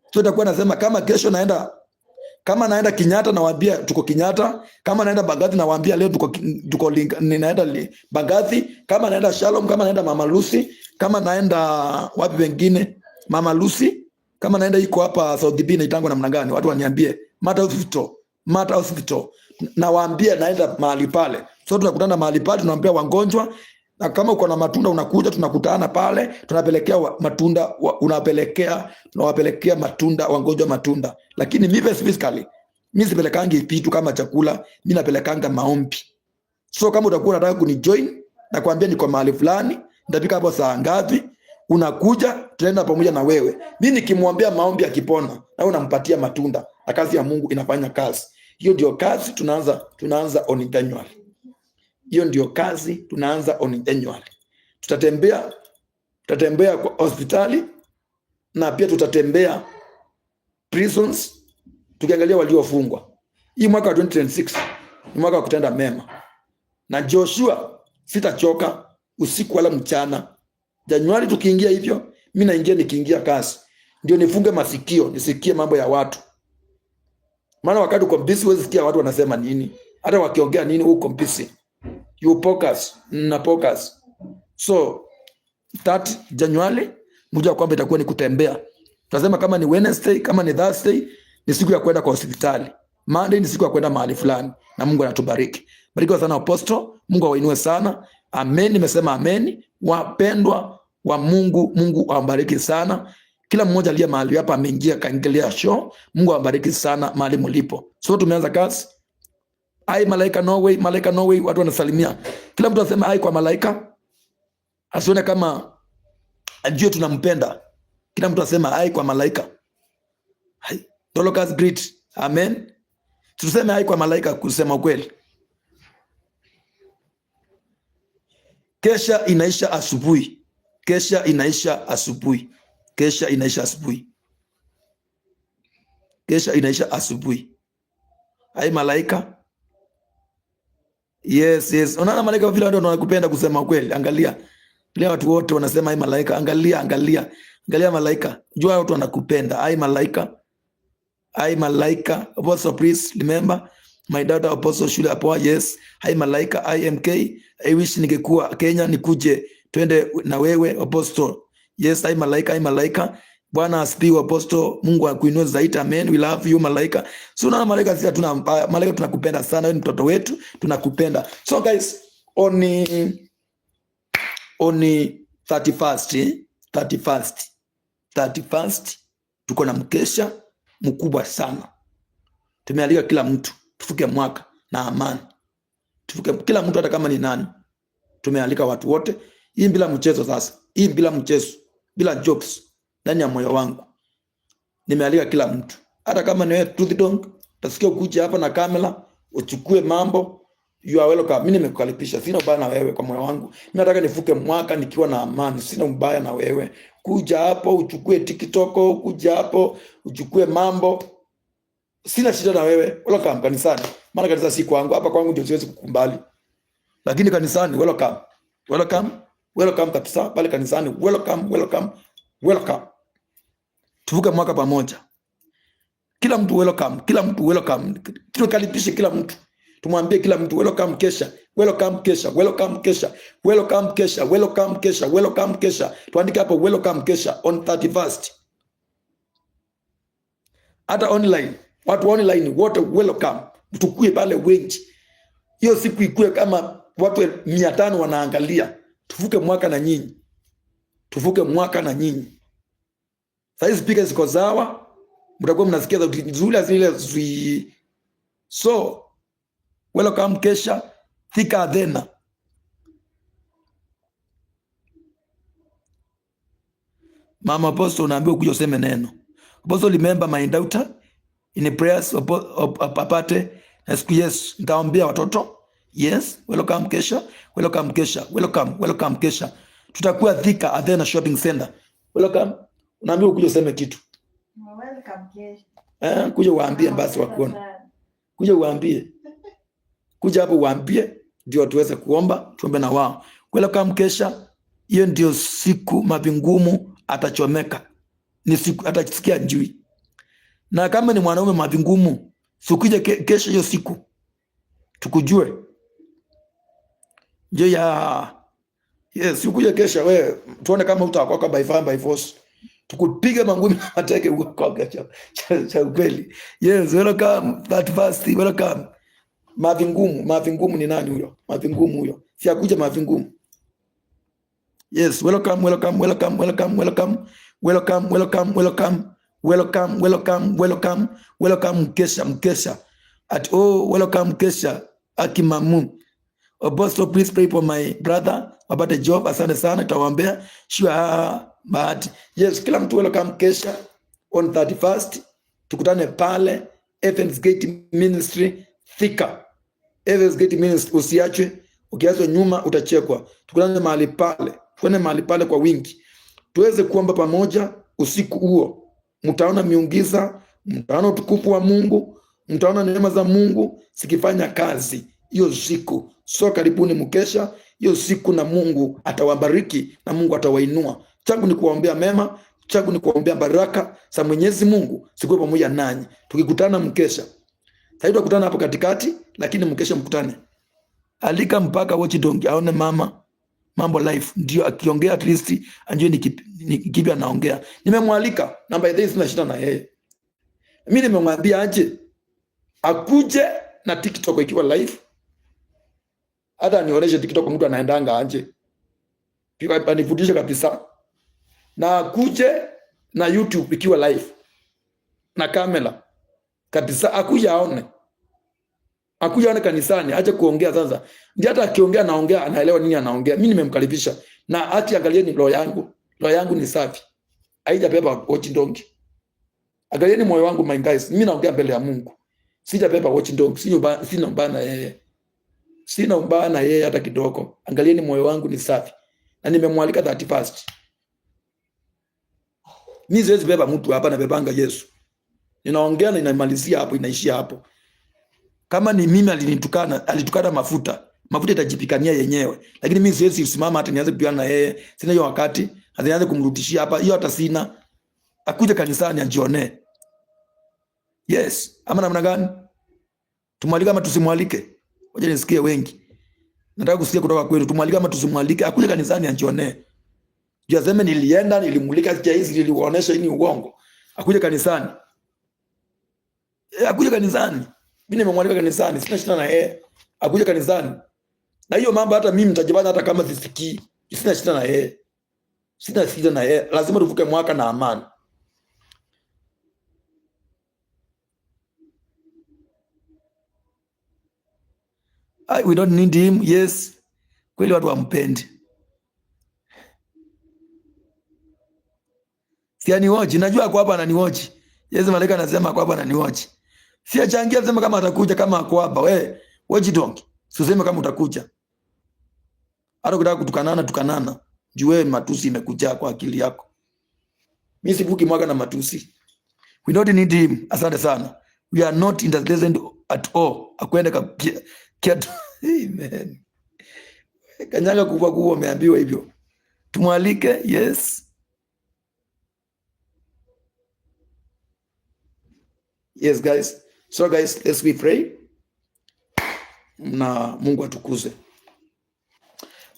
So tutakuwa nasema kama kesho naenda Kenyatta nawaambia tuko Kenyatta, kama naenda Bagathi nawaambia leo tuko ninaenda Bagathi, kama naenda Shalom, kama naenda Mama Lucy, kama naenda wapi wengine Mama Lucy, kama naenda iko hapa South B naitango namna gani, watu waniambie Mata Hospital nawaambia naenda mahali pale. So tunakutana mahali pale, tunaambia wagonjwa, na kama uko na matunda unakuja, tunakutana pale, tunapelekea matunda, tunawapelekea matunda wagonjwa matunda. Lakini mimi physically mimi sipelekangi vitu kama chakula, mimi napelekanga maombi. So kama utakuwa unataka kunijoin na kuambia niko mahali fulani, nitafika hapo saa ngapi, unakuja tunaenda pamoja na wewe. Mimi nikimwambia maombi akipona, na wewe unampatia matunda, na kazi ya Mungu inafanya kazi. Hiyo ndio kazi tunaanza on January. Hiyo ndio kazi tunaanza on January. Tutatembea kwa hospitali na pia tutatembea prisons tukiangalia waliofungwa. Hii mwaka wa 2026 ni mwaka wa kutenda mema. Na Joshua sitachoka usiku wala mchana. Januari tukiingia hivyo, mimi naingia nikiingia kazi. Ndio nifunge masikio, nisikie mambo ya watu. Maana wakati uko busy huwezi sikia watu wanasema nini. Hata wakiongea nini uko busy. You focus. So that January mjua kwamba itakuwa ni kutembea. Tutasema kama ni Wednesday, kama ni Thursday ni siku ya kwenda kwa hospitali. Monday ni siku ya kwenda mahali fulani, na Mungu anatubariki. Barikiwa sana Apostle, Mungu awainue sana. Amen, nimesema amen. Wapendwa wa Mungu, Mungu awabariki sana. Kila mmoja aliye mahali hapa ameingia kaingilia show. Mungu awabariki sana mahali mlipo. So tumeanza kazi. Ai malaika Norway, watu wanasalimia. Kila mtu anasema ai kwa malaika. Asione kama ajue tunampenda. Kila mtu anasema ai kwa malaika. Hai, Dolokas great. Amen. Tuseme hai kwa malaika kusema ukweli. Kesha inaisha asubuhi. Hai malaika. Yes. Unaona malaika vile ndio wanakupenda kusema ukweli. Angalia. Leo watu wote wanasema hai malaika. Angalia malaika. Jua watu wanakupenda. Hai malaika. Apostle, please remember my daughter Apostle Shule Apoa. Yes. Hai malaika. IMK. I wish ningekuwa Kenya nikuje twende na wewe Apostle. Yes. Hai malaika. Bwana asifiwe Apostle. Mungu akuinue zaidi. Amen. We love you malaika. So na malaika sisi malaika tunakupenda sana. Wewe ni mtoto wetu, tunakupenda. So guys, on 31st tuko na mkesha mkubwa sana. Tumealika kila mtu tufuke mwaka na amani. Tufuke kila mtu hata kama ni nani. Tumealika watu wote. Hii bila mchezo sasa. Bila jokes ndani ya moyo wangu. Nimealika kila mtu. Hata kama ni wewe Truth Dong, utasikia ukuje hapa na kamera, uchukue mambo, you are welcome. Mimi nimekukaribisha. Sina ubaya na wewe kwa moyo wangu. Mimi nataka nifuke mwaka nikiwa na amani. Sina ubaya na wewe. Kuja hapo uchukue TikTok, kuja hapo uchukue mambo. Sina shida na wewe. Welcome kanisani. Maana kanisa si kwangu. Hapa kwangu ndio siwezi kukumbali. Lakini kanisani welcome kabisa. Pale kanisani welcome. Tuvuke mwaka pamoja. Kila mtu welcome. Tukaribishe kila mtu. Tumwambie kila mtu welcome kesha. Tuandike hapo welcome kesha on 31st. Hata online, watu online wote welcome. Tukue pale wengi. Hiyo siku ikue kama watu 500 wanaangalia. Tuvuke mwaka na nyinyi. Sasa speaker ziko sawa. Mtakuwa mnasikia zile. So welcome kesha. Thika Athena. Mama Apostle unaambia ukuje useme neno. Apostle, remember my daughter in prayers apate na siku yes nitaombea watoto. Yes, welcome kesha. Tutakuwa Thika Athena Shopping Center. Welcome. Unaambia ukuje useme kitu. Welcome kesha. Kuja uambie basi wakuone. Kuja uambie. Kuja hapo uambie ndio tuweze kuomba, tuombe na wao. Kwela kama mkesha, hiyo ndio siku mavigumu atachomeka. Ni siku atasikia njui. Na kama ni mwanaume mavigumu, sikuje kesho hiyo siku. Tukujue. Je ya yes, ukuje kesha wewe tuone kama utaokoka by fire by force. Tukupige mangumi na mateke uokoka cha ukweli. Yes, welcome that fast, welcome. Mavigumu ni nani huyo? Mavigumu huyo. Si akuje mavigumu. Yes, welcome. Welcome mkesha. Welcome mkesha akimamu. Apostle, please pray for my brother about the job. Asante sana, tutawaombea. Sure, but yes, kila mtu welcome kesha on 31st. Tukutane pale Evans Gate Ministry Thika. Evans Gate Ministry, usiachwe. Ukiachwa nyuma utachekwa. Tukutane mahali pale. Tuone mahali pale kwa wingi. Tuweze kuomba pamoja usiku huo. Mtaona miungiza, mtaona utukufu wa Mungu, mtaona neema za Mungu sikifanya kazi hiyo siku. So karibuni mkesha hiyo siku, na Mungu atawabariki na Mungu atawainua. Changu ni kuwaombea mema, changu ni kuwaombea baraka za Mwenyezi Mungu siku pamoja nanyi. Tukikutana mkesha. Sasa tutakutana hapo katikati, lakini mkesha mkutane. Alika mpaka Watchdog aone mambo life, ndio akiongea at least anjue ni kipi anaongea. Nimemwalika na by this sina shida na yeye. Mimi nimemwambia aje akuje na TikTok ikiwa live. Hata nionyeshe TikTok mtu anaendanga anje. Pia anifundisha kabisa. Na akuje na YouTube ikiwa live. Na kamera kabisa, akuje aone. Akuja aone kanisani, acha kuongea sasa. Ndiye hata akiongea naongea anaelewa nini anaongea. Mimi nimemkaribisha. Na ati angalieni roho yangu. Roho yangu ni safi. Haijabeba Watchdog. Angalieni moyo wangu my guys. Mimi naongea mbele ya Mungu. Sijabeba Watchdog. Sina mbana yeye. Sina mbana yeye hata kidogo. Angalieni moyo wangu ni safi. Na nimemwalika 31st. Mimi siwezi beba mtu hapa, na bebanga Yesu. Ninaongea na inamalizia hapo, inaishia hapo. Kama ni mimi alitukana mafuta itajipikania yenyewe. Lakini mimi siwezi kusimama hata nianze kupigana na yeye. Sina hiyo wakati. Hata kumrudishia hapa. Hiyo hata sina. Akuje kanisani ajione. Yes. Ama namna gani? Tumwalike ama tusimwalike? Ngoja nisikie wengi. Nataka kusikia kutoka kwenu. Tumwalike ama tusimwalike? Akuje kanisani ajione. Jua sema nilienda, nilimulika hizi, niliwaonesha hii ni uongo. Akuje kanisani. Akuje kanisani. Mimi nimemwalika kanisani, sina shida na yeye. Akuje kanisani. Na hiyo mambo hata mimi nitajibana hata kama sisikii. Sina shida na yeye. Sina shida na yeye. Lazima tuvuke mwaka na amani. We don't need him. Yes. Kweli watu wampendi. Si aniwatch, najua kwa hapa ananiwatch. Yes, malaika anasema kwa hapa ananiwatch. Si achangia sema kama atakuja, kama ako hapa. Wewe Watchdog, usiseme kama utakuja. Hata ukitaka tukanana. Jue matusi imekuja kwa akili yako. Mimi sivuki mwaka na matusi. We don't need him. Asante sana. We are not interested at all. Akwende kiatu. Amen. Kanyaga kubwa umeambiwa hivyo. Tumwalike, yes. Yes guys. So guys, let's be pray. Na Mungu atukuze.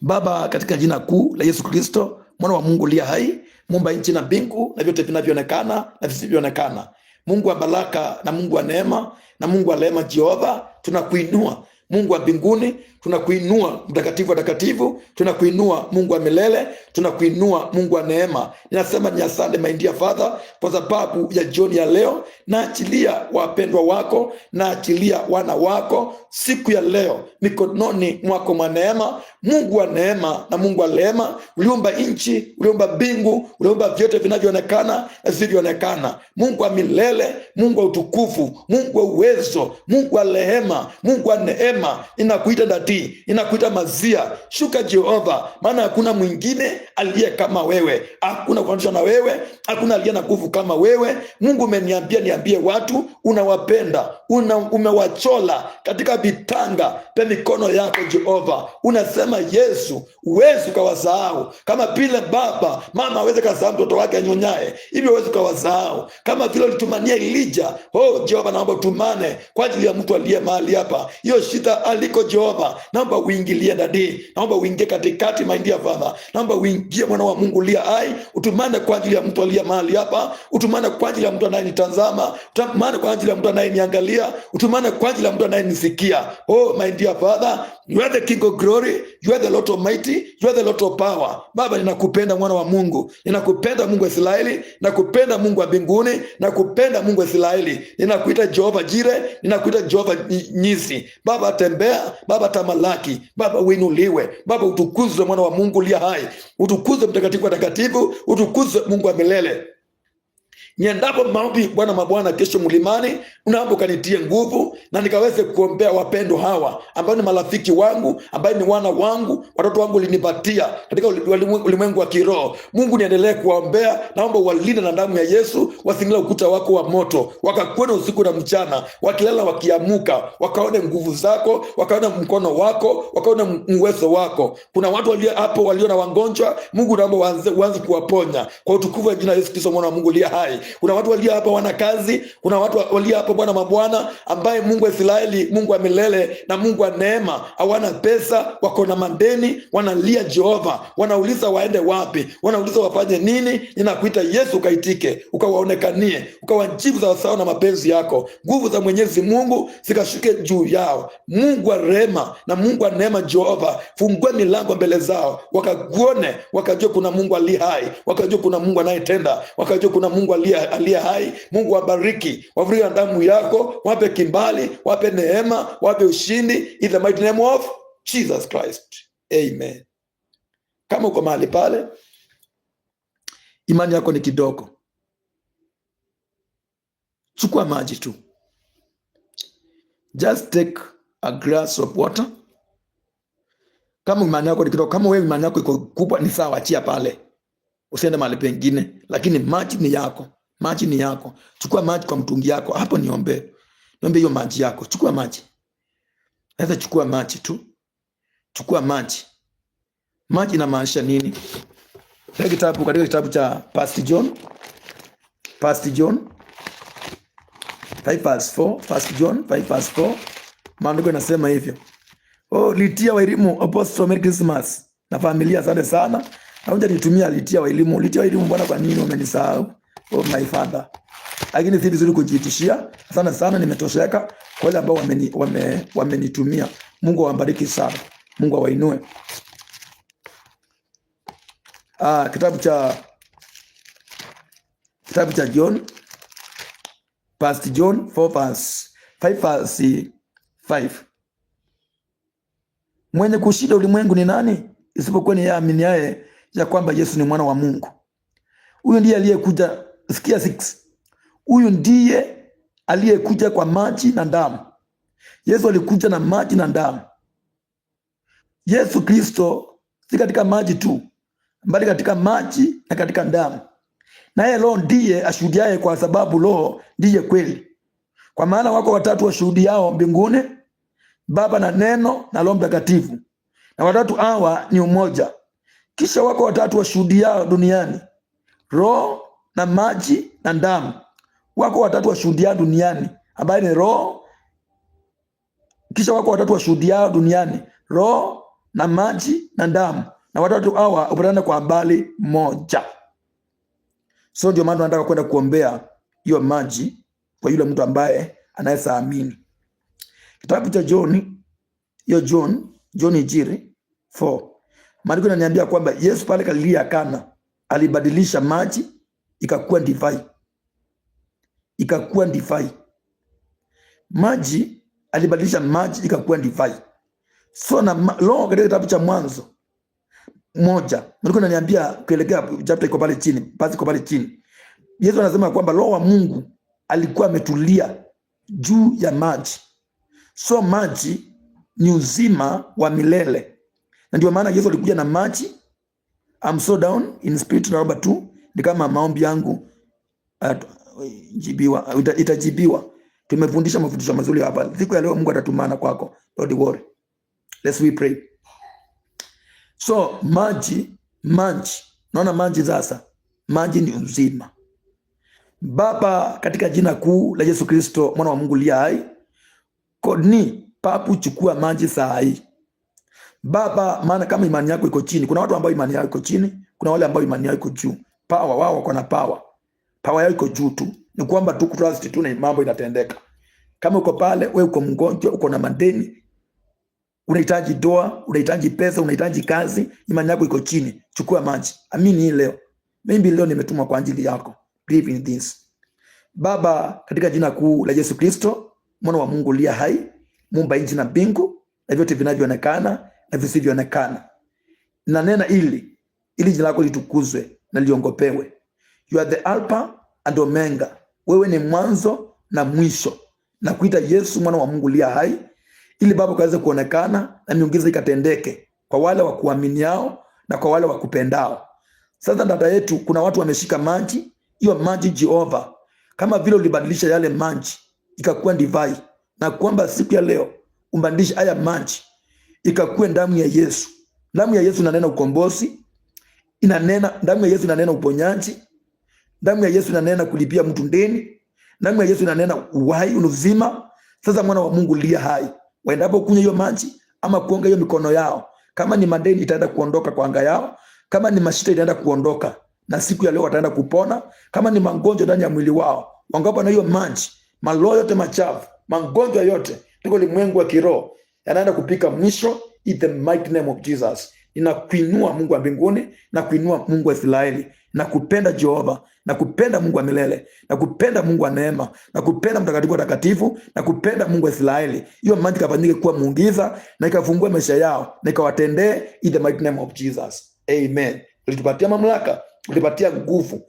Baba, katika jina kuu la Yesu Kristo, mwana wa Mungu aliye hai, muumba nchi na mbingu na vyote vinavyoonekana na visivyoonekana. Mungu wa baraka na Mungu wa neema na Mungu wa rehema, Jehova, tunakuinua. Mungu wa mbinguni, tunakuinua. Mtakatifu wa takatifu, tunakuinua. Mungu wa milele, tunakuinua. Mungu wa neema, ninasema ni asante my dear Father kwa sababu ya jioni ya leo. Naachilia wapendwa wako, naachilia wana wako siku ya leo mikononi mwako mwa neema. Mungu wa neema na Mungu wa rehema, uliumba nchi, uliumba mbingu, uliumba vyote vinavyoonekana na visivyoonekana. Mungu wa milele, Mungu wa utukufu, Mungu wa uwezo, Mungu wa rehema, Mungu wa neema, ninakuita dadi, ninakuita Mazia. Shuka Jehova, maana hakuna mwingine aliye kama wewe, hakuna kuanzisha na wewe, hakuna aliye na nguvu kama wewe. Mungu umeniambia niambie watu unawapenda, umewachola katika vitanga vya mikono yako Jehova. Unasema Yesu, uwezi ukawasahau kama vile baba mama aweze kasahau mtoto wake anyonyaye, hivyo uwezi ukawasahau kama vile ulitumania Elija. Jehova, naomba utumane kwa ajili ya mtu aliye mahali hapa, hiyo shida aliko Jehova, naomba uingilie ndani, naomba uingie katikati, my dear Father, naomba uingie mwana wa Mungu lia hai, utumane kwa ajili ya mtu aliye mahali hapa, utumane kwa ajili ya mtu anayenitazama, utumane kwa ajili ya mtu anayeniangalia, utumane kwa ajili ya mtu anayenisikia. My dear Father, you are the King of glory, you are the Lord Almighty, you are the Lord of power. Baba, ninakupenda mwana wa Mungu, ninakupenda Mungu wa Israeli, ninakupenda Mungu wa mbinguni, ninakupenda Mungu wa Israeli, ninakuita Jehova Jire, ninakuita Jehova Nisi. Baba, tembea, Baba tamalaki, Baba uinuliwe, Baba utukuzwe mwana wa Mungu lia hai, utukuzwe mtakatifu wa takatifu, utukuzwe Mungu wa milele. Niendapo maombi Bwana mabwana kesho mlimani, unaomba kanitie nguvu na nikaweze kuombea wapendo hawa ambao ni marafiki wangu, ambao ni wana wangu, watoto wangu linipatia katika ulimwengu wa kiroho. Mungu niendelee kuwaombea, naomba walinde na damu ya Yesu, wasingile ukuta wako wa moto, wakakuone usiku na mchana, wakilala wakiamuka, wakaone nguvu zako, wakaone mkono wako, wakaone uwezo wako. Kuna watu walio hapo walio na wagonjwa, Mungu naomba uanze kuwaponya kwa utukufu wa jina Yesu Kristo mwana wa Mungu lia hai. Kuna watu walio hapa wana kazi, kuna watu walio hapa Bwana mabwana, ambaye Mungu wa Israeli, Mungu wa milele na Mungu wa neema, hawana pesa, wako na madeni, wanalia Jehova, wanauliza waende wapi, wanauliza wafanye nini. Ninakuita Yesu, ukaitike, ukawaonekanie, ukawajibu sawasawa na mapenzi yako. Nguvu za Mwenyezi Mungu zikashuke juu yao. Mungu wa rehema na Mungu wa neema Jehova, fungue milango mbele zao, wakakuone, wakajua kuna Mungu aliye hai, wakajua kuna Mungu anayetenda, wakajua kuna Mungu aliye hai. Mungu wabariki, wavurie damu yako, wape kimbali, wape neema, wape ushindi, in the mighty name of Jesus Christ, amen. Kama uko mahali pale imani yako ni kidogo, chukua maji tu, just take a glass of water. Kama imani yako ni kidogo, kama wewe imani yako iko kubwa, ni sawa, achia pale, usiende mahali pengine, lakini maji ni yako. Maji ni yako. Chukua maji kwa mtungi yako. Hapo niombe hiyo maji yako. Chukua maji. Sasa chukua maji tu. Chukua maji. Maji inamaanisha nini? Katika kitabu cha Pastor John 5:4, Pastor John 5:4, maandiko yanasema hivyo. Litia wa elimu Apostle Merry Christmas na familia, asante sana. Naomba nitumia litia wa elimu. Litia wa elimu, Bwana kwa nini umenisahau? My Father. Lakini si vizuri kujitishia. Sana sana nimetosheka kwa wale ambao wamenitumia. Mungu awabariki sana. Mungu awainue. Kitabu cha John, Pastor John 5:5. Mwenye kushinda ulimwengu ni nani? Isipokuwa ni yeye aaminiaye ya kwamba Yesu ni mwana wa Mungu. Huyu ndiye aliyekuja. Sikia 6. Huyu ndiye aliyekuja kwa maji na damu. Yesu alikuja na maji na damu. Yesu Kristo si katika maji tu, bali katika maji na katika damu. Naye Roho ndiye ashuhudiaye, kwa sababu Roho ndiye kweli. Kwa maana wako watatu washuhudiao mbinguni, Baba na Neno na Roho Mtakatifu, na watatu hawa ni umoja. Kisha wako watatu washuhudiao duniani, Roho na maji na damu. Wako watatu washuhudia duniani, ambaye ni Roho. Kisha wako watatu washuhudia duniani, Roho na maji na damu, na watatu hawa hupatana kwa habari moja. So ndio maana nataka kwenda kuombea hiyo maji kwa yule mtu ambaye anaweza amini. Kitabu cha John Injili 4. Maandiko yananiambia kwamba Yesu pale Galilaya Kana alibadilisha maji ikakuwa divai. Ikakuwa divai. Maji alibadilisha maji ikakuwa divai. So na Roho katika kitabu cha Mwanzo 1, maandiko yananiambia kuelekea chapter iko pale chini, basi iko pale chini. Yesu anasema kwamba Roho wa Mungu alikuwa ametulia juu ya maji. So maji ni uzima wa milele. Na ndio maana Yesu alikuja na maji I'm so down in spirit, naomba tu ni kama maombi yangu itajibiwa. Tumefundisha mafundisho mazuri hapa. Siku ya leo Mungu atatumana kwako. Don't worry. Let's we pray. So maji, naona maji sasa. Maji ni uzima. Baba, katika jina kuu la Yesu Kristo mwana wa Mungu aliye hai, kodni papu chukua maji saa hii. Baba, maana kama imani yako iko chini, kuna watu ambao imani yao iko chini, kuna wale ambao imani yao iko juu. Power wao wako na power. Power yao iko juu tu. Ni kwamba tu trust tu na mambo inatendeka. Kama uko pale, wewe uko mgonjwa, uko na madeni, unahitaji doa, unahitaji pesa, unahitaji kazi, imani yako iko chini, chukua maji. Amini hii leo. Maybe leo nimetumwa kwa ajili yako. Believe in this. Baba, katika jina kuu la Yesu Kristo, mwana wa Mungu aliye hai, muumba nchi na mbingu, na vyote vinavyoonekana na visivyoonekana. Na nena ili jina lako litukuzwe na liongopewe. You are the Alpha and Omega. Wewe ni mwanzo na mwisho. Na kuita Yesu mwana wa Mungu aliye hai, ili Baba kaweze kuonekana na miujiza ikatendeke kwa wale wa kuaminiao na kwa wale wa kupendao. Sasa dada yetu, kuna watu wameshika maji, hiyo maji Jehova, kama vile ulibadilisha yale maji ikakuwa divai, na kwamba siku ya leo umbadilishe haya maji ikakuwa damu ya Yesu. Damu ya Yesu inanena ukombozi, damu ya Yesu inanena uponyaji, damu ya Yesu inanena kulipia mtu deni, damu ya Yesu inanena uhai, uzima. Sasa mwana wa Mungu aliye hai, waendapo kunywa hiyo maji ama kuonga hiyo mikono yao, kama ni madeni itaenda kuondoka kwa anga yao, kama ni mashita itaenda kuondoka, na siku ya leo wataenda kupona. Kama ni magonjwa ndani ya mwili wao, wangapo na hiyo maji, maloyo yote machafu, magonjwa yote liko limwengu wa kiroho yanaenda kupika mwisho. In the mighty name of Jesus. Ninakuinua Mungu wa mbinguni, na kuinua Mungu wa Israeli, na kupenda Jehova, na kupenda Mungu wa milele, na kupenda Mungu wa neema, na kupenda mtakatifu wa takatifu, na kupenda Mungu wa Israeli. Hiyo maji kafanyike kuwa muujiza, na ikafungue maisha yao, na ikawatendee in the mighty name of Jesus. Amen. Ulitupatia mamlaka, ulipatia nguvu.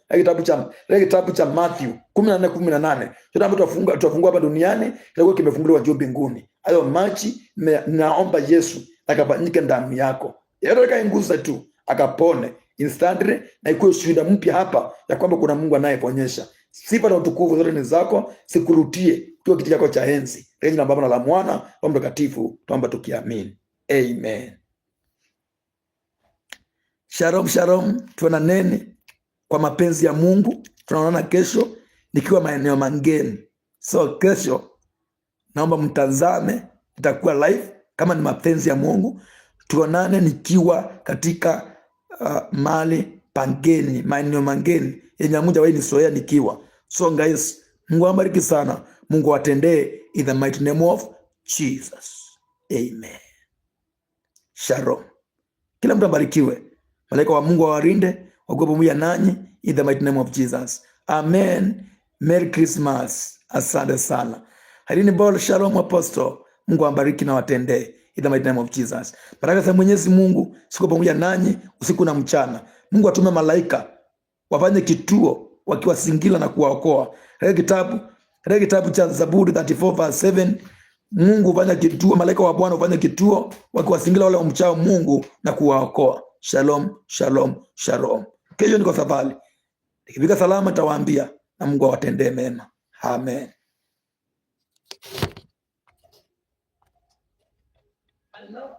Kitabu cha Matthew 14:18. Tutafungua hapa duniani, kitakuwa kimefunguliwa juu mbinguni. Hayo maji naomba Yesu akafanyike ndani yako. Yeye akainguza tu akapone instantly, na ikuwe shuhuda mpya hapa ya kwamba kuna Mungu anayeponyesha. Sifa na utukufu zote ni zako, sikurutie kwa kiti chako cha enzi. Kwa jina la Baba na la Mwana na Mtakatifu tuomba tukiamini. Amen. Shalom, shalom. Tuonaneni kwa mapenzi ya Mungu. Tunaonana kesho nikiwa maeneo mangeni. So kesho naomba mtazame, itakuwa live kama ni mapenzi ya Mungu. Tuonane nikiwa katika mali pangeni, maeneo mangeni yenye Mungu wewe nisoea nikiwa. So guys, Mungu awabariki sana. Mungu atendee in the mighty name of Jesus. Amen. Shalom. Kila mtu abarikiwe. Malaika wa Mungu awarinde, wakuwe pamoja nanyi in the mighty name of Jesus. Amen. Merry Christmas. Asante sana. Halini bol, shalom apostle. Mungu awabariki na watendee in the mighty name of Jesus. Baraka za Mwenyezi Mungu siko pamoja nanyi usiku na mchana. Mungu atume malaika wafanye kituo wakiwasingira na kuwaokoa. Kitabu cha Zaburi 34:7. Mungu fanya kituo, malaika wa Bwana ufanye kituo wakiwasingira wale wamchao Mungu na kuwaokoa. Shalom, shalom, shalom. Kesho niko safari. Nikifika salama tawaambia, na Mungu awatendee mema. Amen. Hello.